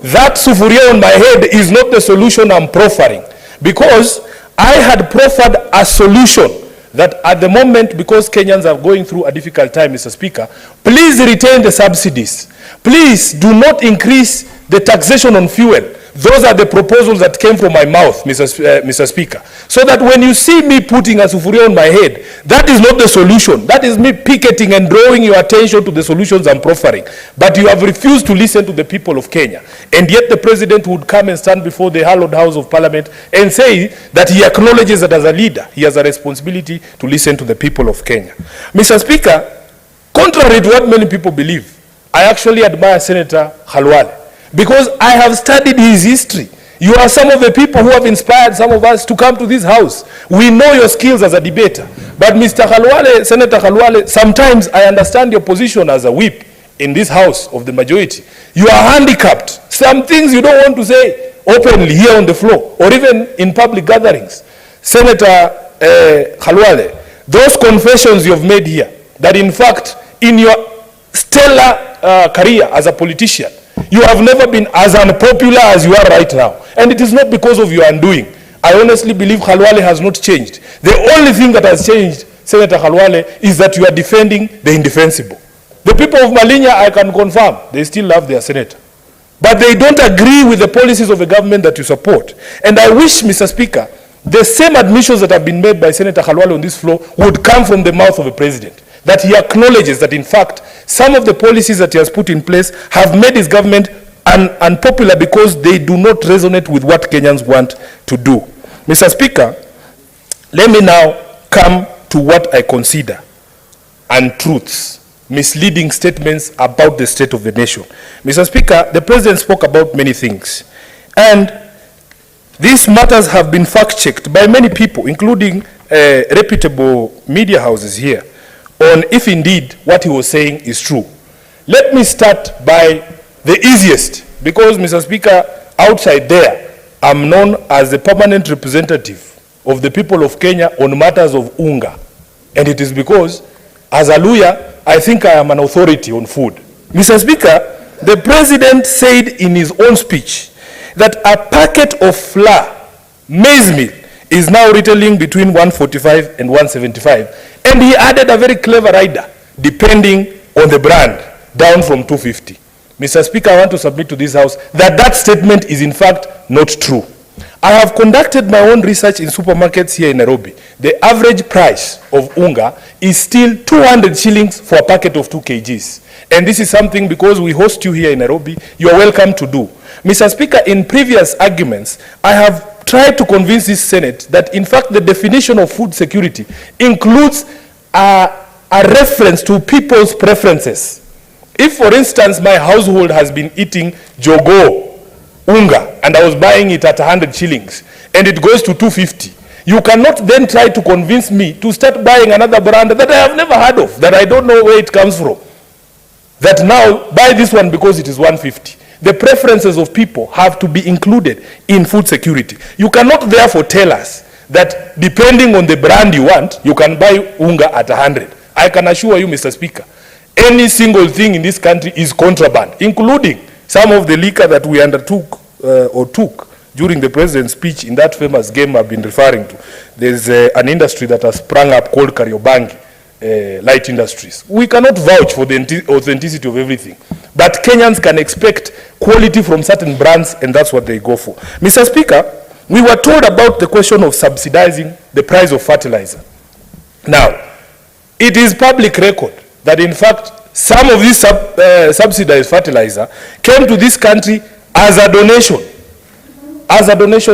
That sufuria on my head is not the solution I'm proffering, because I had proffered a solution that at the moment, because Kenyans are going through a difficult time, Mr. Speaker, please retain the subsidies. Please do not increase the taxation on fuel. Those are the proposals that came from my mouth, Mr. Speaker. So that when you see me putting a sufuria on my head, that is not the solution. That is me picketing and drawing your attention to the solutions I'm proffering. But you have refused to listen to the people of Kenya. And yet the president would come and stand before the hallowed House of Parliament and say that he acknowledges that as a leader, he has a responsibility to listen to the people of Kenya. Mr. Speaker, contrary to what many people believe, I actually admire Senator Khalwale, because I have studied his history. You are some of the people who have inspired some of us to come to this house. We know your skills as a debater. But Mr. Khalwale, Senator Khalwale, sometimes I understand your position as a whip in this house of the majority. You are handicapped. Some things you don't want to say openly here on the floor or even in public gatherings. Senator Khalwale, those confessions you have made here, that in fact in your stellar career as a politician, you have never been as unpopular as you are right now. And it is not because of your undoing. I honestly believe Khalwale has not changed. The only thing that has changed, Senator Khalwale, is that you are defending the indefensible. The people of Malinya, I can confirm, they still love their senator. But they don't agree with the policies of the government that you support. And I wish, Mr. Speaker, the same admissions that have been made by Senator Khalwale on this floor would come from the mouth of the president. That he acknowledges that, in fact, some of the policies that he has put in place have made his government unpopular because they do not resonate with what Kenyans want to do. Mr. Speaker, let me now come to what I consider untruths, misleading statements about the state of the nation. Mr. Speaker, the president spoke about many things, and these matters have been fact-checked by many people, including reputable media houses here, on if indeed what he was saying is true. Let me start by the easiest, because, Mr. Speaker, outside there, I'm known as the permanent representative of the people of Kenya on matters of unga. And it is because, as a lawyer, I think I am an authority on food. Mr. Speaker, the president said in his own speech that a packet of flour, maize meal, is now retailing between 145 and 175. And he added a very clever rider, depending on the brand, down from 250. Mr. Speaker, I want to submit to this House that that statement is in fact not true. I have conducted my own research in supermarkets here in Nairobi. The average price of unga is still 200 shillings for a packet of 2 kgs. And this is something, because we host you here in Nairobi, you are welcome to do. Mr. Speaker, in previous arguments, I have tried to convince this Senate that in fact the definition of food security includes a reference to people's preferences. If, for instance, my household has been eating jogo unga and I was buying it at 100 shillings and it goes to 250, you cannot then try to convince me to start buying another brand that I have never heard of, that I don't know where it comes from, that now buy this one because it is 150. The preferences of people have to be included in food security. You cannot therefore tell us that depending on the brand you want, you can buy unga at 100. I can assure you, Mr. Speaker, any single thing in this country is contraband, including some of the liquor that we undertook or took during the president's speech in that famous game I've been referring to. There's an industry that has sprung up called Kariobangi, light industries. We cannot vouch for the authenticity of everything, but Kenyans can expect quality from certain brands, and that's what they go for. Mr. Speaker, we were told about the question of subsidizing the price of fertilizer. Now, it is public record that in fact some of this subsidized fertilizer came to this country as a donation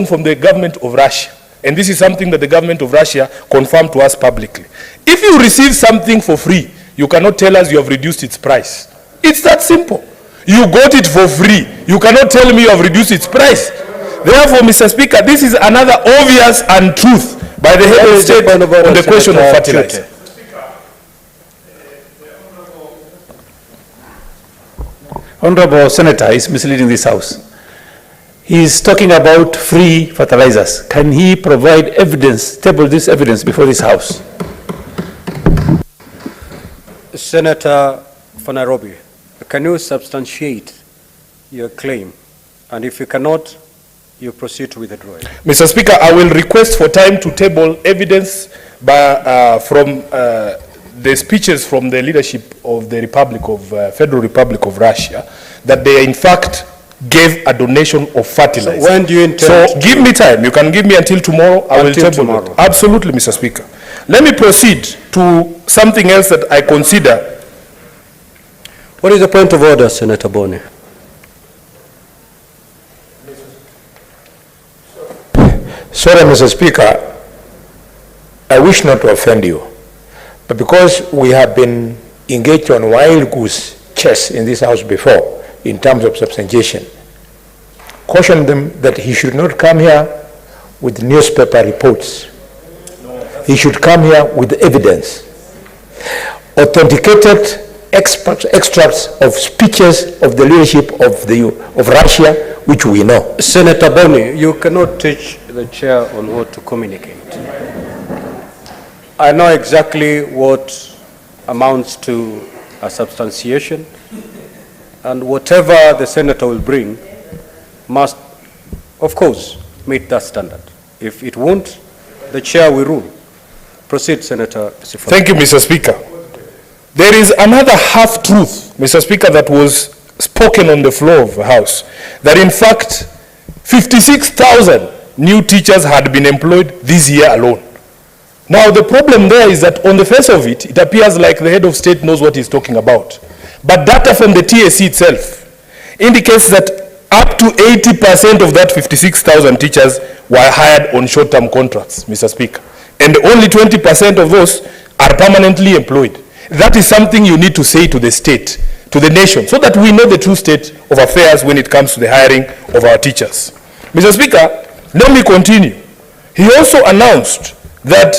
from the government of Russia. And this is something that the government of Russia confirmed to us publicly. If you receive something for free, you cannot tell us you have reduced its price. It's that simple. You got it for free. You cannot tell me you have reduced its price. Therefore, Mr. Speaker, this is another obvious untruth by the head of state on the question of fertilizer. Honorable Senator is misleading this House. He is talking about free fertilizers. Can he provide evidence, table this evidence before this House? Senator for Nairobi, can you substantiate your claim? And if you cannot, you proceed to withdraw it. Mr. Speaker, I will request for time to table evidence from the speeches from the leadership of the Federal Republic of Russia, that they in fact gave a donation of fertilizer. So when do you intend? So give me time. You can give me until tomorrow. I will table tomorrow. It. Absolutely, Mr. Speaker. Let me proceed to something else that I consider. What is the point of order, Senator Boni? Sorry, Mr. Speaker, I wish not to offend you, but because we have been engaged on wild goose chase in this House before in terms of substantiation, caution them that he should not come here with newspaper reports. He should come here with evidence, authenticated extracts of speeches of the leadership of Russia, which we know. Senator Boni, you cannot teach the chair on what to communicate. I know exactly what amounts to a substantiation, and whatever the senator will bring must, of course, meet that standard. If it won't, the chair will rule. Proceed, Senator Sifuna. Thank you, Mr. Speaker. There is another half-truth, Mr. Speaker, that was spoken on the floor of the House, that in fact 56,000 new teachers had been employed this year alone. Now the problem there is that on the face of it, it appears like the head of state knows what he's talking about. But data from the TSC itself indicates that up to 80% of that 56,000 teachers were hired on short-term contracts, Mr. Speaker. And only 20% of those are permanently employed. That is something you need to say to the state, to the nation, so that we know the true state of affairs when it comes to the hiring of our teachers. Mr. Speaker, let me continue. He also announced that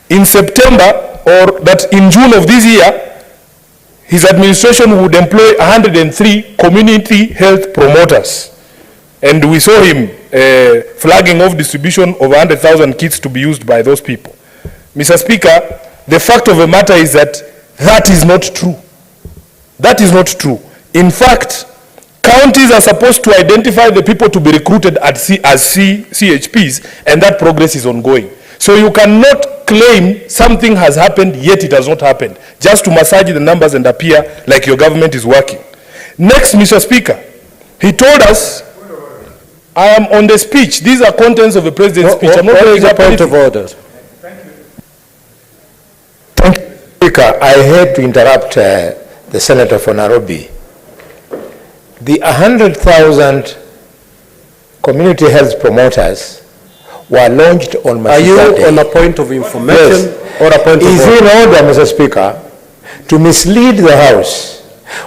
in September, or that in June of this year, his administration would employ 103 community health promoters. And we saw him flagging off distribution of 100,000 kits to be used by those people. Mr. Speaker, the fact of the matter is that that is not true. That is not true. In fact, counties are supposed to identify the people to be recruited as CHPs, and that progress is ongoing. So you cannot claim something has happened, yet it has not happened, just to massage the numbers and appear like your government is working. Next, Mr. Speaker, he told us, I am on the speech. These are contents of the president's speech. I'm not What is the point of order? Thank you, Speaker. I hate to interrupt the Senator for Nairobi. The 100,000 community health promoters were launched on Are you Day. on a point of information or a point of Is order? in order, Mr. Speaker, to mislead the House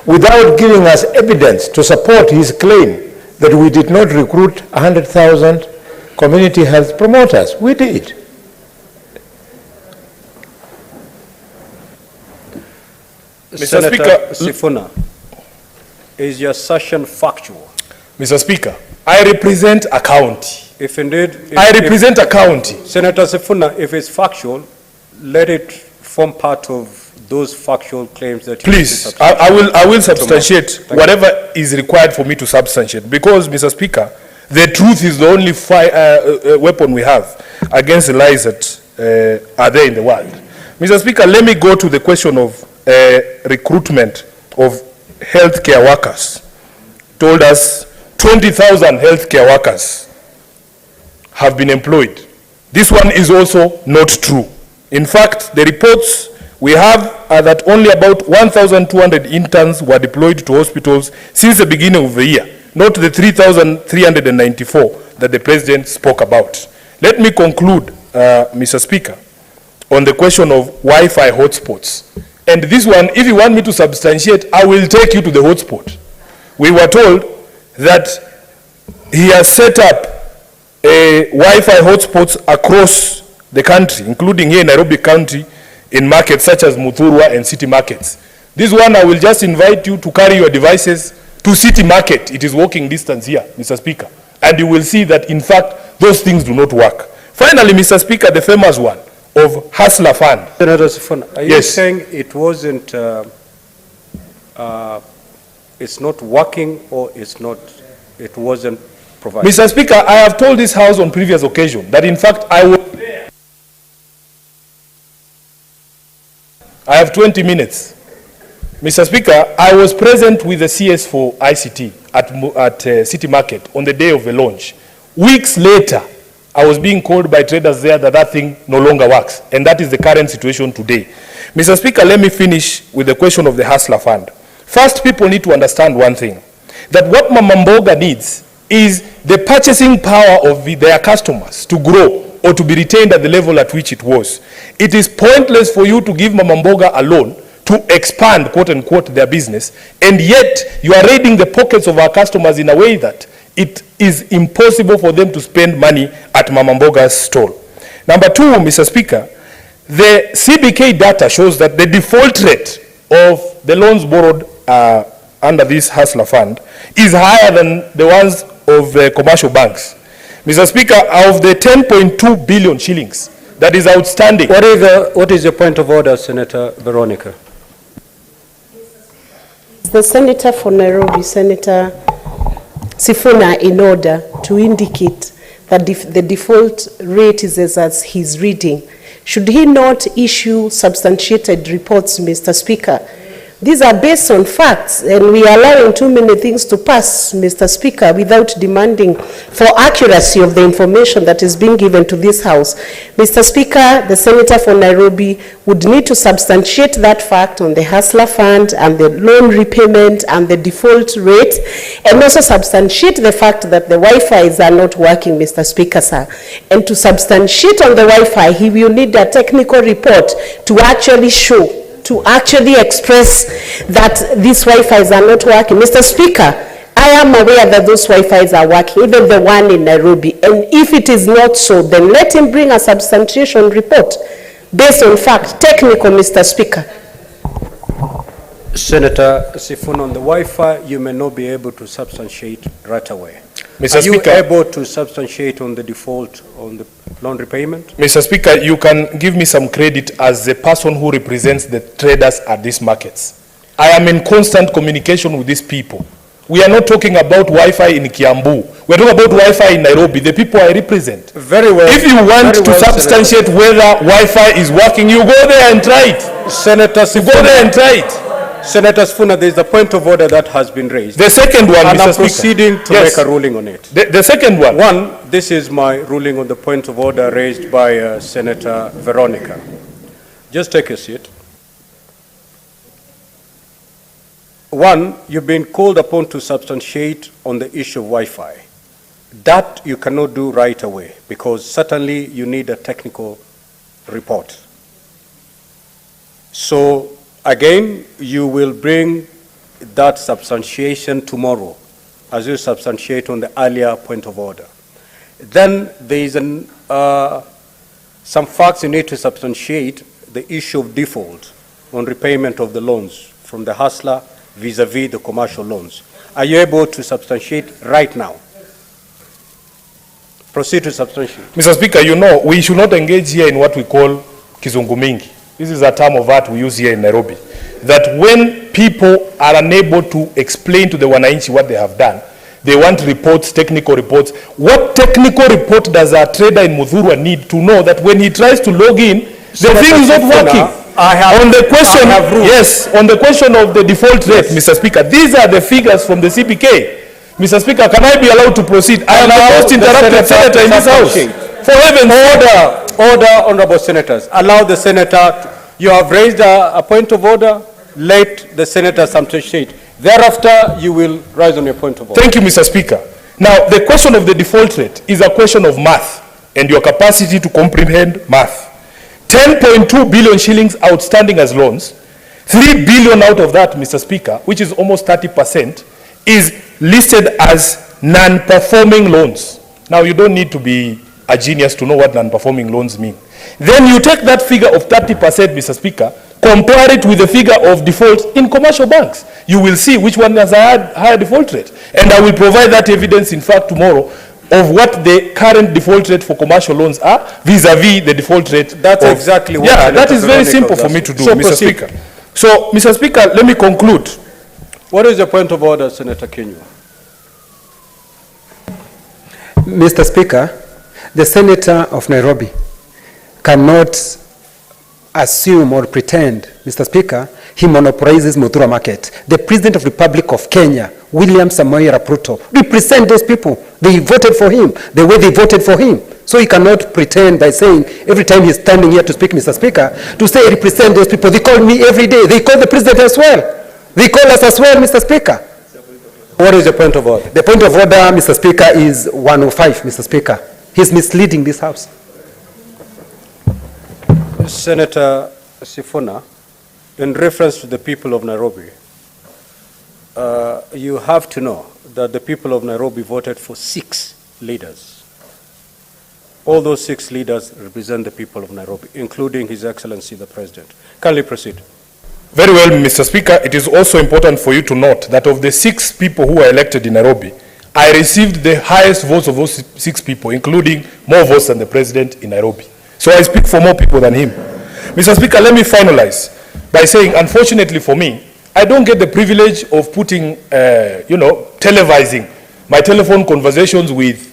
without giving us evidence to support his claim that we did not recruit 100,000 community health promoters. We did. Mr. Speaker, Sifuna, is your assertion factual? Mr. Speaker, I represent a county. If indeed... I represent a county. Senator Sifuna, if it's factual, let it form part of those factual claims that you... Please, I will substantiate whatever is required for me to substantiate, because, Mr. Speaker, the truth is the only weapon we have against the lies that are there in the world. Mr. Speaker, let me go to the question of recruitment of healthcare workers. Told us 20,000 healthcare workers have been employed. This one is also not true. In fact, the reports we have are that only about 1,200 interns were deployed to hospitals since the beginning of the year, not the 3,394 that the President spoke about. Let me conclude, Mr. Speaker, on the question of Wi-Fi hotspots. And this one, if you want me to substantiate, I will take you to the hotspot. We were told that he has set up Wi-Fi hotspots across the country, including here in Nairobi County, in markets such as Muthurwa and city markets. This one, I will just invite you to carry your devices to city market. It is walking distance here, Mr. Speaker. And you will see that, in fact, those things do not work. Finally, Mr. Speaker, the famous one of Hustler Fund. Senator Sifuna, are you saying it wasn't, it's not working, or it wasn't provided? Mr. Speaker, I have told this House on previous occasion that, in fact, I was there. I have 20 minutes. Mr. Speaker, I was present with the CS for ICT at City Market on the day of the launch. Weeks later, I was being called by traders there that thing no longer works, and that is the current situation today. Mr. Speaker, let me finish with the question of the Hustler Fund. First, people need to understand one thing, that what Mama Mboga needs is the purchasing power of their customers to grow or to be retained at the level at which it was. It is pointless for you to give Mama Mboga a loan to expand, quote unquote, their business, and yet you are raiding the pockets of our customers in a way that it is impossible for them to spend money at Mama Mboga's stall. Number two, Mr. Speaker, the CBK data shows that the default rate of the loans borrowed under this Hustler Fund is higher than the ones of commercial banks. Mr. Speaker, of the 10.2 billion shillings that is outstanding. What is your point of order, Senator Veronica? The Senator for Nairobi, Senator Sifuna, in order to indicate that the default rate is as he's reading. Should he not issue substantiated reports, Mr. Speaker? These are based on facts, and we are allowing too many things to pass, Mr. Speaker, without demanding for accuracy of the information that is being given to this House. Mr. Speaker, the Senator for Nairobi would need to substantiate that fact on the Hustler Fund and the loan repayment and the default rate, and also substantiate the fact that the Wi-Fi's are not working, Mr. Speaker, sir. And to substantiate on the Wi-Fi, he will need a technical report to actually show, to actually express that these Wi-Fi's are not working. Mr. Speaker, I am aware that those Wi-Fi's are working, even the one in Nairobi. And if it is not so, then let him bring a substantiation report based on fact, technical, Mr. Speaker. Senator Sifuna, on the Wi-Fi, you may not be able to substantiate right away. Mr. Are Speaker, you able to substantiate on the default on the loan repayment? Mr. Speaker, you can give me some credit as the person who represents the traders at these markets. I am in constant communication with these people. We are not talking about Wi-Fi in Kiambu. We are talking about Wi-Fi in Nairobi, the people I represent. Very well. If you want to substantiate whether Wi-Fi is working, you go there and try it. Senator Sifuna, go there and try it. Senator Sifuna, there is a point of order that has been raised. The second one, and Mr. I'm Speaker. proceeding to make a ruling on it. The second one. One, this is my ruling on the point of order raised by Senator Veronica. Just take a seat. One, you've been called upon to substantiate on the issue of Wi-Fi. That you cannot do right away because certainly you need a technical report. So again, you will bring that substantiation tomorrow as you substantiate on the earlier point of order. Then there is some facts you need to substantiate the issue of default on repayment of the loans from the hustler vis-a-vis the commercial loans. Are you able to substantiate right now? Proceed to substantiate. Mr. Speaker, you know, we should not engage here in what we call kizungu mingi. This is a term of art we use here in Nairobi. That when people are unable to explain to the wananchi what they have done, they want reports, technical reports. What technical report does a trader in Muthurwa need to know that when he tries to log in, the thing is not working? On the question, yes, on the question of the default rate, Mr. Speaker, these are the figures from the CPK. Mr. Speaker, can I be allowed to proceed? I am the most interrupted senator in this House. For heaven's sake. Order, honorable senators. Allow the senator, you have raised a point of order, let the senator substantiate. Thereafter, you will rise on your point of order. Thank you, Mr. Speaker. Now, the question of the default rate is a question of math and your capacity to comprehend math. 10.2 billion shillings outstanding as loans, 3 billion out of that, Mr. Speaker, which is almost 30%, is listed as non-performing loans. Now, you don't need to be a genius to know what non-performing loans mean. Then you take that figure of 30%, Mr. Speaker, compare it with the figure of default in commercial banks. You will see which one has a higher default rate. And I will provide that evidence, in fact, tomorrow, of what the current default rate for commercial loans are vis-a-vis the default rate. That's exactly what that is very simple for me to do, so Mr. Speaker. So, Mr. Speaker, let me conclude. What is the point of order, Senator Kenywa? Mr. Speaker, the Senator of Nairobi cannot assume or pretend, Mr. Speaker, he monopolizes Muthurwa market. The President of the Republic of Kenya, William Samoei Ruto, represent those people. They voted for him the way they voted for him. So he cannot pretend by saying, every time he's standing here to speak, Mr. Speaker, to say represent those people. They call me every day. They call the President as well. They call us as well, Mr. Speaker. What is the point of order? The point of order, Mr. Speaker, is 105, Mr. Speaker. He's misleading this House. Senator Sifuna, in reference to the people of Nairobi, you have to know that the people of Nairobi voted for 6 leaders. All those 6 leaders represent the people of Nairobi, including His Excellency the President. Kindly proceed. Very well, Mr. Speaker. It is also important for you to note that of the 6 people who were elected in Nairobi, I received the highest votes of those 6 people, including more votes than the President in Nairobi. So I speak for more people than him. Mr. Speaker, let me finalize by saying, unfortunately for me, I don't get the privilege of putting, televising my telephone conversations with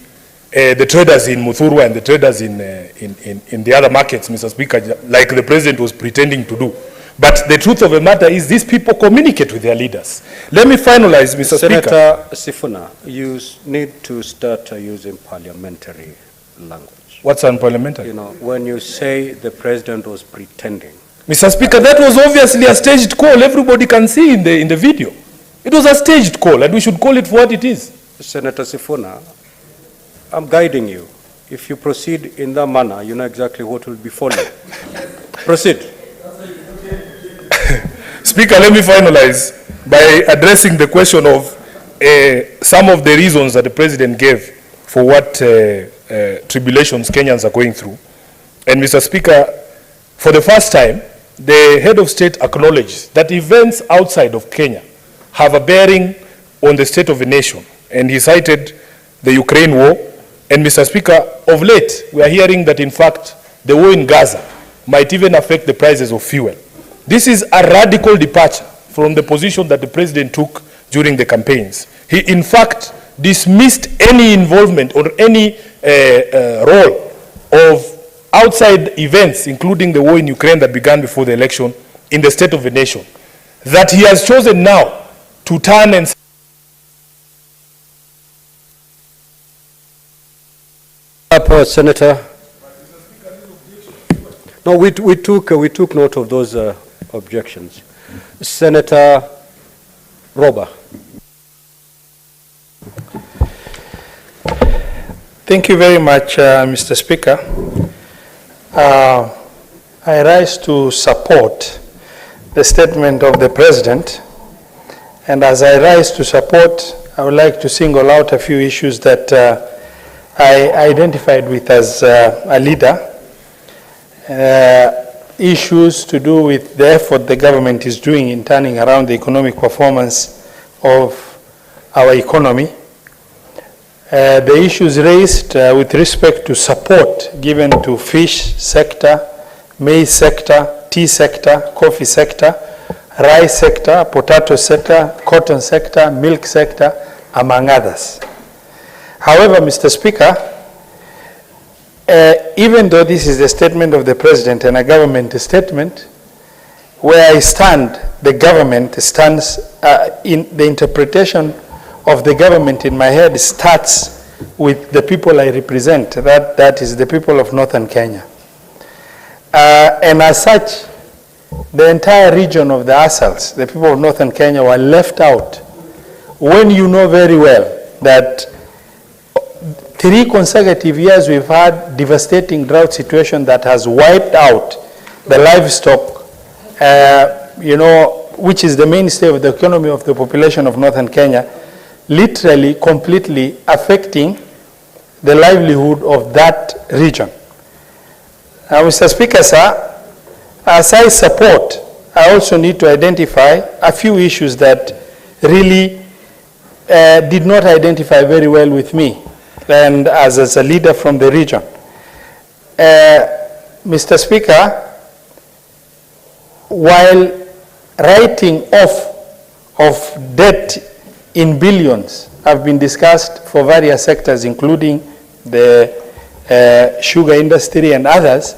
the traders in Muthurwa and the traders in the other markets, Mr. Speaker, like the president was pretending to do. But the truth of the matter is these people communicate with their leaders. Let me finalize, Mr. Speaker. Senator Sifuna, you need to start using parliamentary language. What's unparliamentary? You know, when you say the president was pretending. Mr. Speaker, that was obviously a staged call. Everybody can see in the video. It was a staged call, and we should call it for what it is. Senator Sifuna, I'm guiding you. If you proceed in that manner, you know exactly what will befall you. Proceed. Speaker, let me finalize by addressing the question of some of the reasons that the president gave for what tribulations Kenyans are going through. And Mr. Speaker, for the first time, the head of state acknowledged that events outside of Kenya have a bearing on the state of the nation. And he cited the Ukraine war. And Mr. Speaker, of late, we are hearing that in fact, the war in Gaza might even affect the prices of fuel. This is a radical departure from the position that the president took during the campaigns. He, in fact, dismissed any involvement or any role of outside events, including the war in Ukraine that began before the election, in the state of the nation. That he has chosen now to turn and Senator. No, we took note of those objections. Senator Roba. Thank you very much, Mr. Speaker. I rise to support the statement of the President, and as I rise to support, I would like to single out a few issues that I identified with as a leader. Issues to do with the effort the government is doing in turning around the economic performance of our economy. The issues raised with respect to support given to fish sector, maize sector, tea sector, coffee sector, rice sector, potato sector, cotton sector, milk sector, among others. However, Mr. Speaker, even though this is a statement of the President and a government statement, where I stand, the government stands, in the interpretation of the government in my head starts with the people I represent, that is the people of Northern Kenya. And as such, the entire region of the Asals, the people of Northern Kenya, were left out when you know very well that 3 consecutive years we've had devastating drought situation that has wiped out the livestock, you know, which is the mainstay of the economy of the population of Northern Kenya, literally completely affecting the livelihood of that region. Now, Mr. Speaker, sir, as I support, I also need to identify a few issues that really did not identify very well with me and as a leader from the region. Mr. Speaker, while writing off of debt in billions have been discussed for various sectors, including the sugar industry and others,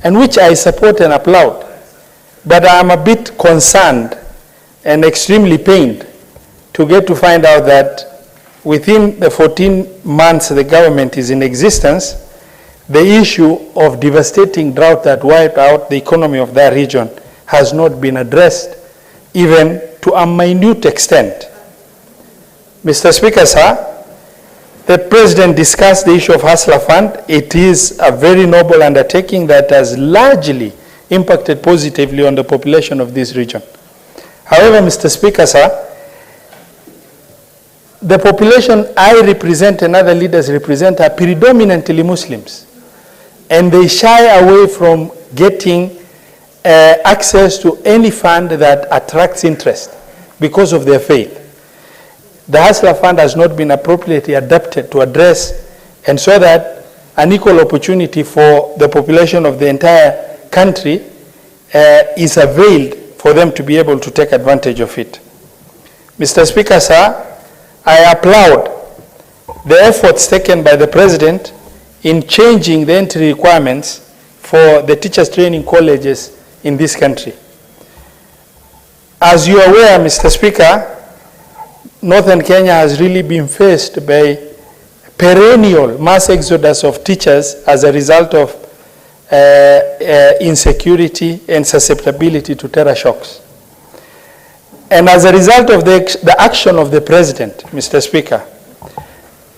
and which I support and applaud. But I am a bit concerned and extremely pained to get to find out that within the 14 months the government is in existence, the issue of devastating drought that wiped out the economy of that region has not been addressed, even to a minute extent. Mr. Speaker, sir, the President discussed the issue of Hustler Fund. It is a very noble undertaking that has largely impacted positively on the population of this region. However, Mr. Speaker, sir, the population I represent and other leaders represent are predominantly Muslims, and they shy away from getting access to any fund that attracts interest because of their faith. The Hustler Fund has not been appropriately adapted to address and so that an equal opportunity for the population of the entire country is availed for them to be able to take advantage of it. Mr. Speaker, sir, I applaud the efforts taken by the President in changing the entry requirements for the teachers training colleges in this country. As you are aware, Mr. Speaker, Northern Kenya has really been faced by perennial mass exodus of teachers as a result of insecurity and susceptibility to terror shocks. And as a result of the action of the President, Mr. Speaker,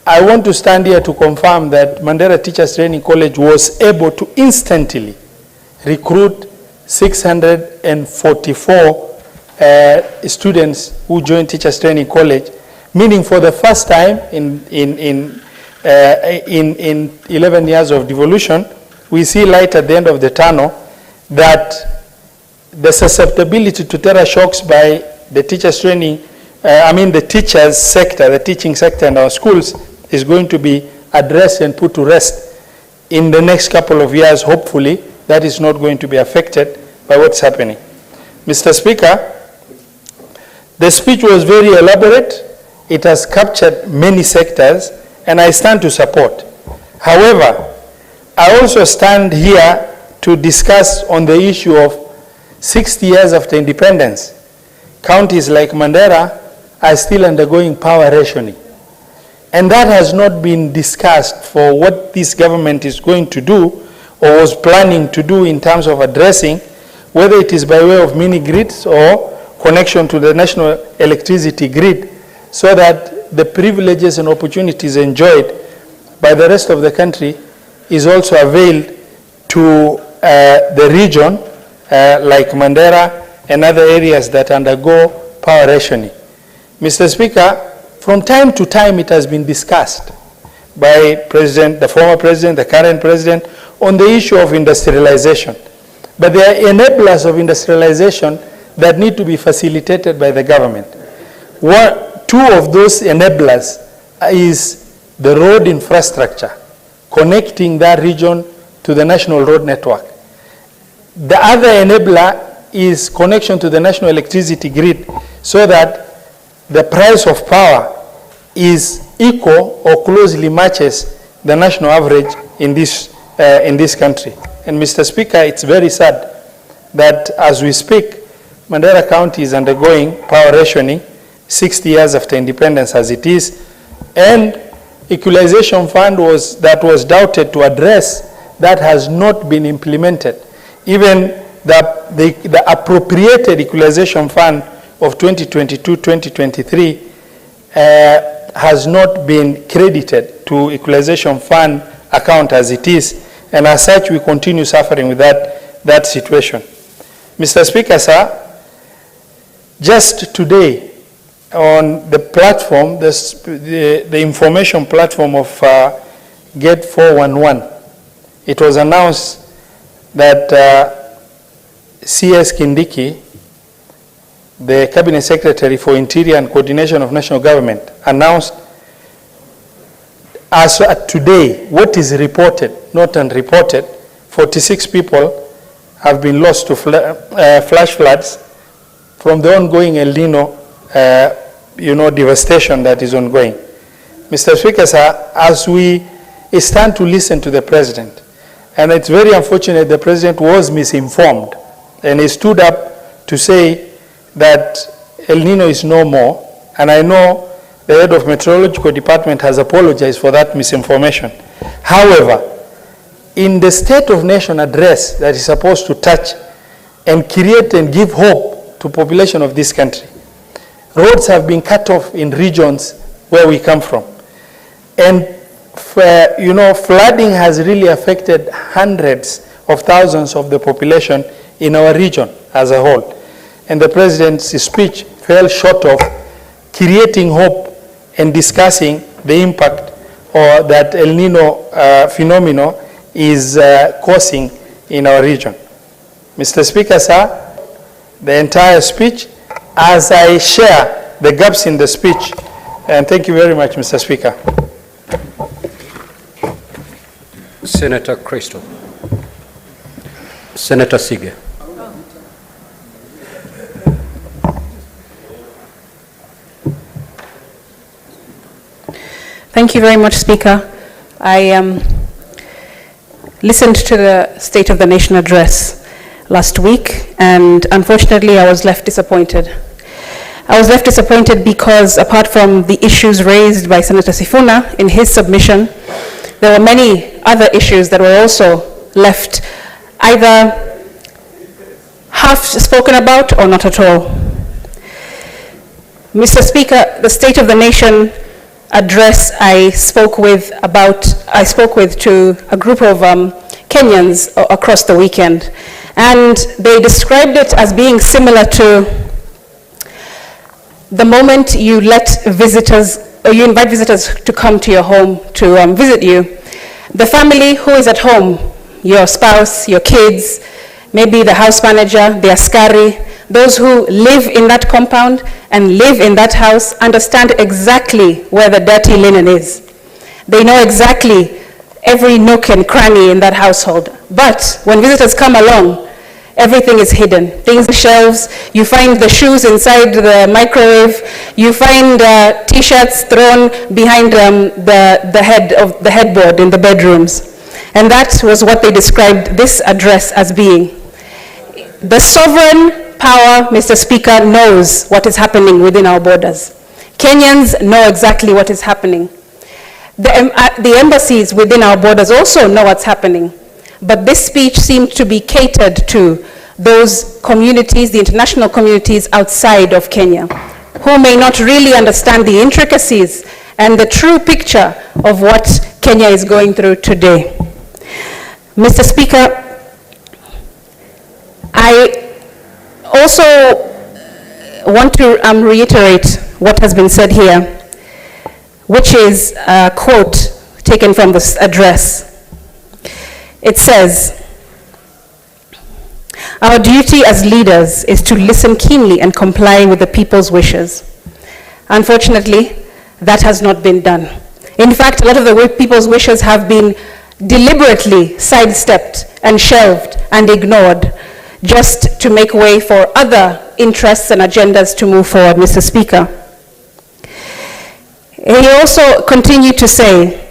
I want to stand here to confirm that Mandera Teachers Training College was able to instantly recruit 644 students who joined Teachers Training College, meaning for the first time in 11 years of devolution, we see light at the end of the tunnel, that the susceptibility to terror shocks by the teachers training, the teachers sector, the teaching sector in our schools is going to be addressed and put to rest in the next couple of years. Hopefully, that is not going to be affected by what's happening. Mr. Speaker, the speech was very elaborate. It has captured many sectors, and I stand to support. However, I also stand here to discuss on the issue of 60 years after independence. Counties like Mandera are still undergoing power rationing. And that has not been discussed for what this government is going to do or was planning to do in terms of addressing, whether it is by way of mini grids or connection to the national electricity grid, so that the privileges and opportunities enjoyed by the rest of the country is also availed to the region like Mandera and other areas that undergo power rationing. Mr. Speaker, from time to time it has been discussed by the former president, the current president, on the issue of industrialization. But there are enablers of industrialization that need to be facilitated by the government. Two of those enablers is the road infrastructure, connecting that region to the national road network. The other enabler is connection to the national electricity grid, so that the price of power is equal or closely matches the national average in this country. And Mr. Speaker, it's very sad that as we speak, Mandera County is undergoing power rationing 60 years after independence as it is, and equalization fund that was doubted to address that has not been implemented. Even the appropriated equalization fund of 2022-2023 has not been credited to equalization fund account as it is, and as such we continue suffering with that situation. Mr. Speaker, sir, just today on the platform, the information platform of Gate 411, it was announced that CS Kindiki, the Cabinet Secretary for Interior and Coordination of National Government, announced as at today, what is reported, not unreported, 46 people have been lost to flash floods from the ongoing El Nino devastation that is ongoing. Mr. Speaker, sir, as we stand to listen to the President, and it's very unfortunate the President was misinformed, and he stood up to say that El Nino is no more, and I know the head of Meteorological Department has apologized for that misinformation. However, in the State of Nation address that is supposed to touch and create and give hope to population of this country, roads have been cut off in regions where we come from. And flooding has really affected hundreds of thousands of the population in our region as a whole. And the President's speech fell short of creating hope and discussing the impact that El Nino phenomenon is causing in our region. Mr. Speaker, sir, the entire speech, as I share the gaps in the speech, and thank you very much, Mr. Speaker. Senator Crystal. Senator Sige. Thank you very much, Speaker. I listened to the State of the Nation address last week, and unfortunately I was left disappointed. I was left disappointed because apart from the issues raised by Senator Sifuna in his submission, there were many other issues that were also left either half spoken about or not at all. Mr. Speaker, the State of the Nation address I spoke with to a group of Kenyans across the weekend, and they described it as being similar to the moment you let visitors, or you invite visitors to come to your home to visit you. The family who is at home, your spouse, your kids, maybe the house manager, the askari, those who live in that compound and live in that house understand exactly where the dirty linen is. They know exactly every nook and cranny in that household. But when visitors come along, everything is hidden. Things, shelves, you find the shoes inside the microwave, you find t-shirts thrown behind the headboard in the bedrooms. And that was what they described this address as being. The sovereign power, Mr. Speaker, knows what is happening within our borders. Kenyans know exactly what is happening. The embassies within our borders also know what's happening. But this speech seemed to be catered to those communities, the international communities outside of Kenya, who may not really understand the intricacies and the true picture of what Kenya is going through today. Mr. Speaker, I also want to reiterate what has been said here, which is a quote taken from this address. It says, "Our duty as leaders is to listen keenly and comply with the people's wishes." Unfortunately, that has not been done. In fact, a lot of the people's wishes have been deliberately sidestepped and shelved and ignored just to make way for other interests and agendas to move forward, Mr. Speaker. He also continued to say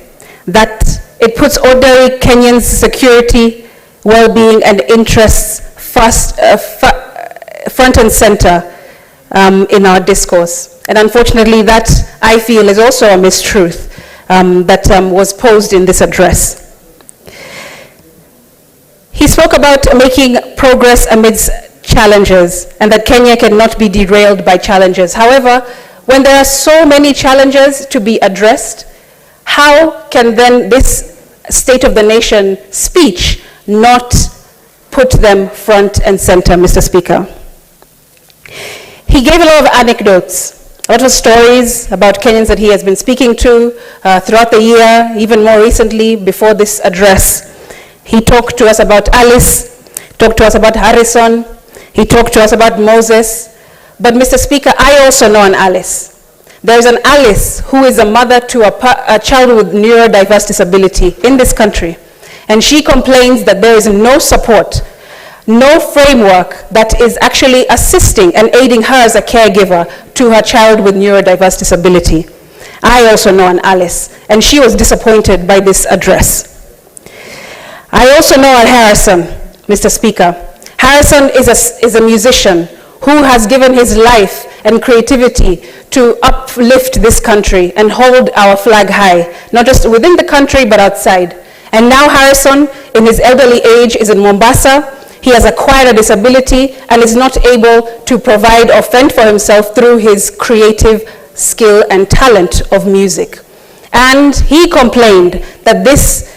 that it puts ordinary Kenyans' security, well-being, and interests front and center in our discourse. And unfortunately, that, I feel, is also a mistruth that was posed in this address. He spoke about making progress amidst challenges and that Kenya cannot be derailed by challenges. However, when there are so many challenges to be addressed, how can then this State of the Nation speech not put them front and center, Mr. Speaker? He gave a lot of anecdotes, a lot of stories about Kenyans that he has been speaking to throughout the year, even more recently before this address. He talked to us about Alice, talked to us about Harrison, he talked to us about Moses. But Mr. Speaker, I also know an Alice. There's an Alice who is a mother to a child with neurodiverse disability in this country. And she complains that there is no support, no framework that is actually assisting and aiding her as a caregiver to her child with neurodiverse disability. I also know an Alice, and she was disappointed by this address. I also know a Harrison, Mr. Speaker. Harrison is a musician who has given his life and creativity to uplift this country and hold our flag high, not just within the country, but outside. And now Harrison, in his elderly age, is in Mombasa. He has acquired a disability and is not able to provide or fend for himself through his creative skill and talent of music. And he complained that this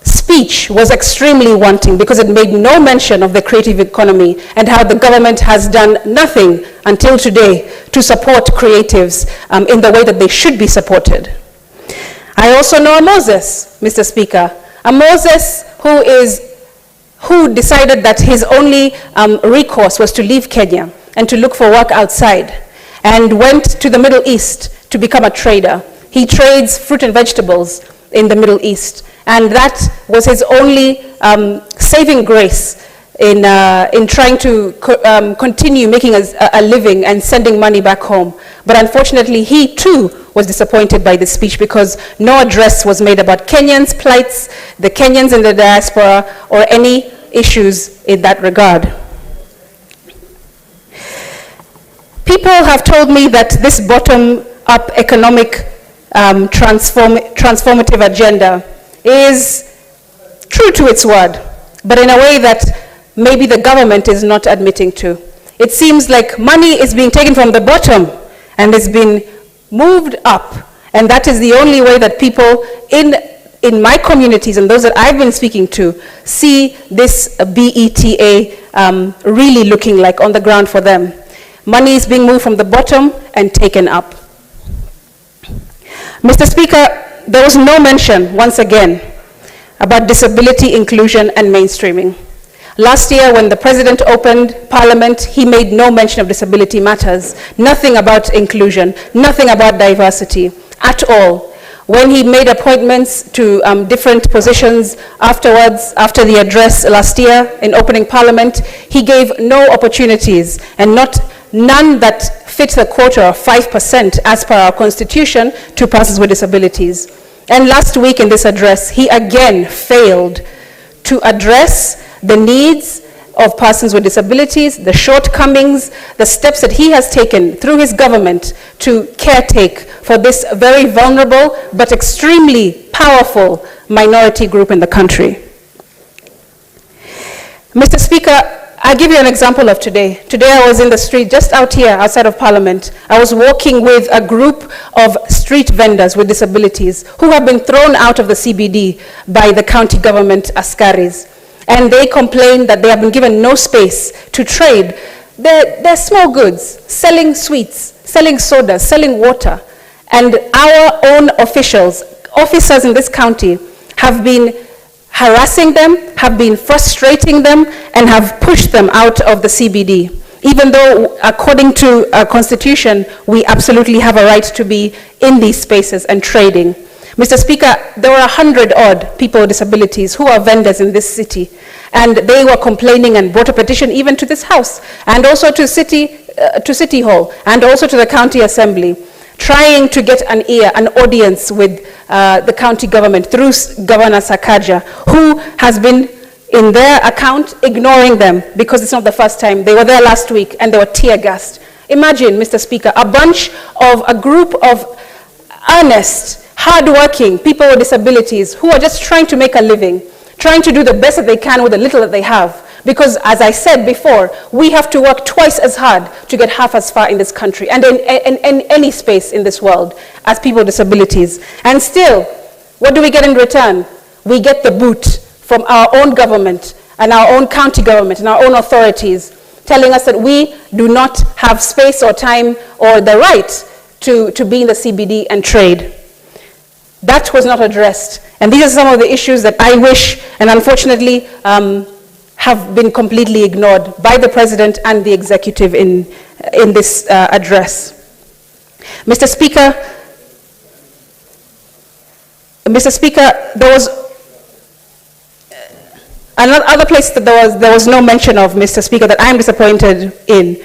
speech was extremely wanting because it made no mention of the creative economy and how the government has done nothing until today to support creatives in the way that they should be supported. I also know a Moses, Mr. Speaker, a Moses who decided that his only recourse was to leave Kenya and to look for work outside, and went to the Middle East to become a trader. He trades fruit and vegetables in the Middle East. And that was his only saving grace in trying to continue making a living and sending money back home. But unfortunately, he too was disappointed by the speech because no address was made about Kenyans' plights, the Kenyans in the diaspora, or any issues in that regard. People have told me that this bottom-up economic transformative agenda is true to its word, but in a way that maybe the government is not admitting to. It seems like money is being taken from the bottom and is being moved up, and that is the only way that people in my communities and those that I've been speaking to see this BETA really looking like on the ground for them. Money is being moved from the bottom and taken up. Mr. Speaker, there was no mention, once again, about disability inclusion and mainstreaming. Last year, when the President opened Parliament, he made no mention of disability matters, nothing about inclusion, nothing about diversity at all. When he made appointments to different positions afterwards, after the address last year in opening Parliament, he gave no opportunities, and none that fit the quota of 5% as per our Constitution to persons with disabilities. And last week in this address, he again failed to address the needs of persons with disabilities, the shortcomings, the steps that he has taken through his government to caretake for this very vulnerable but extremely powerful minority group in the country. Mr. Speaker, I'll give you an example of today. Today I was in the street just out here outside of Parliament. I was walking with a group of street vendors with disabilities who have been thrown out of the CBD by the county government askaris. And they complain that they have been given no space to trade their small goods, selling sweets, selling sodas, selling water. And our own officers in this county have been harassing them, have been frustrating them, and have pushed them out of the CBD, even though according to our Constitution, we absolutely have a right to be in these spaces and trading. Mr. Speaker, there were 100-odd people with disabilities who are vendors in this city, and they were complaining and brought a petition even to this House, and also to City Hall, and also to the County Assembly, trying to get an audience with the county government through Governor Sakaja, who has been in their account ignoring them because it's not the first time. They were there last week and they were tear-gassed. Imagine, Mr. Speaker, a group of earnest, hard-working people with disabilities who are just trying to make a living, trying to do the best that they can with the little that they have. Because, as I said before, we have to work twice as hard to get half as far in this country and in any space in this world as people with disabilities. And still, what do we get in return? We get the boot from our own government and our own county government and our own authorities telling us that we do not have space or time or the right to be in the CBD and trade. That was not addressed. And these are some of the issues that I wish, and unfortunately, have been completely ignored by the President and the Executive in this address. Mr. Speaker, there was another place that there was no mention of, Mr. Speaker, that I'm disappointed in.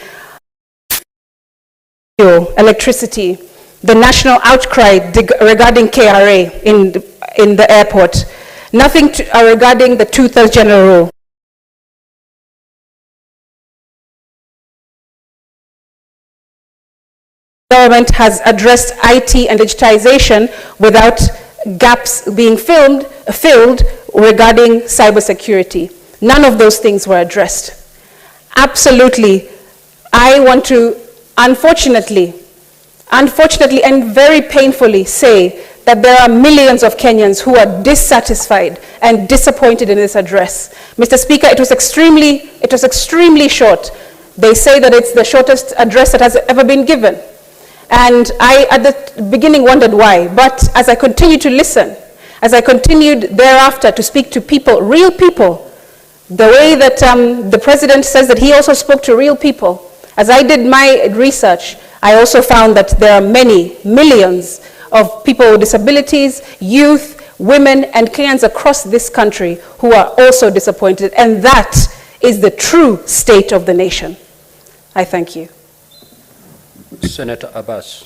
Electricity, the national outcry regarding KRA in the airport, nothing regarding the 2/3 general rule. Government has addressed IT and digitization without gaps being filled regarding cybersecurity. None of those things were addressed. Absolutely, I want to, unfortunately and very painfully say that there are millions of Kenyans who are dissatisfied and disappointed in this address. Mr. Speaker, it was extremely short. They say that it's the shortest address that has ever been given. And I, at the beginning, wondered why. But as I continued to listen, as I continued thereafter to speak to people, real people, the way that the President says that he also spoke to real people, as I did my research, I also found that there are millions of people with disabilities, youth, women, and Kenyans across this country who are also disappointed. And that is the true state of the nation. I thank you. Senator Abbas.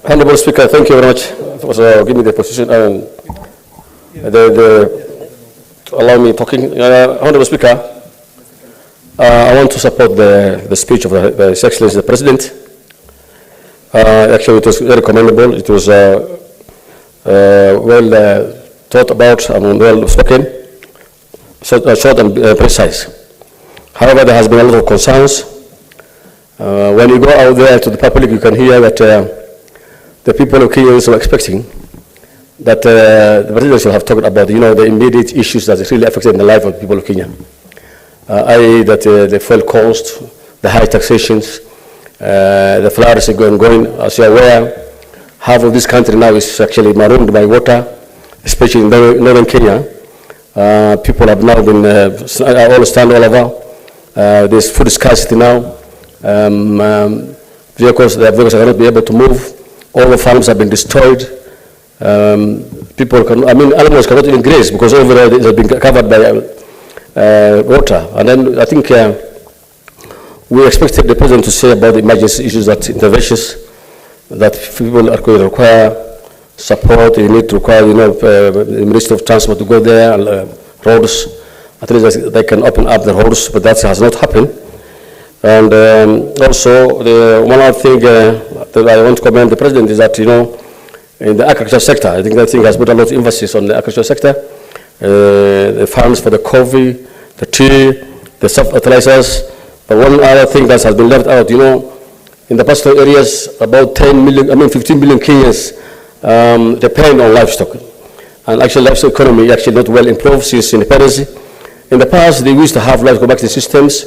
Honorable Speaker, thank you very much for giving me the position and allow me talking. Honorable Speaker, I want to support the speech of His Excellency the President. Actually, it was very commendable. It was well thought about and well spoken, short and precise. However, there has been a lot of concerns. When you go out there to the public, you can hear that the people of Kenya are expecting that the President should have talked about, the immediate issues that really affected the life of the people of Kenya. I.e. that the fuel cost, the high taxations, the floods are going. As you're aware, half of this country now is actually marooned by water, especially in northern Kenya. People have now been all stand all over. There's food scarcity now. The vehicles cannot be able to move. All the farms have been destroyed. Animals cannot even graze because over there they have been covered by water. And then I think we expected the President to say about the emergency issues, that interventions, that people are going to require support. You need to require, the Ministry of Transport to go there, and roads. At least they can open up the roads, but that has not happened. And also, one other thing that I want to commend the President is that, in the agriculture sector, I think that thing has put a lot of emphasis on the agriculture sector. The funds for the coffee, the tea, the soft fertilizers. But one other thing that has been left out, in the pastoral areas, about 15 million Kenyans depend on livestock. And actually, livestock economy actually not well improved since independence. In the past, they used to have livestock banking systems.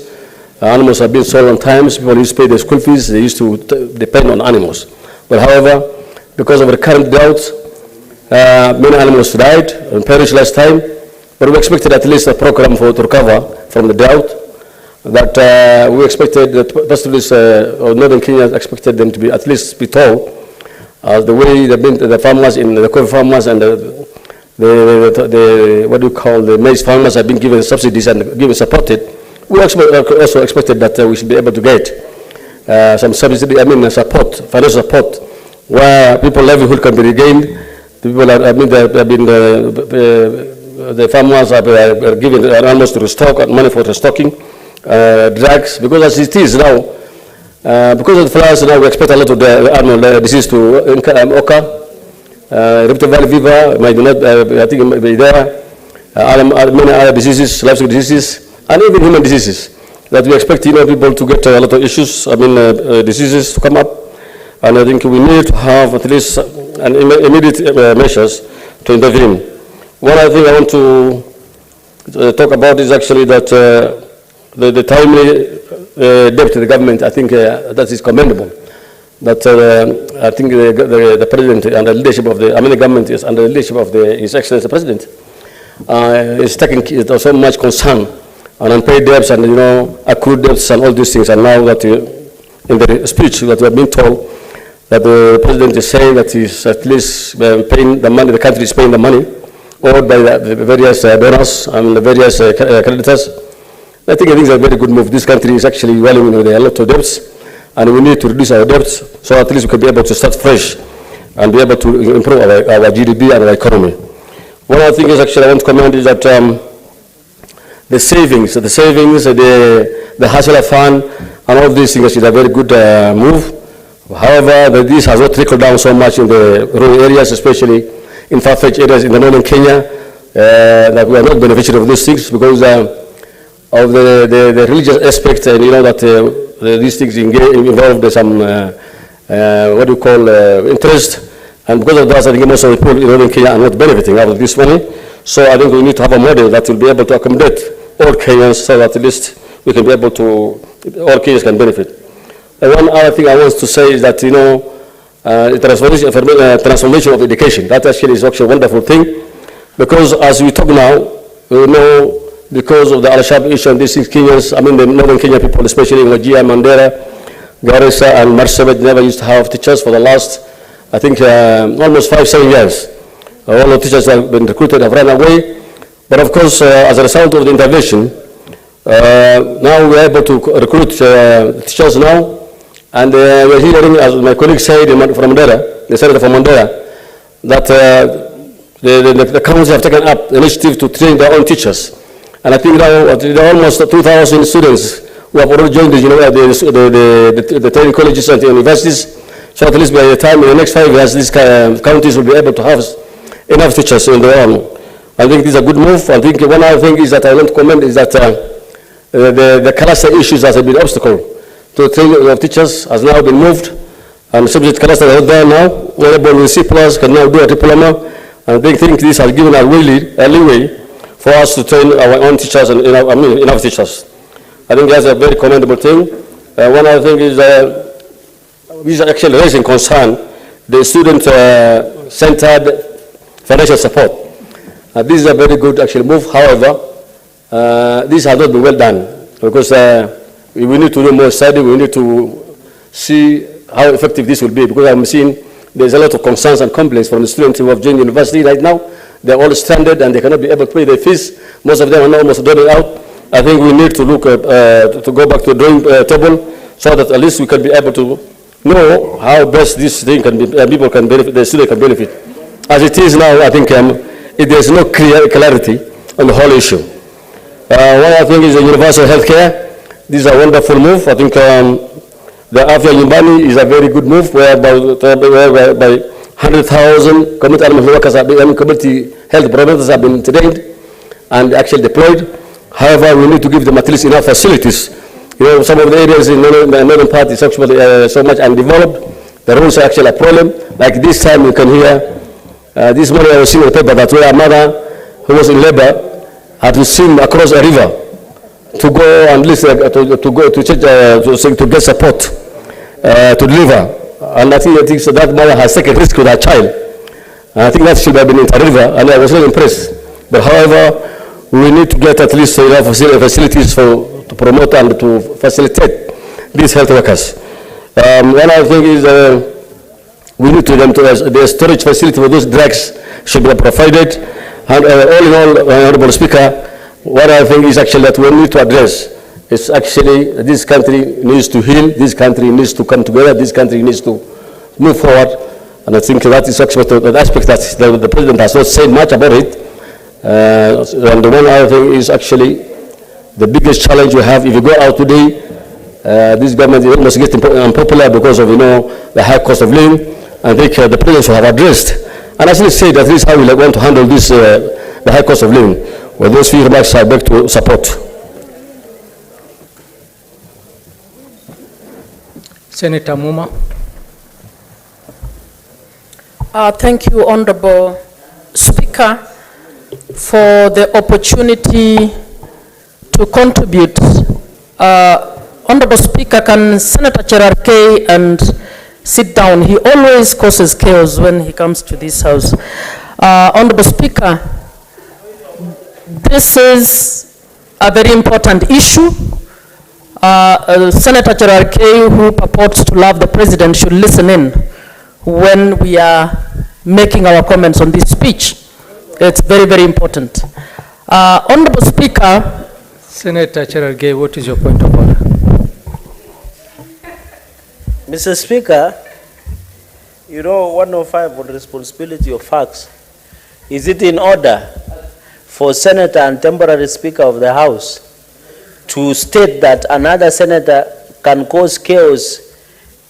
Animals have been sold on times. People used to pay their school fees. They used to depend on animals. But however, because of the current drought, many animals died and perished last time. But we expected at least a program to recover from the drought. That we expected that pastoralists or northern Kenya expected them to be at least be told the way the farmers in the coffee farmers and the maize farmers have been given subsidies and given supported. We also expected that we should be able to get some subsidy, support, financial support, where people's livelihood can be regained. The farmers are given animals to restock and money for restocking, drugs, because as it is now, because of the floods now, we expect a lot of the animal disease to occur. Rift Valley fever might not, I think it might be there. Many other diseases, livestock diseases, and even human diseases, that we expect people to get a lot of issues, diseases to come up. And I think we need to have at least immediate measures to intervene. One other thing I want to talk about is actually that the timely debt to the government, I think that is commendable. That I think the President and the leadership of the government is under the leadership of His Excellency the President is taking so much concern on unpaid debts and accrued debts and all these things. And now that in the speech that we have been told that the President is saying that he's at least paying the money, the country is paying the money owed by the various donors and the various creditors. I think it's a very good move. This country is actually dwelling with a lot of debts, and we need to reduce our debts so at least we can be able to start fresh and be able to improve our GDP and our economy. One other thing is actually I want to comment is that the savings, the hustler fund, and all these things is a very good move. However, this has not trickled down so much in the rural areas, especially in far-fetched areas in the northern Kenya, that we are not beneficiaries of these things because of the religious aspect, and that these things involve some interest, and because of that, I think most of the people in northern Kenya are not benefiting out of this money. So I think we need to have a model that will be able to accommodate all Kenyans, so that at least we can be able to, all Kenyans can benefit. One other thing I want to say is that, the transformation of education, that actually is actually a wonderful thing, because as we talk now, we know because of the Al-Shabaab issue and these things, Kenyans, the northern Kenya people, especially in Wajir, Mandera, Garissa, and Marsabit, never used to have teachers for the last I think almost 5-7 years. All the teachers have been recruited have run away. But of course, as a result of the intervention, now we are able to recruit teachers now. And we are hearing, as my colleague said from Mandera, the senator from Mandera, that the council have taken up the initiative to train their own teachers. And I think now there are almost 2,000 students who have already joined the training colleges and the universities. So at least by the time in the next 5 years, these counties will be able to have enough teachers in their own. I think this is a good move. I think one other thing is that I want to comment is that the cluster issues that have been obstacle to the training of teachers has now been moved. And subject clusters are there now. Wherever we C+ can now do a diploma. And I think this has given a leeway for us to train our own teachers and enough teachers. I think that's a very commendable thing. One other thing is we are actually raising concern, the student-centered financial support. This is a very good actual move. However, this has not been well done because we need to do more study. We need to see how effective this will be because I'm seeing there's a lot of concerns and complaints from the students who have joined university right now. They're all stranded and they cannot be able to pay their fees. Most of them are now almost dropping out. I think we need to look to go back to the drawing table so that at least we can be able to know how best this thing can be, people can benefit, the student can benefit. As it is now, I think there's no clarity on the whole issue. One other thing is the universal health care. This is a wonderful move. I think the Afya Nyumbani is a very good move whereby 100,000 community animal workers have been, community health providers have been trained and actually deployed. However, we need to give them at least enough facilities. You know, some of the areas in the northern part is actually so much undeveloped. The roads are actually a problem. Like this time you can hear, this morning I was seeing a paper that where a mother who was in labor had to swim across a river to go and listen, to get support to deliver. And I think so that mother has taken risk with her child. And I think that should have been in the river, and I was not impressed. But however, we need to get at least enough facilities to promote and to facilitate these health workers. One other thing is we need to the storage facility for those drugs should be provided. And all in all, Honorable Speaker, one other thing is actually that we need to address is actually this country needs to heal, this country needs to come together, this country needs to move forward. And I think that is actually the aspect that the President has not said much about it. And the one other thing is actually the biggest challenge we have. If you go out today, this government is almost getting unpopular because of, the high cost of living. I think the President should have addressed and actually said that this is how we want to handle this, the high cost of living. With those few remarks, I beg to support. Senator Muma. Thank you, Honorable Speaker, for the opportunity to contribute. Honorable Speaker, can Senator Cherarkei and sit down? He always causes chaos when he comes to this house. Honorable Speaker, this is a very important issue. Senator Cherarkei, who purports to love the President, should listen in when we are making our comments on this speech. It's very, very important. Honorable Speaker. Senator Cherarkei, what is your point of order? Mr. Speaker, 105 on responsibility of facts. Is it in order for Senator and temporary Speaker of the House to state that another senator can cause chaos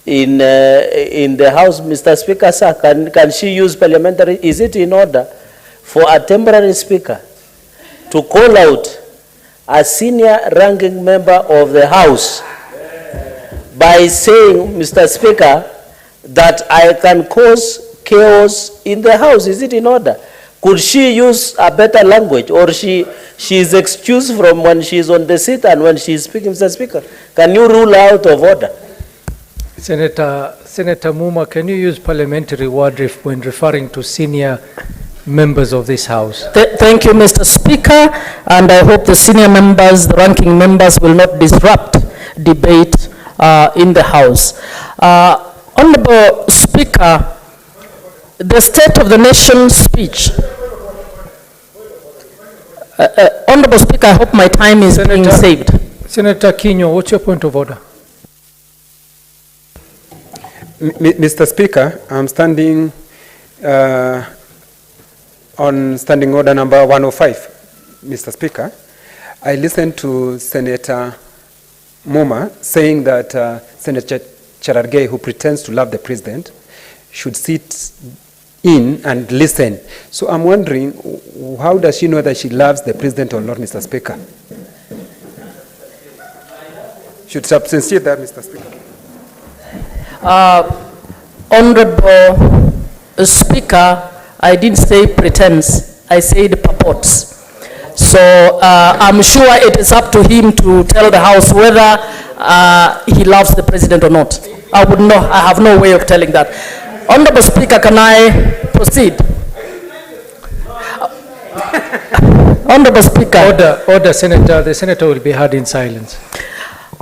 in the House? Mr. Speaker, sir, can she use parliamentary? Is it in order for a temporary Speaker to call out a senior ranking member of the House by saying, Mr. Speaker, that I can cause chaos in the House? Is it in order? Could she use a better language, or she is excused from when she is on the seat and when she is speaking? Mr. Speaker, can you rule out of order? Senator Muma, can you use parliamentary word when referring to senior members of this House? Thank you, Mr. Speaker, and I hope the senior members, the ranking members, will not disrupt debate in the House. Honorable Speaker, the State of the Nation speech. Honorable Speaker, I hope my time is being saved. Senator Kinyo, what's your point of order? Mr. Speaker, I'm standing on standing order number 105. Mr. Speaker, I listened to Senator Muma saying that Senator Cherargei, who pretends to love the president, should sit in and listen. So I'm wondering, how does she know that she loves the president or not, Mr. Speaker? Should substantiate that, Mr. Speaker. Honorable Speaker, I didn't say pretends, I said purports. So I'm sure it is up to him to tell the House whether he loves the president or not. I would know, I have no way of telling that. Honorable Speaker, can I proceed? Honorable Speaker. Order, Senator. The Senator will be heard in silence.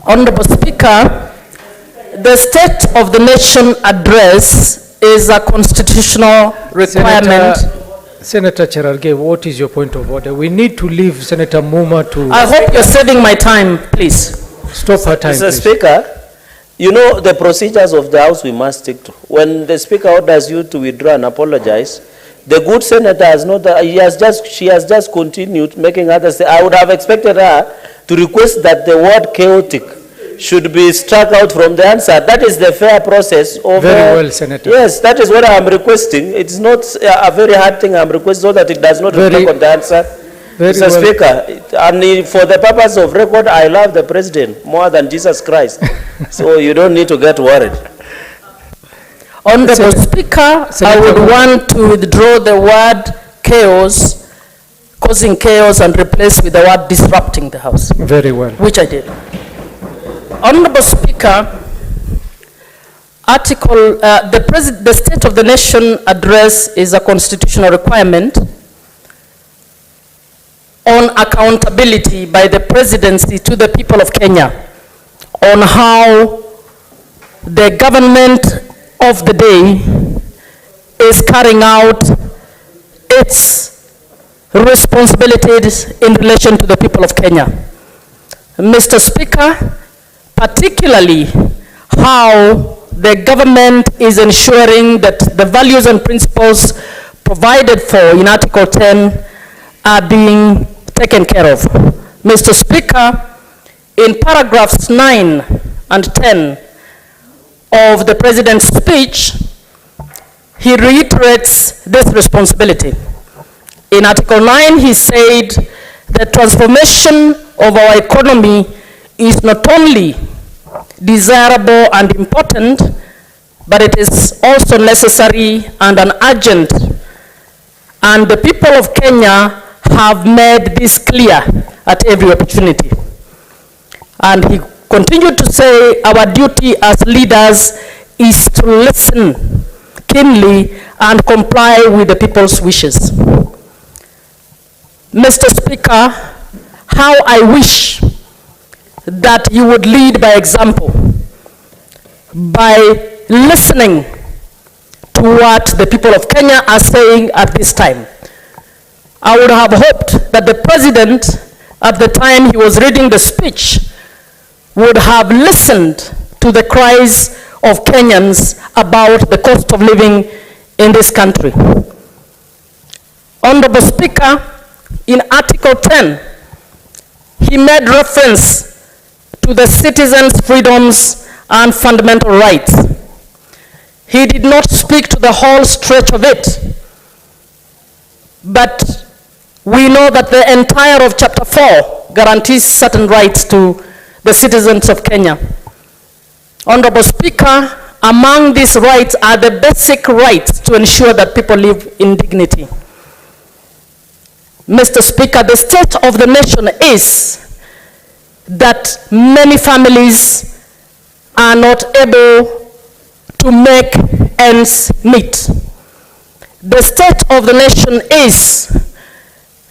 Honorable Speaker, the State of the Nation address is a constitutional requirement. Senator Cherargei, what is your point of order? We need to leave Senator Muma to... I hope you're saving my time, please. Stop her time, Mr. please. Speaker, you know the procedures of the House we must stick to. When the Speaker orders you to withdraw and apologize, the good senator has not, she has just continued making others. I would have expected her to request that the word chaotic should be struck out from the answer. That is the fair process of... Very well, Senator. Yes, that is what I am requesting. It's not a very hard thing I am requesting so that it does not reflect on the answer. Mr. Speaker, and for the purpose of record, I love the president more than Jesus Christ. So you don't need to get worried. Honorable Speaker, I would want to withdraw the word chaos, causing chaos, and replace with the word disrupting the House. Very well. Which I did. Honorable Speaker, the State of the Nation address is a constitutional requirement on accountability by the presidency to the people of Kenya on how the government of the day is carrying out its responsibilities in relation to the people of Kenya. Mr. Speaker, particularly how the government is ensuring that the values and principles provided for in Article 10 are being taken care of. Mr. Speaker, in paragraphs 9 and 10 of the President's speech, he reiterates this responsibility. In Article 9, he said the transformation of our economy is not only desirable and important, but it is also necessary and an urgent. And the people of Kenya have made this clear at every opportunity. And he continued to say our duty as leaders is to listen keenly and comply with the people's wishes. Mr. Speaker, how I wish that you would lead by example, by listening to what the people of Kenya are saying at this time. I would have hoped that the President, at the time he was reading the speech, would have listened to the cries of Kenyans about the cost of living in this country. Honorable Speaker, in Article 10, he made reference to the citizens' freedoms and fundamental rights. He did not speak to the whole stretch of it, but we know that the entire of Chapter 4 guarantees certain rights to the citizens of Kenya. Honorable Speaker, among these rights are the basic rights to ensure that people live in dignity. Mr. Speaker, the state of the nation is that many families are not able to make ends meet. The state of the nation is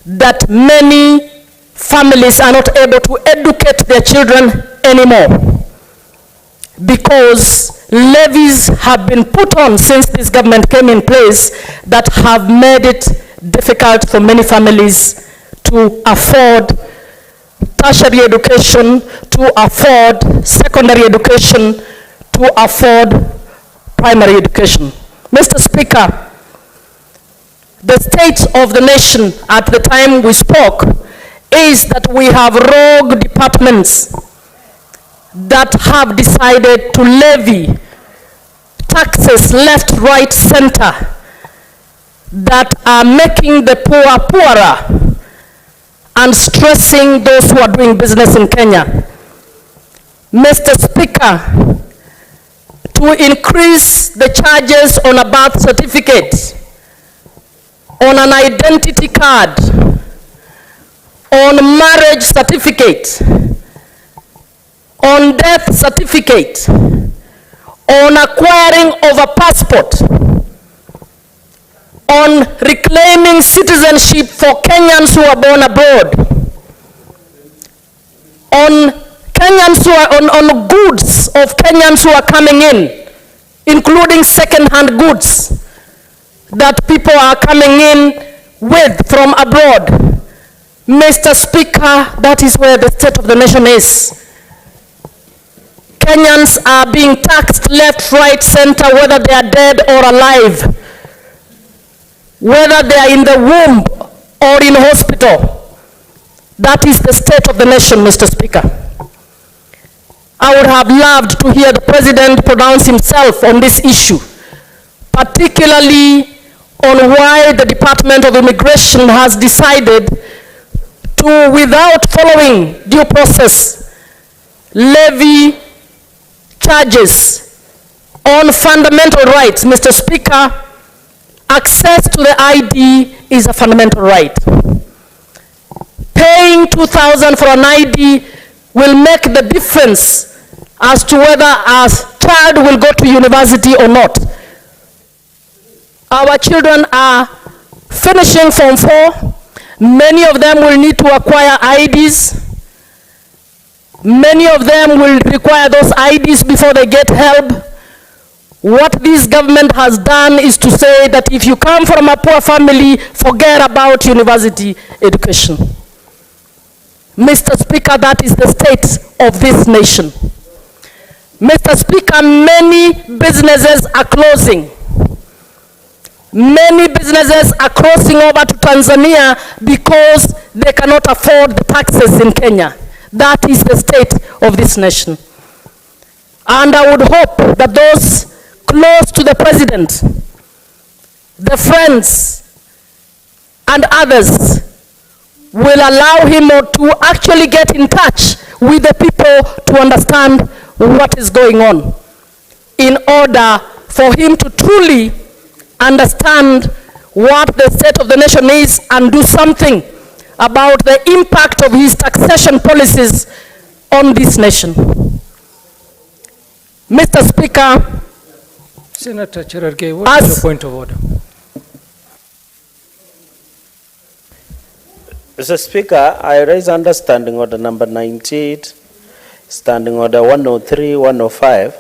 that many families are not able to educate their children anymore because levies have been put on since this government came in place that have made it difficult for many families to afford tertiary education, to afford secondary education, to afford primary education. Mr. Speaker, the state of the nation at the time we spoke is that we have rogue departments that have decided to levy taxes left, right, center that are making the poor poorer and stressing those who are doing business in Kenya. Mr. Speaker, to increase the charges on a birth certificate, on an identity card, on marriage certificate, on death certificate, on acquiring of a passport, on reclaiming citizenship for Kenyans who are born abroad, on Kenyans who are on goods of Kenyans who are coming in, including second-hand goods that people are coming in with from abroad. Mr. Speaker, that is where the state of the nation is. Kenyans are being taxed left, right, center, whether they are dead or alive, whether they are in the womb or in hospital. That is the state of the nation, Mr. Speaker. I would have loved to hear the President pronounce himself on this issue, particularly on why the Department of Immigration has decided to, without following due process, levy charges on fundamental rights. Mr. Speaker, access to the ID is a fundamental right. Paying 2,000 for an ID will make the difference as to whether a child will go to university or not. Our children are finishing Form 4. Many of them will need to acquire IDs. Many of them will require those IDs before they get help. What this government has done is to say that if you come from a poor family, forget about university education. Mr. Speaker, that is the state of this nation. Mr. Speaker, many businesses are closing. Many businesses are crossing over to Tanzania because they cannot afford the taxes in Kenya. That is the state of this nation. And I would hope that those close to the President, the friends, and others will allow him to actually get in touch with the people to understand what is going on, in order for him to truly understand what the state of the nation is and do something about the impact of his taxation policies on this nation. Mr. Speaker, Senator Cherargei, what is your point of order? Mr. Speaker, I raise understanding order number 98, standing order 103, 105,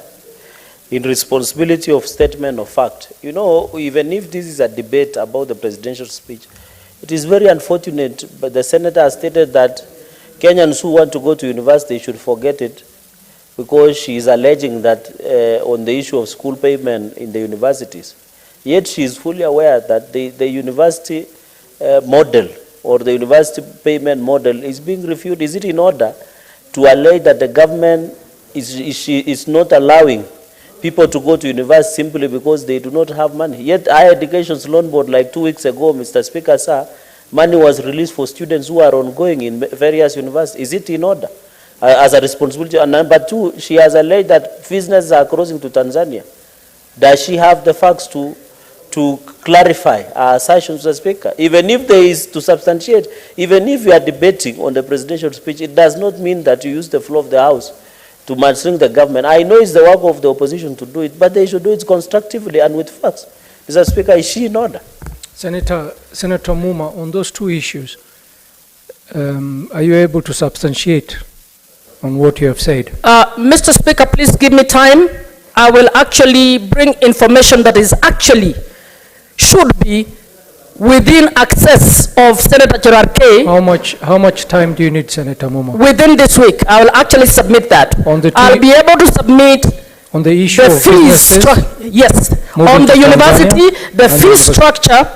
in responsibility of statement of fact. You know, even if this is a debate about the presidential speech, it is very unfortunate, but the senator has stated that Kenyans who want to go to university should forget it, because she is alleging that on the issue of school payment in the universities. Yet she is fully aware that the university model or the university payment model is being reviewed. Is it in order to allege that the government is not allowing people to go to university simply because they do not have money? Yet Higher Education's Loan Board, like 2 weeks ago, Mr. Speaker, sir, money was released for students who are ongoing in various universities. Is it in order as a responsibility? And number two, she has alleged that businesses are crossing to Tanzania. Does she have the facts to clarify our assertion, Mr. Speaker? Even if there is to substantiate, even if we are debating on the presidential speech, it does not mean that you use the floor of the House to mastering the government. I know it's the work of the opposition to do it, but they should do it constructively and with facts. Mr. Speaker, is she in order? Senator Muma, on those two issues, are you able to substantiate on what you have said? Mr. Speaker, please give me time. I will actually bring information that is actually should be within access of Senator Gerard K. How much time do you need, Senator Mumo? Within this week, I will actually submit that. I'll be able to submit on the issue the of fees. Yes, on the university, the fee structure.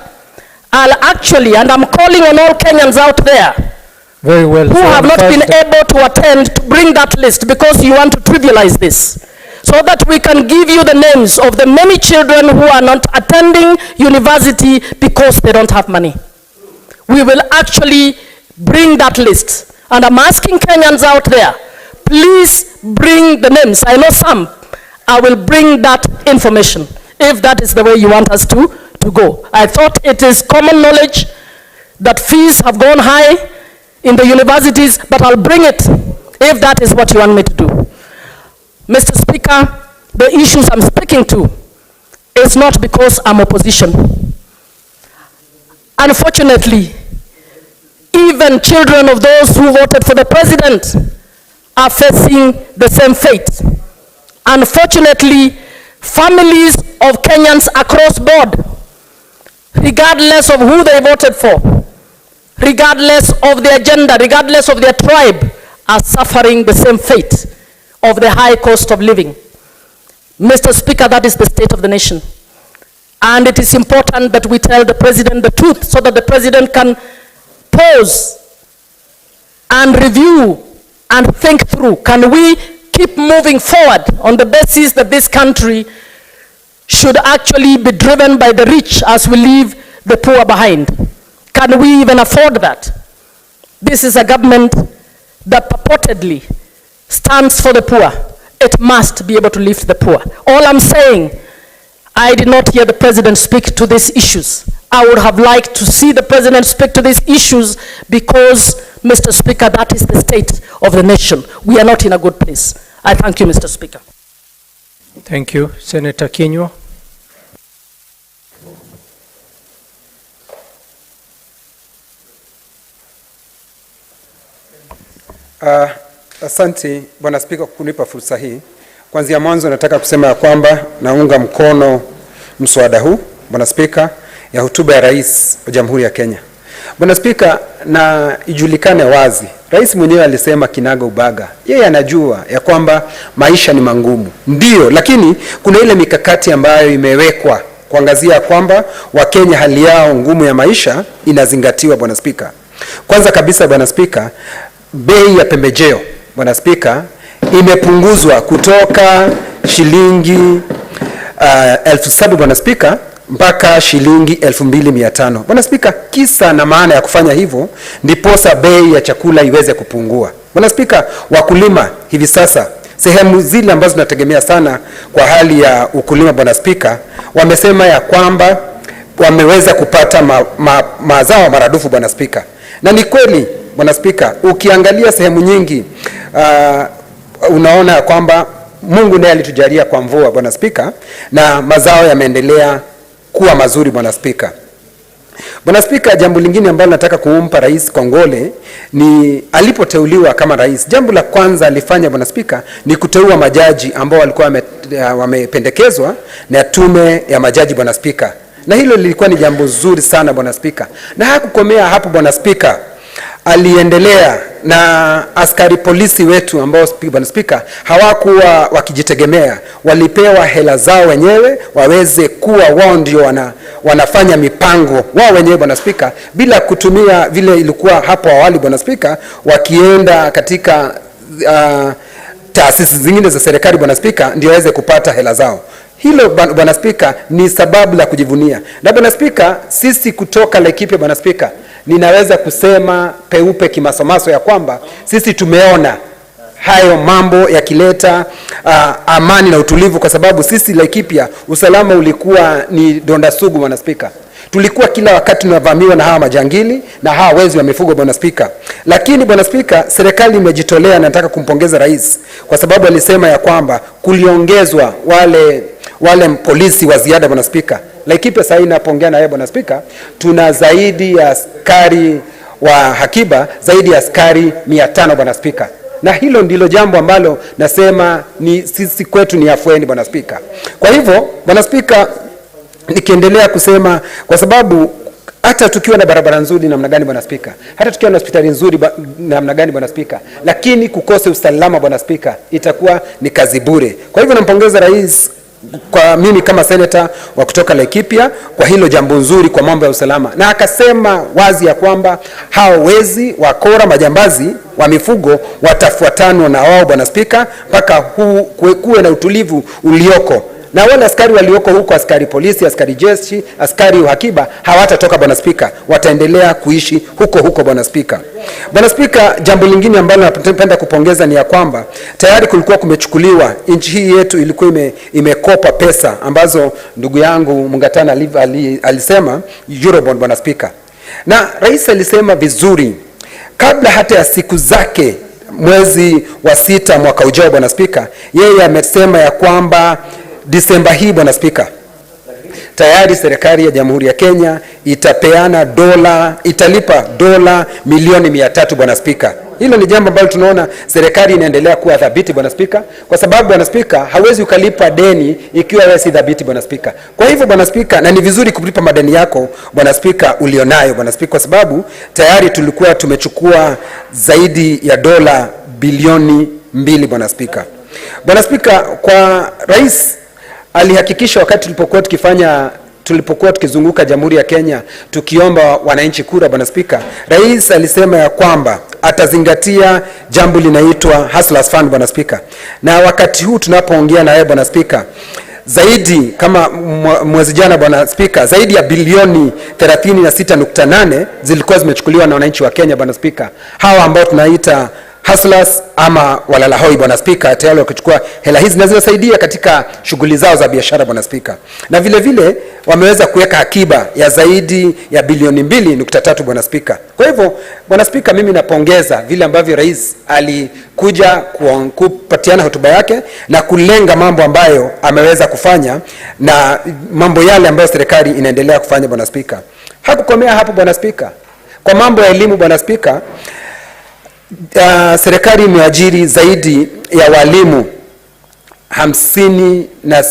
I'll actually, and I'm calling on all Kenyans out there very well, who have not been able to attend, to bring that list, because you want to trivialize this, so that we can give you the names of the many children who are not attending university because they don't have money. We will actually bring that list. And I'm asking Kenyans out there, please bring the names. I know some. I will bring that information, if that is the way you want us to go. I thought it is common knowledge that fees have gone high in the universities, but I'll bring it if that is what you want me to do. Mr. Speaker, the issues I'm speaking to is not because I'm opposition. Unfortunately, even children of those who voted for the president are facing the same fate. Unfortunately, families of Kenyans across board, regardless of who they voted for, regardless of their gender, regardless of their tribe, are suffering the same fate of the high cost of living. Mr. Speaker, that is the state of the nation. And it is important that we tell the president the truth, so that the president can pause and review and think through. Can we keep moving forward on the basis that this country should actually be driven by the rich as we leave the poor behind? Can we even afford that? This is a government that purportedly stands for the poor. It must be able to lift the poor. All I'm saying, I did not hear the president speak to these issues. I would have liked to see the president speak to these issues, because, Mr. Speaker, that is the state of the nation. We are not in a good place. I thank you, Mr. Speaker. Thank you. Senator Kinyua. Asante Bwana Spika kwa kunipa fursa hii. Kwanza mwanzo nataka kusema ya kwamba naunga mkono mswada huu, Bwana Spika, ya hotuba ya Rais wa Jamhuri ya Kenya. Bwana Spika, na ijulikane wazi, Rais mwenyewe alisema kinaga ubaga. Yeye anajua ya kwamba maisha ni mangumu. Ndio, lakini kuna ile mikakati ambayo imewekwa kuangazia kwamba Wakenya hali yao ngumu ya maisha inazingatiwa, Bwana Spika. Kwanza kabisa, Bwana Spika, bei ya pembejeo, Bwana Spika, imepunguzwa kutoka shilingi 7,000, Bwana Spika, mpaka shilingi 2,500. Bwana Spika, kisa na maana ya kufanya hivyo ndiposa bei ya chakula iweze kupungua. Bwana Spika, wakulima hivi sasa, sehemu zile ambazo tunategemea sana kwa hali ya ukulima, Bwana Spika, wamesema ya kwamba wameweza kupata mazao maradufu, Bwana Spika. Na ni kweli, Bwana Spika, ukiangalia sehemu nyingi unaona kwamba Mungu ndiye alitujalia kwa mvua, Bwana Spika, na mazao yameendelea kuwa mazuri, Bwana Spika. Bwana Spika, jambo lingine ambalo nataka kumpa Rais kongole ni alipoteuliwa kama rais. Jambo la kwanza alifanya, Bwana Spika, ni kuteua majaji ambao walikuwa wamependekezwa na tume ya majaji, Bwana Spika. Na hilo lilikuwa ni jambo zuri sana, Bwana Spika. Na hakukomea hapo, Bwana Spika. Aliendelea na askari polisi wetu ambao, Bwana Spika, hawakuwa wakijitegemea. Walipewa hela zao wenyewe waweze kuwa wao ndio wanafanya mipango wao wenyewe, Bwana Spika, bila kutumia vile ilikuwa hapo awali, Bwana Spika, wakienda katika taasisi zingine za serikali, Bwana Spika, ndio waweze kupata hela zao. Hilo, Bwana Spika, ni sababu la kujivunia. Na Bwana Spika, sisi kutoka Laikipia, Bwana Spika, ninaweza kusema peupe kimasomaso ya kwamba sisi tumeona hayo mambo yakileta amani na utulivu, kwa sababu sisi Laikipia usalama ulikuwa ni donda sugu, Bwana Spika. Tulikuwa kila wakati tunavamiwa na hawa majangili na hawa wezi wa mifugo, Bwana Spika. Lakini, Bwana Spika, serikali imejitolea, na nataka kumpongeza rais kwa sababu alisema ya kwamba kuliongezwa wale polisi wa ziada, Bwana Spika. Laikipia sasa inapoongea na yeye, Bwana Spika, tuna zaidi ya askari wa hakiba zaidi ya askari 500, Bwana Spika. na hilo ndilo jambo ambalo nasema ni sisi kwetu ni afueni Bwana Spika. Kwa hivyo Bwana Spika, nikiendelea kusema, kwa sababu hata tukiwa na barabara nzuri namna gani Bwana Spika, hata tukiwa na hospitali nzuri namna gani Bwana Spika, lakini kukose usalama Bwana Spika, itakuwa ni kazi bure. Kwa hivyo nampongeza rais kwa mimi kama senator wa kutoka Laikipia kwa hilo jambo nzuri kwa mambo ya usalama, na akasema wazi ya kwamba hao wezi, wakora, majambazi wa mifugo watafuatanwa na wao Bwana Spika mpaka kuwe na utulivu ulioko, na wale askari walioko huko, askari polisi, askari jeshi, askari uhakiba, hawatatoka Bwana Spika, wataendelea kuishi huko huko Bwana Spika. Bwana Spika, jambo lingine ambalo napenda kupongeza ni ya kwamba tayari kulikuwa kumechukuliwa, nchi hii yetu ilikuwa imekopa pesa ambazo ndugu yangu Mungatana alisema Eurobond Bwana Spika, na rais alisema vizuri kabla hata ya siku zake mwezi wa 6 mwaka ujao Bwana Spika, yeye amesema ya kwamba Disemba hii Bwana Spika, tayari serikali ya Jamhuri ya Kenya italipa dola milioni 300 Bwana Spika. Hilo ni jambo ambalo tunaona serikali inaendelea kuwa thabiti Bwana Spika, kwa sababu Bwana Spika, hawezi ukalipa deni ikiwa wewe si thabiti Bwana Spika. Kwa hivyo Bwana Spika, na ni vizuri kulipa madeni yako Bwana Spika ulionayo Bwana Spika, kwa sababu tayari tulikuwa tumechukua zaidi ya dola bilioni 2 Bwana Spika. Bwana Spika, kwa rais alihakikisha wakati tulipokuwa tukizunguka Jamhuri ya Kenya tukiomba wananchi kura Bwana Spika, rais alisema ya kwamba atazingatia jambo linaitwa Hustlers Fund Bwana Spika, na wakati huu tunapoongea na yeye Bwana Spika, zaidi kama mwezi jana Bwana Spika, zaidi ya bilioni 36.8 zilikuwa zimechukuliwa na wananchi wa Kenya Bwana Spika, hawa ambao tunaita hustlers ama walalahoi Bwana Spika, tayari wakichukua hela hizi na zinasaidia katika shughuli zao za biashara Bwana Spika, na vile vile wameweza kuweka akiba ya zaidi ya bilioni 2.3 Bwana Spika. Kwa hivyo Bwana Spika, mimi napongeza vile ambavyo rais alikuja kupatiana hotuba yake na kulenga mambo ambayo ameweza kufanya na mambo yale ambayo serikali inaendelea kufanya Bwana Spika. Hakukomea hapo Bwana Spika. Kwa mambo ya elimu Bwana Spika, serikali imeajiri zaidi ya walimu 50 na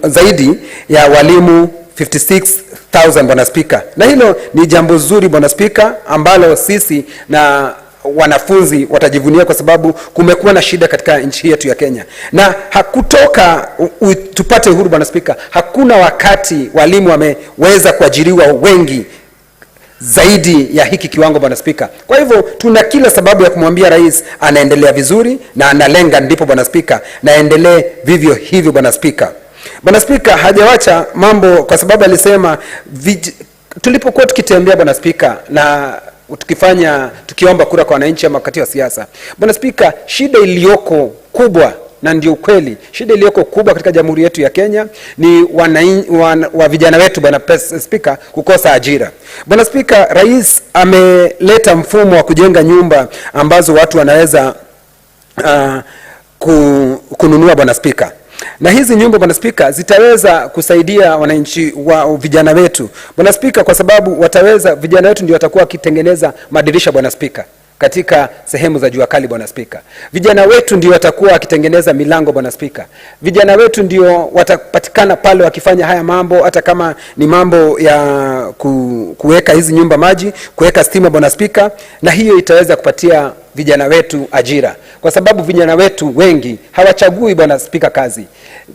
zaidi ya walimu 56,000 Bwana Spika, na hilo ni jambo zuri Bwana Spika ambalo sisi na wanafunzi watajivunia, kwa sababu kumekuwa na shida katika nchi yetu ya Kenya, na hakutoka tupate uhuru Bwana Spika, hakuna wakati walimu wameweza kuajiriwa wengi zaidi ya hiki kiwango Bwana Spika. Kwa hivyo tuna kila sababu ya kumwambia rais anaendelea vizuri na analenga ndipo Bwana Spika, na endelee vivyo hivyo Bwana Spika. Bwana Spika hajawacha mambo, kwa sababu alisema tulipokuwa tukitembea Bwana Spika na tukiomba kura kwa wananchi ama wakati wa siasa Bwana Spika, shida iliyoko kubwa, na ndio ukweli, shida iliyoko kubwa katika Jamhuri yetu ya Kenya ni wa vijana wetu Bwana Spika kukosa ajira. Bwana Spika, rais ameleta mfumo wa kujenga nyumba ambazo watu wanaweza kununua Bwana Spika, na hizi nyumba Bwana Spika zitaweza kusaidia wananchi wa vijana wetu Bwana Spika, kwa sababu vijana wetu ndio watakuwa wakitengeneza madirisha Bwana Spika katika sehemu za jua kali Bwana Spika. Vijana wetu ndio watakuwa wakitengeneza milango Bwana Spika. Vijana wetu ndio watapatikana pale wakifanya haya mambo, hata kama ni mambo ya kuweka hizi nyumba maji, kuweka stima Bwana Spika, na hiyo itaweza kupatia vijana wetu ajira, kwa sababu vijana wetu wengi hawachagui Bwana Spika kazi,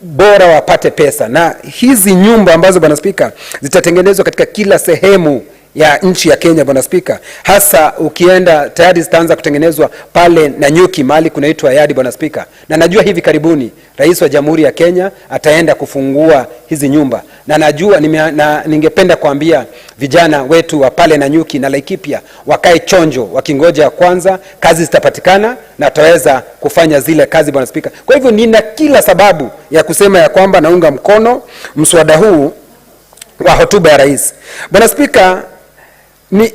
bora wapate pesa. Na hizi nyumba ambazo Bwana Spika zitatengenezwa katika kila sehemu ya nchi ya Kenya Bwana Spika, hasa ukienda tayari zitaanza kutengenezwa pale na Nyuki mahali kunaitwa Yadi Bwana Spika, na najua hivi karibuni rais wa Jamhuri ya Kenya ataenda kufungua hizi nyumba, na najua ningependa kuambia vijana wetu wa pale na Nyuki na Laikipia wakae chonjo wakingoja kwanza kazi zitapatikana na tutaweza kufanya zile kazi Bwana Spika. Kwa hivyo nina kila sababu ya kusema ya kwamba naunga mkono mswada huu wa hotuba ya rais Bwana Spika.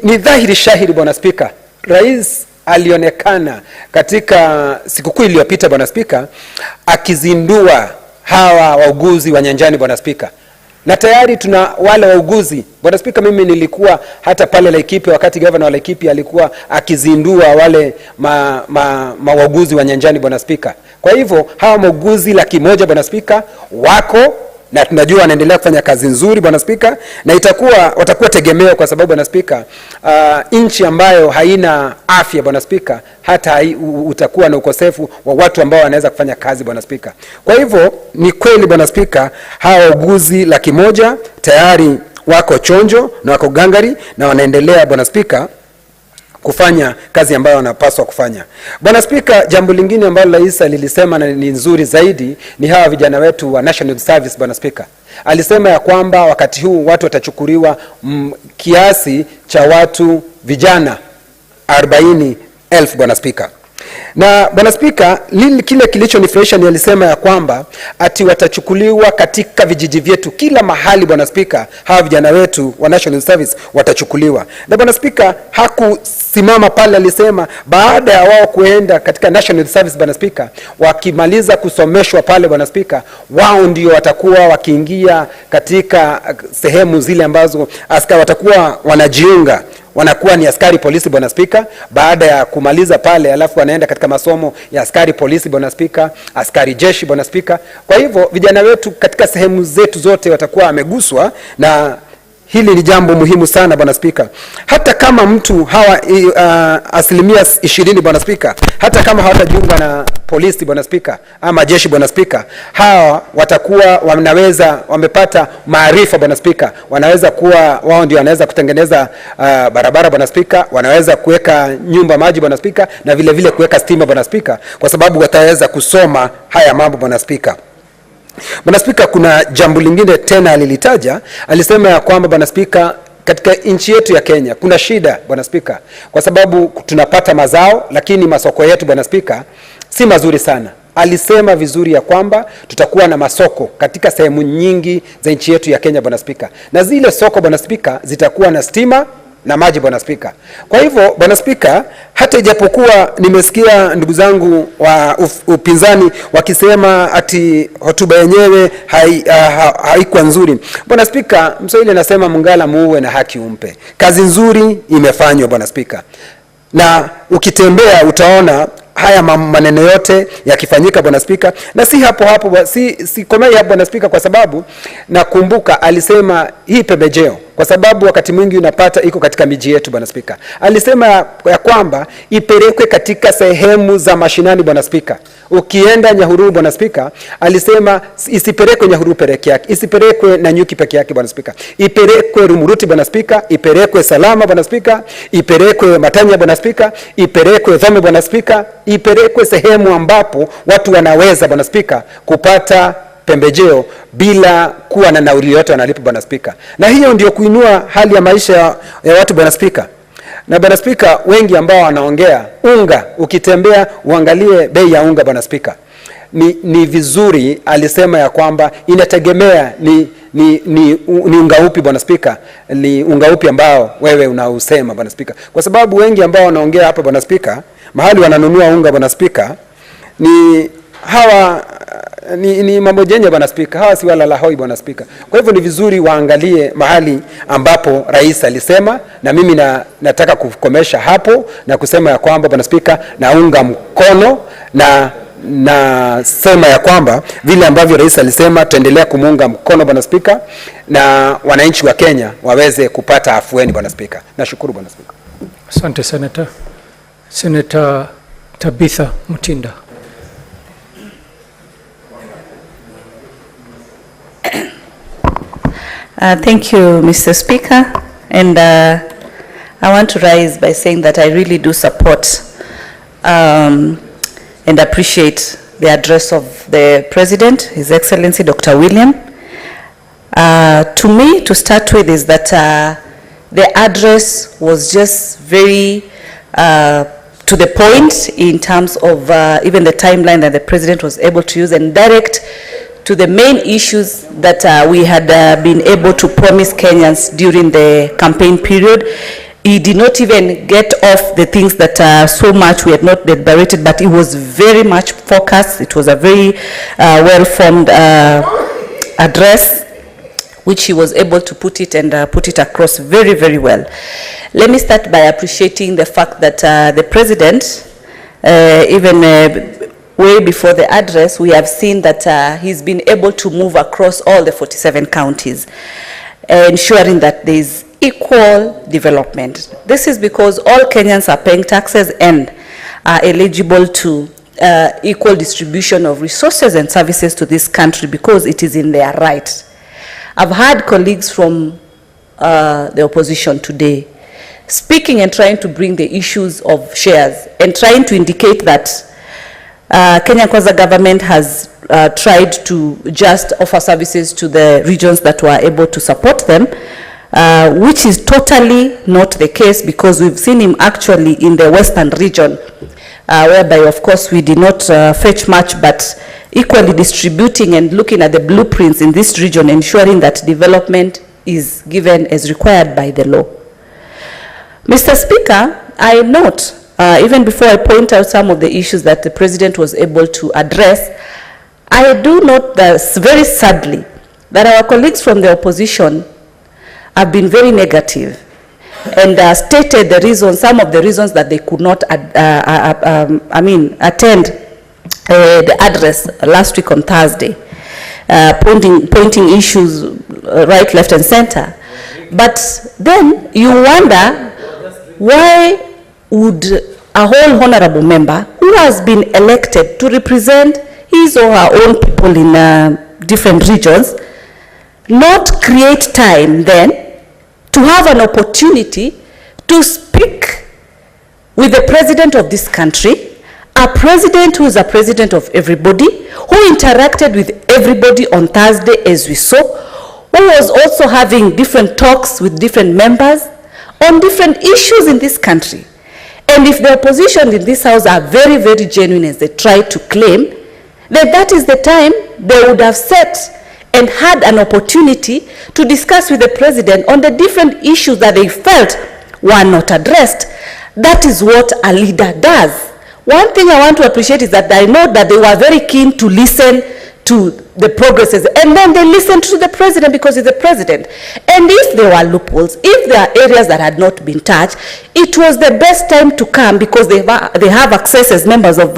Ni dhahiri shahiri Bwana Spika, rais alionekana katika sikukuu iliyopita Bwana Spika akizindua hawa wauguzi wa nyanjani Bwana Spika, na tayari tuna wale wauguzi. Bwana Spika, mimi nilikuwa hata pale Laikipia wakati governor wa Laikipia alikuwa akizindua wale wauguzi wa nyanjani, Bwana Spika. Kwa hivyo hawa wauguzi 100,000 Bwana Spika wako, na tunajua wanaendelea kufanya kazi nzuri Bwana Spika, na watakuwa tegemeo, kwa sababu Bwana Spika, nchi ambayo haina afya Bwana Spika, hata utakuwa na ukosefu wa watu ambao wanaweza kufanya kazi Bwana Spika. Kwa hivyo ni kweli Bwana Spika, hawa wauguzi 100,000 tayari wako chonjo na wako gangari na wanaendelea Bwana Spika kufanya kazi ambayo wanapaswa kufanya. Bwana Spika, jambo lingine ambalo rais lilisema na ni nzuri zaidi ni hawa vijana wetu wa National Service Bwana Spika. Alisema ya kwamba wakati huu watu watachukuliwa kiasi cha watu vijana 40,000 Bwana Spika. Na Bwana Spika, kile kilichonifurahisha ni alisema ya kwamba ati watachukuliwa katika vijiji vyetu kila mahali Bwana Spika, hawa vijana wetu wa National Service watachukuliwa. Na Bwana Spika hakusimama pale, alisema baada ya wao kuenda katika National Service Bwana Spika, wakimaliza kusomeshwa pale Bwana Spika, wao ndio watakuwa wakiingia katika sehemu zile ambazo askari watakuwa wanajiunga, wanakuwa ni askari polisi Bwana Spika, baada ya kumaliza pale, alafu wanaenda katika masomo ya askari polisi Bwana Spika, askari jeshi Bwana Spika. Kwa hivyo vijana wetu katika sehemu zetu zote watakuwa wameguswa, na hili ni jambo muhimu sana Bwana Spika. Hata kama mtu hawa 20% Bwana Spika, hata kama hawatajiunga na polisi Bwana Spika ama jeshi Bwana Spika, hawa watakuwa wamepata maarifa Bwana Spika, wanaweza kuwa wao ndio wanaweza kutengeneza barabara Bwana Spika, wanaweza kuweka nyumba maji Bwana Spika, na vile vile kuweka stima Bwana Spika, kwa sababu wataweza kusoma haya mambo Bwana Spika. Bwana Spika, kuna jambo lingine tena alilitaja, alisema ya kwamba Bwana Spika, katika nchi yetu ya Kenya kuna shida Bwana Spika, kwa sababu tunapata mazao lakini masoko yetu Bwana Spika si mazuri sana. Alisema vizuri ya kwamba tutakuwa na masoko katika sehemu nyingi za nchi yetu ya Kenya Bwana Spika, na zile soko Bwana Spika zitakuwa na stima na maji Bwana Spika. Kwa hivyo Bwana Spika, hata ijapokuwa nimesikia ndugu zangu wa upinzani wakisema ati hotuba yenyewe haikuwa nzuri, Bwana Spika, Mswahili anasema mungala muue na haki umpe. Kazi nzuri imefanywa Bwana Spika, na ukitembea utaona haya maneno yote yakifanyika Bwana Spika, na si hapo si komei hapo Bwana Spika, kwa sababu nakumbuka alisema hii pembejeo, kwa sababu wakati mwingi unapata iko katika miji yetu Bwana Spika. Alisema ya kwamba ipelekwe katika sehemu za mashinani Bwana Spika. Ukienda Nyahururu Bwana Spika, alisema isipelekwe Nyahururu peke yake, isipelekwe Nanyuki peke yake Bwana Spika, ipelekwe Rumuruti Bwana Spika, ipelekwe Salama Bwana Spika, ipelekwe Matanya Bwana Spika, ipelekwe Dhome Bwana Spika, ipelekwe sehemu ambapo watu wanaweza Bwana Spika kupata pembejeo bila kuwa na nauli yote wanalipa Bwana Spika. Na hiyo ndio kuinua hali ya maisha ya watu Bwana Spika. Na Bwana Spika, wengi ambao wanaongea unga, ukitembea uangalie bei ya unga Bwana Spika, ni vizuri. Alisema ya kwamba inategemea ni unga upi Bwana Spika, ni unga upi ambao wewe unausema Bwana Spika, kwa sababu wengi ambao wanaongea hapa Bwana Spika, mahali wananunua unga Bwana Spika ni hawa ni mambo jenye Bwana Spika, hawa si wala la hoi Bwana Spika. Kwa hivyo ni vizuri waangalie mahali ambapo rais alisema, na mimi nataka kukomesha hapo na kusema ya kwamba Bwana Spika, naunga mkono na sema ya kwamba vile ambavyo rais alisema tuendelea kumuunga mkono Bwana Spika, na wananchi wa Kenya waweze kupata afueni Bwana Spika. Nashukuru Bwana Spika. Asante Senator. Senator Tabitha Mutinda. Thank you, Mr. Speaker, and I want to rise by saying that I really do support and appreciate the address of the President, His Excellency Dr. William. To me, to start with, is that the address was just very to the point in terms of even the timeline that the President was able to use, and direct to the main issues that we had been able to promise Kenyans during the campaign period. He did not even get off the things that so much we had not deliberated, but it was very much focused. It was a very well-formed address. which he was able to put it and put it across very, very well. Let me start by appreciating the fact that the President, even way before the address, we have seen that he's been able to move across all the 47 counties, ensuring that there is equal development. This is because all Kenyans are paying taxes and are eligible to equal distribution of resources and services to this country because it is in their right. I've had colleagues from the opposition today speaking and trying to bring the issues of shares and trying to indicate that Kenya Kwanza government has tried to just offer services to the regions that were able to support them, which is totally not the case, because we've seen him actually in the western region, whereby of course we did not fetch much, but equally distributing and looking at the blueprints in this region, ensuring that development is given as required by the law. Mr. Speaker, I note, even before I point out some of the issues that the President was able to address, I do note that very sadly that our colleagues from the opposition have been very negative and stated the reasons, some of the reasons that they could not attend the address last week on Thursday, pointing issues right, left, and center. But then you wonder, why would a whole honorable member who has been elected to represent his or her own people in different regions not create time then to have an opportunity to speak with the president of this country, a president who is a president of everybody, who interacted with everybody on Thursday as we saw, who was also having different talks with different members on different issues in this country. And if the opposition in this house are very, very genuine as they try to claim, then that is the time they would have set and had an opportunity to discuss with the president on the different issues that they felt were not addressed. That is what a leader does. One thing I want to appreciate is that I know that they were very keen to listen to the progresses, and then they listened to the president because he's the president. And if there were loopholes, if there are areas that had not been touched, it was the best time to come because they have access as members of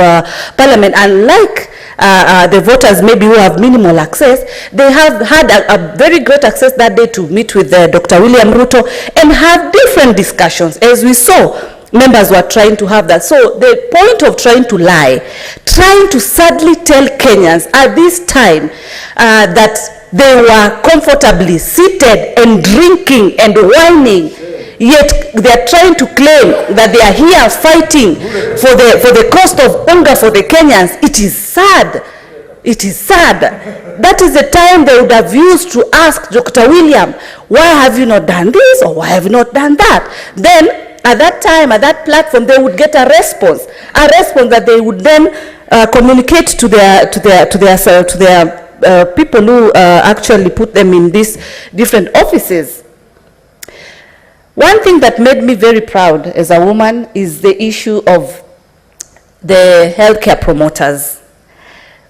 parliament, unlike the voters maybe who have minimal access. They have had a very great access that day to meet with Dr. William Ruto and have different discussions, as we saw. Members were trying to have that. So the point of trying to lie, trying to sadly tell Kenyans at this time that they were comfortably seated and drinking and whining, yet they are trying to claim that they are here fighting for the cost of hunger for the Kenyans. It is sad. It is sad. That is the time they would have used to ask Dr. William, why have you not done this or why have you not done that? Then at that time, at that platform, they would get a response that they would then communicate to their people who actually put them in these different offices. One thing that made me very proud as a woman is the issue of the healthcare promoters.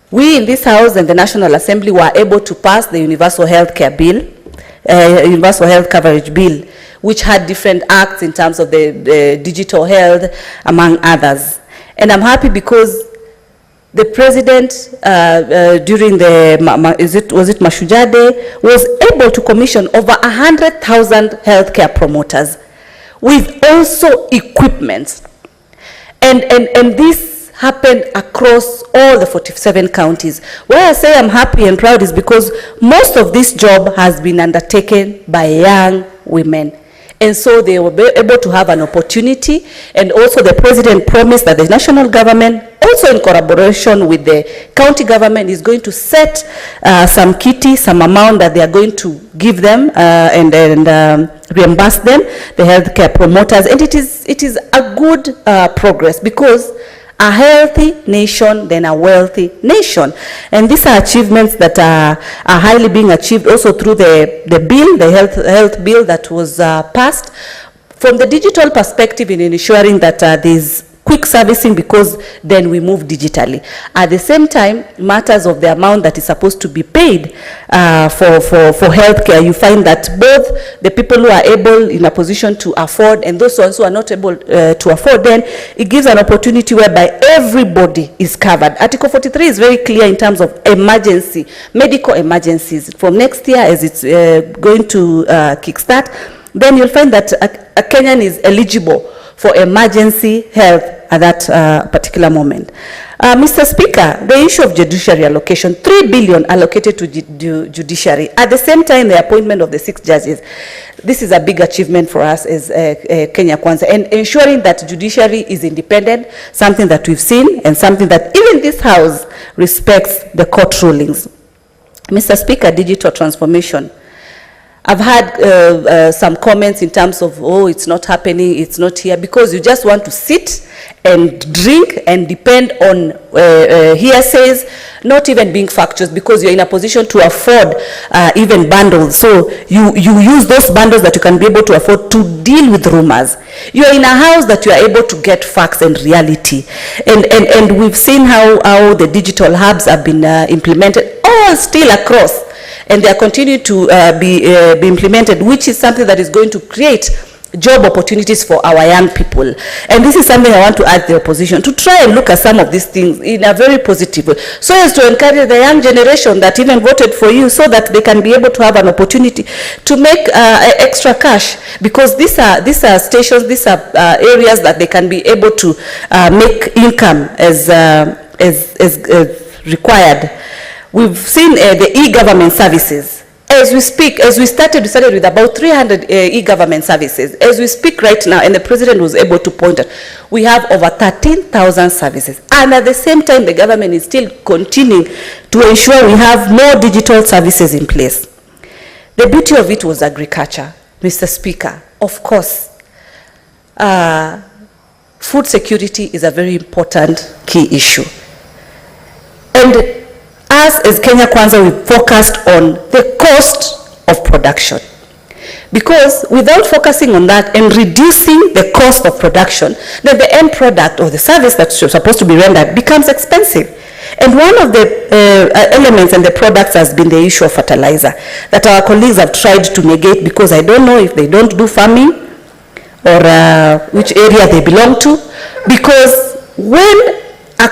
We in this House and the National Assembly were able to pass the Universal Healthcare Bill, Universal Health Coverage Bill, which had different acts in terms of the digital health, among others. And I'm happy because the president, during the, was it Mashujaa Day, was able to commission over 100,000 healthcare promoters with also equipment. And this happened across all the 47 counties. Why I say I'm happy and proud is because most of this job has been undertaken by young women. And so they were able to have an opportunity, and also the president promised that the national government, also in collaboration with the county government, is going to set some kitty, some amount that they are going to give them and reimburse them, the healthcare promoters. And it is a good progress, because a healthy nation, then a wealthy nation. And these are achievements that are highly being achieved also through the bill, the health bill that was passed. From the digital perspective, in ensuring that there's quick servicing because then we move digitally. At the same time, matters of the amount that is supposed to be paid for healthcare, you find that both the people who are able in a position to afford and those ones who are not able to afford, then it gives an opportunity whereby everybody is covered. Article 43 is very clear in terms of emergency, medical emergencies. From next year, as it's going to kickstart, then you'll find that a Kenyan is eligible for emergency health at that particular moment. Mr. Speaker, the issue of judiciary allocation, 3 billion allocated to judiciary. At the same time, the appointment of the 6 judges. This is a big achievement for us as Kenya Kwanza, and ensuring that judiciary is independent, something that we've seen and something that even this House respects the court rulings. Mr. Speaker, digital transformation. I've had some comments in terms of, oh, it's not happening, it's not here, because you just want to sit and drink and depend on hearsays, not even being factuous, because you're in a position to afford even bundles. So you use those bundles that you can be able to afford to deal with rumors. You're in a house that you are able to get facts and reality. And we've seen how the digital hubs have been implemented, all still across. And they are continuing to be implemented, which is something that is going to create job opportunities for our young people. And this is something I want to ask the opposition, to try and look at some of these things in a very positive way, so as to encourage the young generation that even voted for you, so that they can be able to have an opportunity to make extra cash, because these are stations, these are areas that they can be able to make income as required. We've seen the e-government services. As we speak, as we started with about 300 e-government services. As we speak right now, and the President was able to point out, we have over 13,000 services. And at the same time, the government is still continuing to ensure we have more digital services in place. The beauty of it was agriculture, Mr. Speaker. Of course, food security is a very important key issue. And us as Kenya Kwanza, we focused on the cost of production. Because without focusing on that and reducing the cost of production, then the end product or the service that's supposed to be rendered becomes expensive. And one of the elements and the products has been the issue of fertilizer, that our colleagues have tried to negate, because I don't know if they don't do farming or which area they belong to. Because when a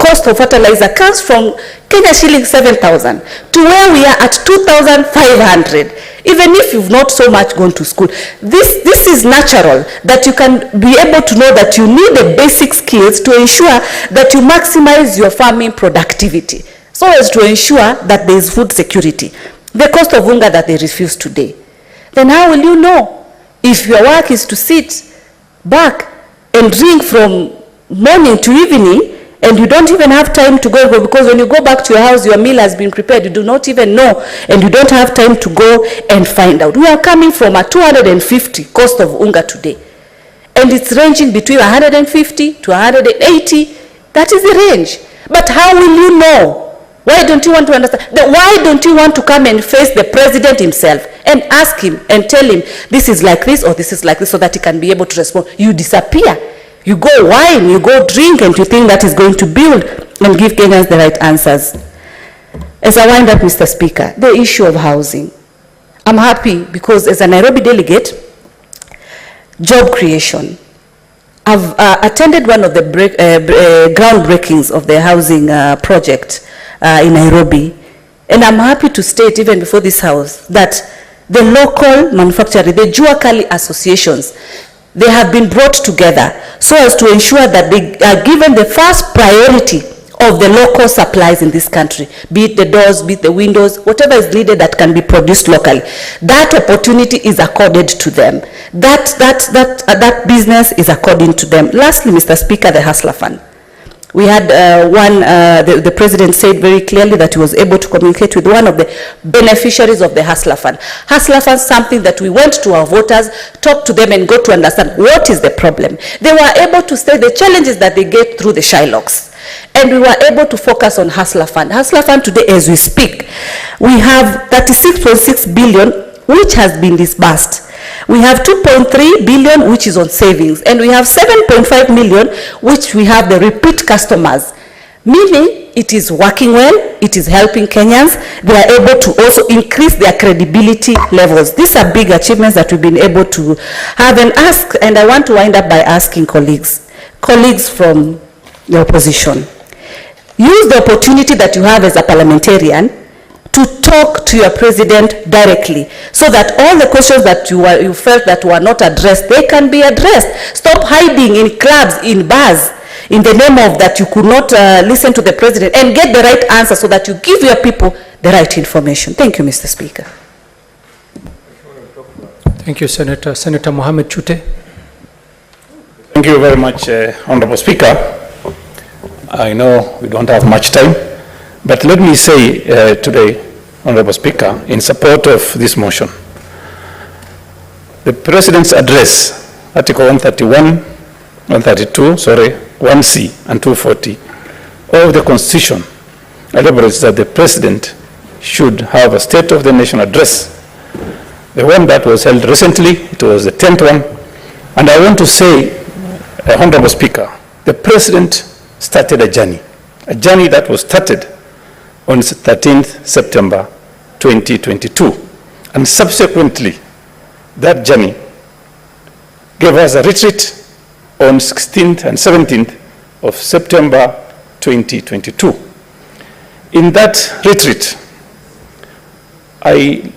cost of fertilizer comes from Kenya shilling 7,000 to where we are at 2,500, even if you've not so much gone to school, this is natural, that you can be able to know that you need the basic skills to ensure that you maximize your farming productivity, so as to ensure that there is food security. The cost of unga that they refuse today, then how will you know if your work is to sit back and drink from morning to evening, and you don't even have time to go, because when you go back to your house, your meal has been prepared, you do not even know, and you don't have time to go and find out. We are coming from a 250 cost of unga today, and it's ranging between 150 to 180. That is the range. But how will you know? Why don't you want to understand? Why don't you want to come and face the President himself and ask him and tell him, this is like this or this is like this, so that he can be able to respond? You disappear. You go wine, you go drink, and you think that is going to build and give Kenyans the right answers. As I wind up, Mr. Speaker, the issue of housing. I'm happy because as a Nairobi delegate, job creation. I've attended one of the groundbreakings of the housing project in Nairobi, and I'm happy to state, even before this House, that the local manufacturing, the Jua Kali associations, they have been brought together so as to ensure that they are given the first priority of the local supplies in this country, be it the doors, be it the windows, whatever is needed that can be produced locally. That opportunity is accorded to them. That business is according to them. Lastly, Mr. Speaker, the Hustler Fund. We had the President said very clearly that he was able to communicate with one of the beneficiaries of the Hustler Fund. Hustler Fund is something that we went to our voters, talked to them, and got to understand what is the problem. They were able to state the challenges that they get through the Shylocks. And we were able to focus on Hustler Fund. Hustler Fund today, as we speak, we have 36.6 billion, which has been disbursed. We have 2.3 billion, which is on savings, and we have 7.5 million, which we have the repeat customers, meaning it is working well, it is helping Kenyans. They are able to also increase their credibility levels. These are big achievements that we've been able to have and ask, and I want to wind up by asking colleagues from the opposition, use the opportunity that you have as a parliamentarian to talk to your president directly, so that all the questions that you felt that were not addressed, they can be addressed. Stop hiding in clubs, in bars, in the name of that you could not listen to the president, and get the right answer so that you give your people the right information. Thank you, Mr. Speaker. Thank you, Senator. Senator Mohammed Chute. Thank you very much, Honorable Speaker. I know we don't have much time, but let me say today, Honorable Speaker, in support of this motion, the President's address, Article 131, 1C and 240 of the Constitution elaborates that the President should have a State of the Nation address. The one that was held recently, it was the 10th one, and I want to say, Honorable Speaker, the President started a journey that was started on 13th September 2022, and subsequently that journey gave us a retreat on 16th and 17th of September 2022. In that retreat, I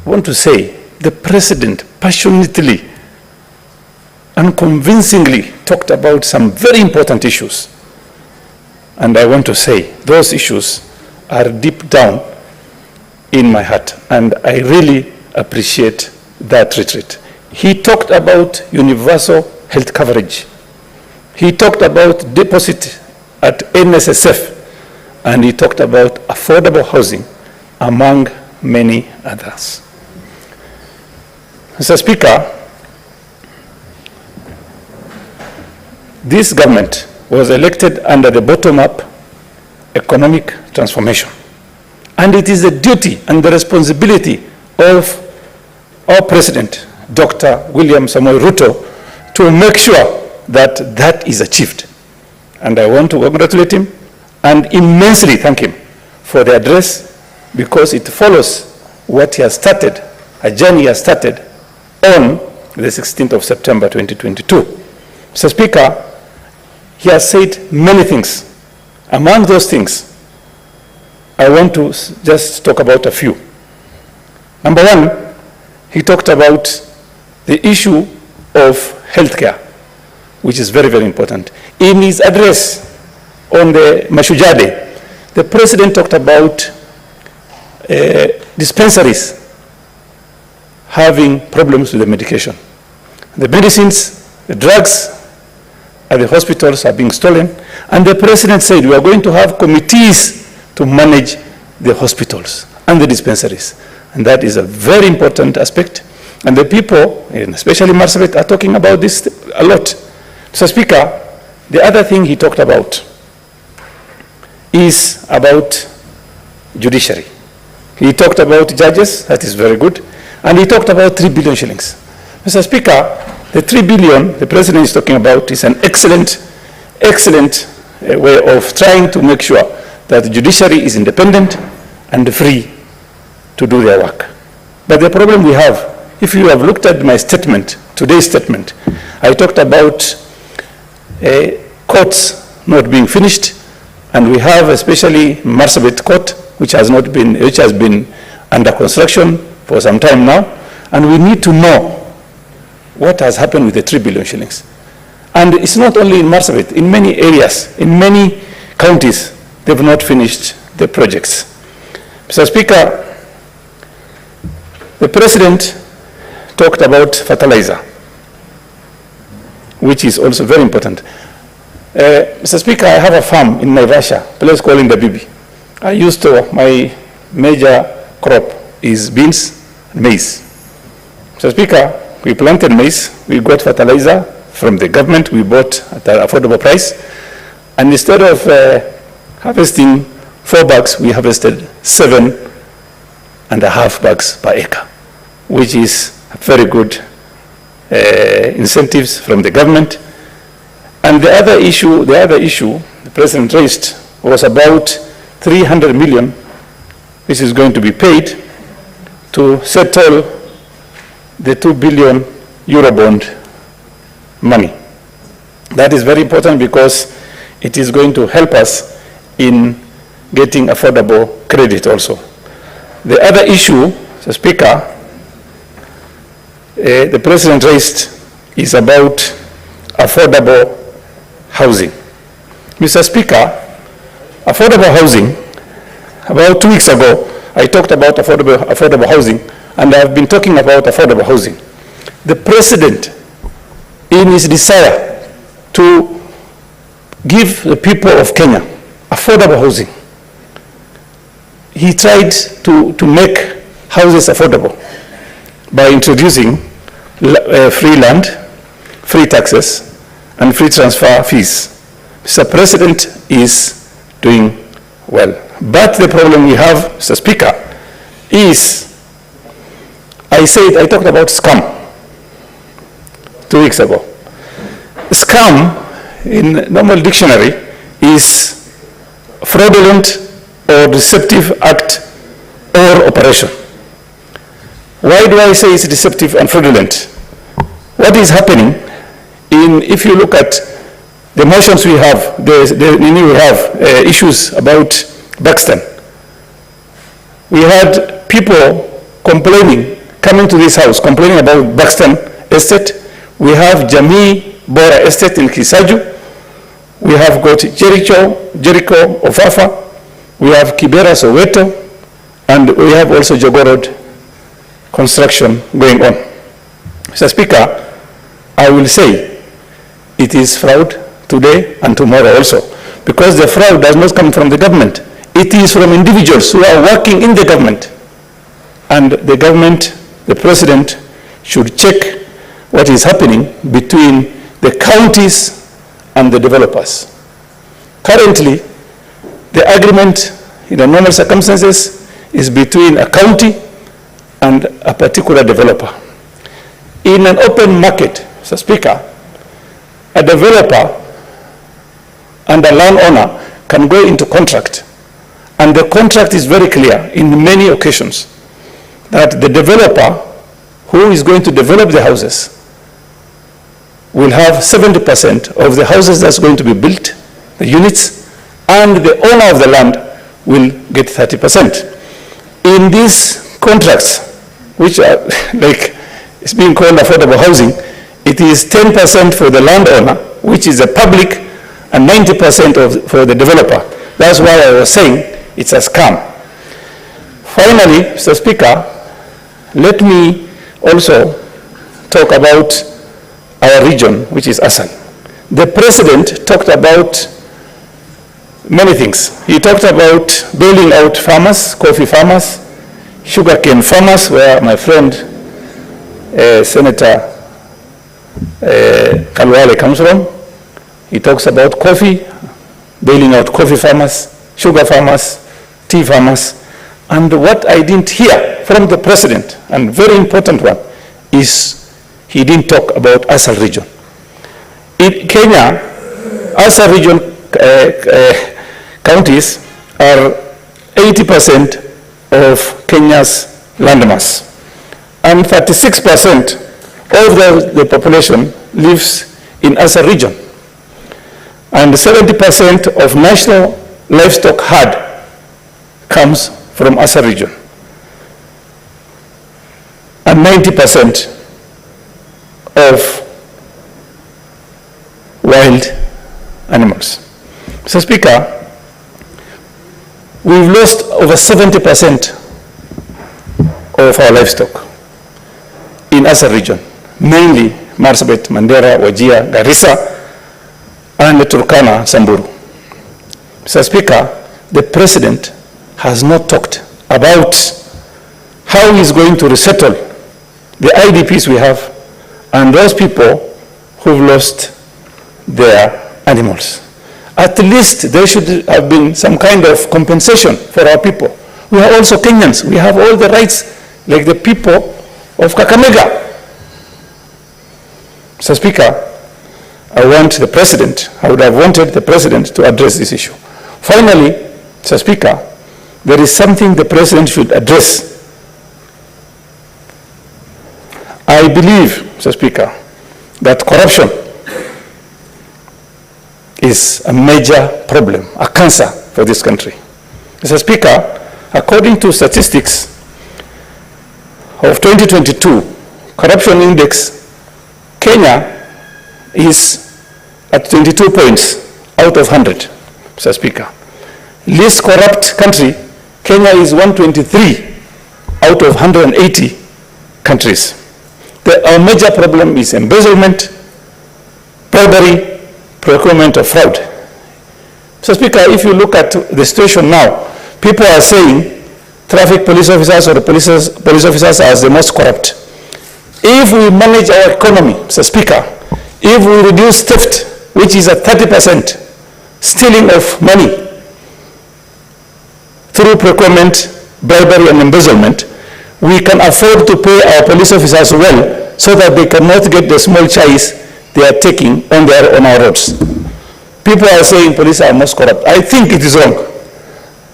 want to say the President passionately and convincingly talked about some very important issues. And I want to say those issues are deep down in my heart, and I really appreciate that retreat. He talked about universal health coverage. He talked about deposit at NSSF, and he talked about affordable housing, among many others. Mr. Speaker, this government was elected under the bottom-up economic transformation, and it is the duty and the responsibility of our President, Dr. William Samoei Ruto, to make sure that that is achieved. And I want to congratulate him and immensely thank him for the address, because it follows what he has started, a journey he has started on the 16th of September 2022. Mr. Speaker, he has said many things. Among those things, I want to just talk about a few. Number one, he talked about the issue of healthcare, which is very, very important. In his address on the Mashujaa Day, the President talked about dispensaries having problems with the medication. The medicines, the drugs at the hospitals are being stolen, and the President said we are going to have committees to manage the hospitals and the dispensaries. And that is a very important aspect. And the people, and especially Marsabit, are talking about this a lot. So, Speaker, the other thing he talked about is about judiciary. He talked about judges, that is very good, and he talked about 3 billion shillings. Mr. Speaker, the 3 billion the President is talking about is an excellent way of trying to make sure that the judiciary is independent and free to do their work. But the problem we have, if you have looked at my statement, today's statement, I talked about courts not being finished, and we have especially Marsabit Court, which has been under construction for some time now, and we need to know what has happened with the 3 billion shillings. And it's not only in Marsabit, in many areas, in many counties, they've not finished the projects. Mr. Speaker, the President talked about fertilizer, which is also very important. Mr. Speaker, I have a farm in Naivasha, a place called Ndabibi. My major crop is beans and maize. Mr. Speaker, we planted maize, we got fertilizer from the government, we bought at an affordable price, and instead of harvesting 4 bags, we harvested 7.5 bags per acre, which is very good incentives from the government. And the other issue the President raised was about 300 million, which is going to be paid to settle the 2 billion Eurobond money. That is very important because it is going to help us in getting affordable credit also. The other issue, Mr. Speaker, the President raised is about affordable housing. Mr. Speaker, affordable housing, about 2 weeks ago, I talked about affordable housing, and I've been talking about affordable housing. The President, in his desire to give the people of Kenya affordable housing, he tried to make houses affordable by introducing free land, free taxes, and free transfer fees. Mr. President is doing well. But the problem we have, Mr. Speaker, is, I talked about scam 2 weeks ago. Scam, in normal dictionary, is fraudulent or deceptive act or operation. Why do I say it's deceptive and fraudulent? What is happening if you look at the motions we have, issues about Buxton. We had people complaining, coming to this house, complaining about Buxton Estate. We have Jamii Bora Estate in Kisaju. We have got Jericho, Ofafa. We have Kibera, Soweto. And we have also Jogorod construction going on. Mr. Speaker, I will say it is fraud today and tomorrow also, because the fraud does not come from the government. It is from individuals who are working in the government. And the government, the President, should check what is happening between the counties and the developers. Currently, the agreement in the normal circumstances is between a county and a particular developer. In an open market, Mr. Speaker, a developer and a landowner can go into contract, and the contract is very clear in many occasions that the developer who is going to develop the houses will have 70% of the houses that's going to be built, the units, and the owner of the land will get 30%. In these contracts, which are like it's being called affordable housing, it is 10% for the landowner, which is the public, and 90% for the developer. That's why I was saying it's a scam. Finally, Mr. Speaker, let me also talk about our region, which is ASAN. The President talked about many things. He talked about bailing out farmers, coffee farmers, sugarcane farmers, where my friend Senator Kalwale comes from. He talks about coffee, bailing out coffee farmers, sugar farmers, tea farmers. And what I didn't hear from the President, and very important one, is he didn't talk about ASAL region. In Kenya, ASAL region counties are 80% of Kenya's landmass, and 36% of the population lives in ASAL region, and 70% of national livestock herd comes from ASAL region, and 90% of wild animals. Mr. Speaker, we've lost over 70% of our livestock in ASAL region, mainly Marsabit, Mandera, Wajir, Garissa, and Turkana, Samburu. Mr. Speaker, the President has not talked about how he's going to resettle the IDPs we have and those people who've lost their animals. At least there should have been some kind of compensation for our people. We are also Kenyans. We have all the rights like the people of Kakamega. Mr. Speaker, I would have wanted the President to address this issue. Finally, Mr. Speaker, there is something the President should address. I believe, Mr. Speaker, that corruption is a major problem, a cancer for this country. Mr. Speaker, according to statistics of 2022, corruption index, Kenya is at 22 points out of 100, Mr. Speaker. Least corrupt country, Kenya is 123 out of 180 countries. Our major problem is embezzlement, bribery, procurement of fraud. Mr. Speaker, if you look at the situation now, people are saying traffic police officers or police officers are the most corrupt. If we manage our economy, Mr. Speaker, if we reduce theft, which is at 30%, stealing of money through procurement, bribery, and embezzlement, we can afford to pay our police officers well so that they cannot get the small chies they are taking on our roads. People are saying police are most corrupt. I think it is wrong.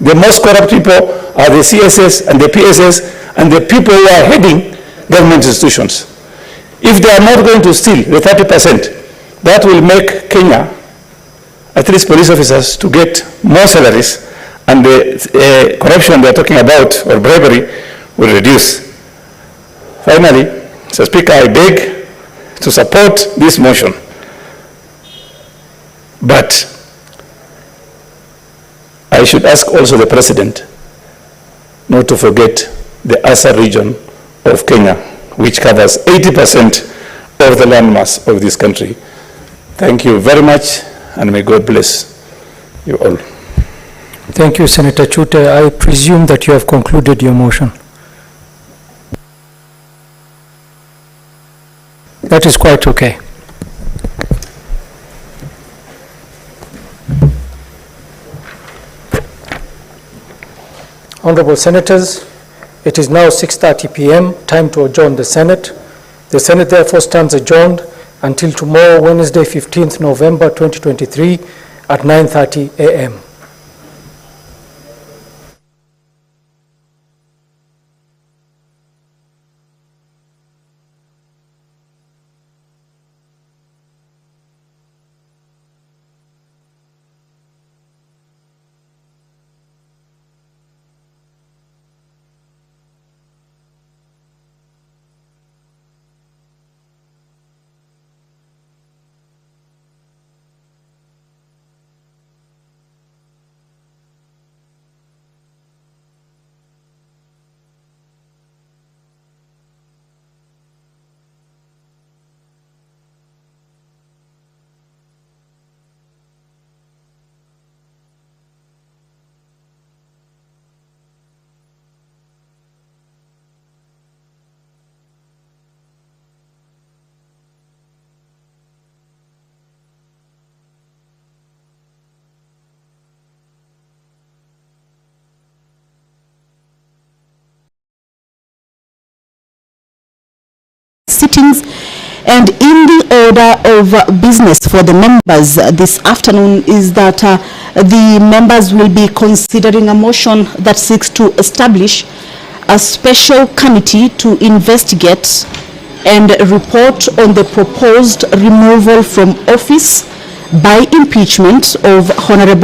The most corrupt people are the CSS and the PSS and the people who are heading government institutions. If they are not going to steal the 30%, that will make Kenya, at least police officers, to get more salaries, and the corruption they are talking about, or bribery, will reduce. Finally, Mr. Speaker, I beg to support this motion, but I should ask also the President not to forget the Asa region of Kenya, which covers 80% of the landmass of this country. Thank you very much, and may God bless you all. Thank you, Senator Chute. I presume that you have concluded your motion. That is quite okay. Honorable Senators, it is now 6:30 p.m., time to adjourn the Senate. The Senate therefore stands adjourned until tomorrow, Wednesday, 15th November 2023 at 9:30 a.m. Sittings, and in the order of business for the members this afternoon is that the members will be considering a motion that seeks to establish a special committee to investigate and report on the proposed removal from office by impeachment of Honorable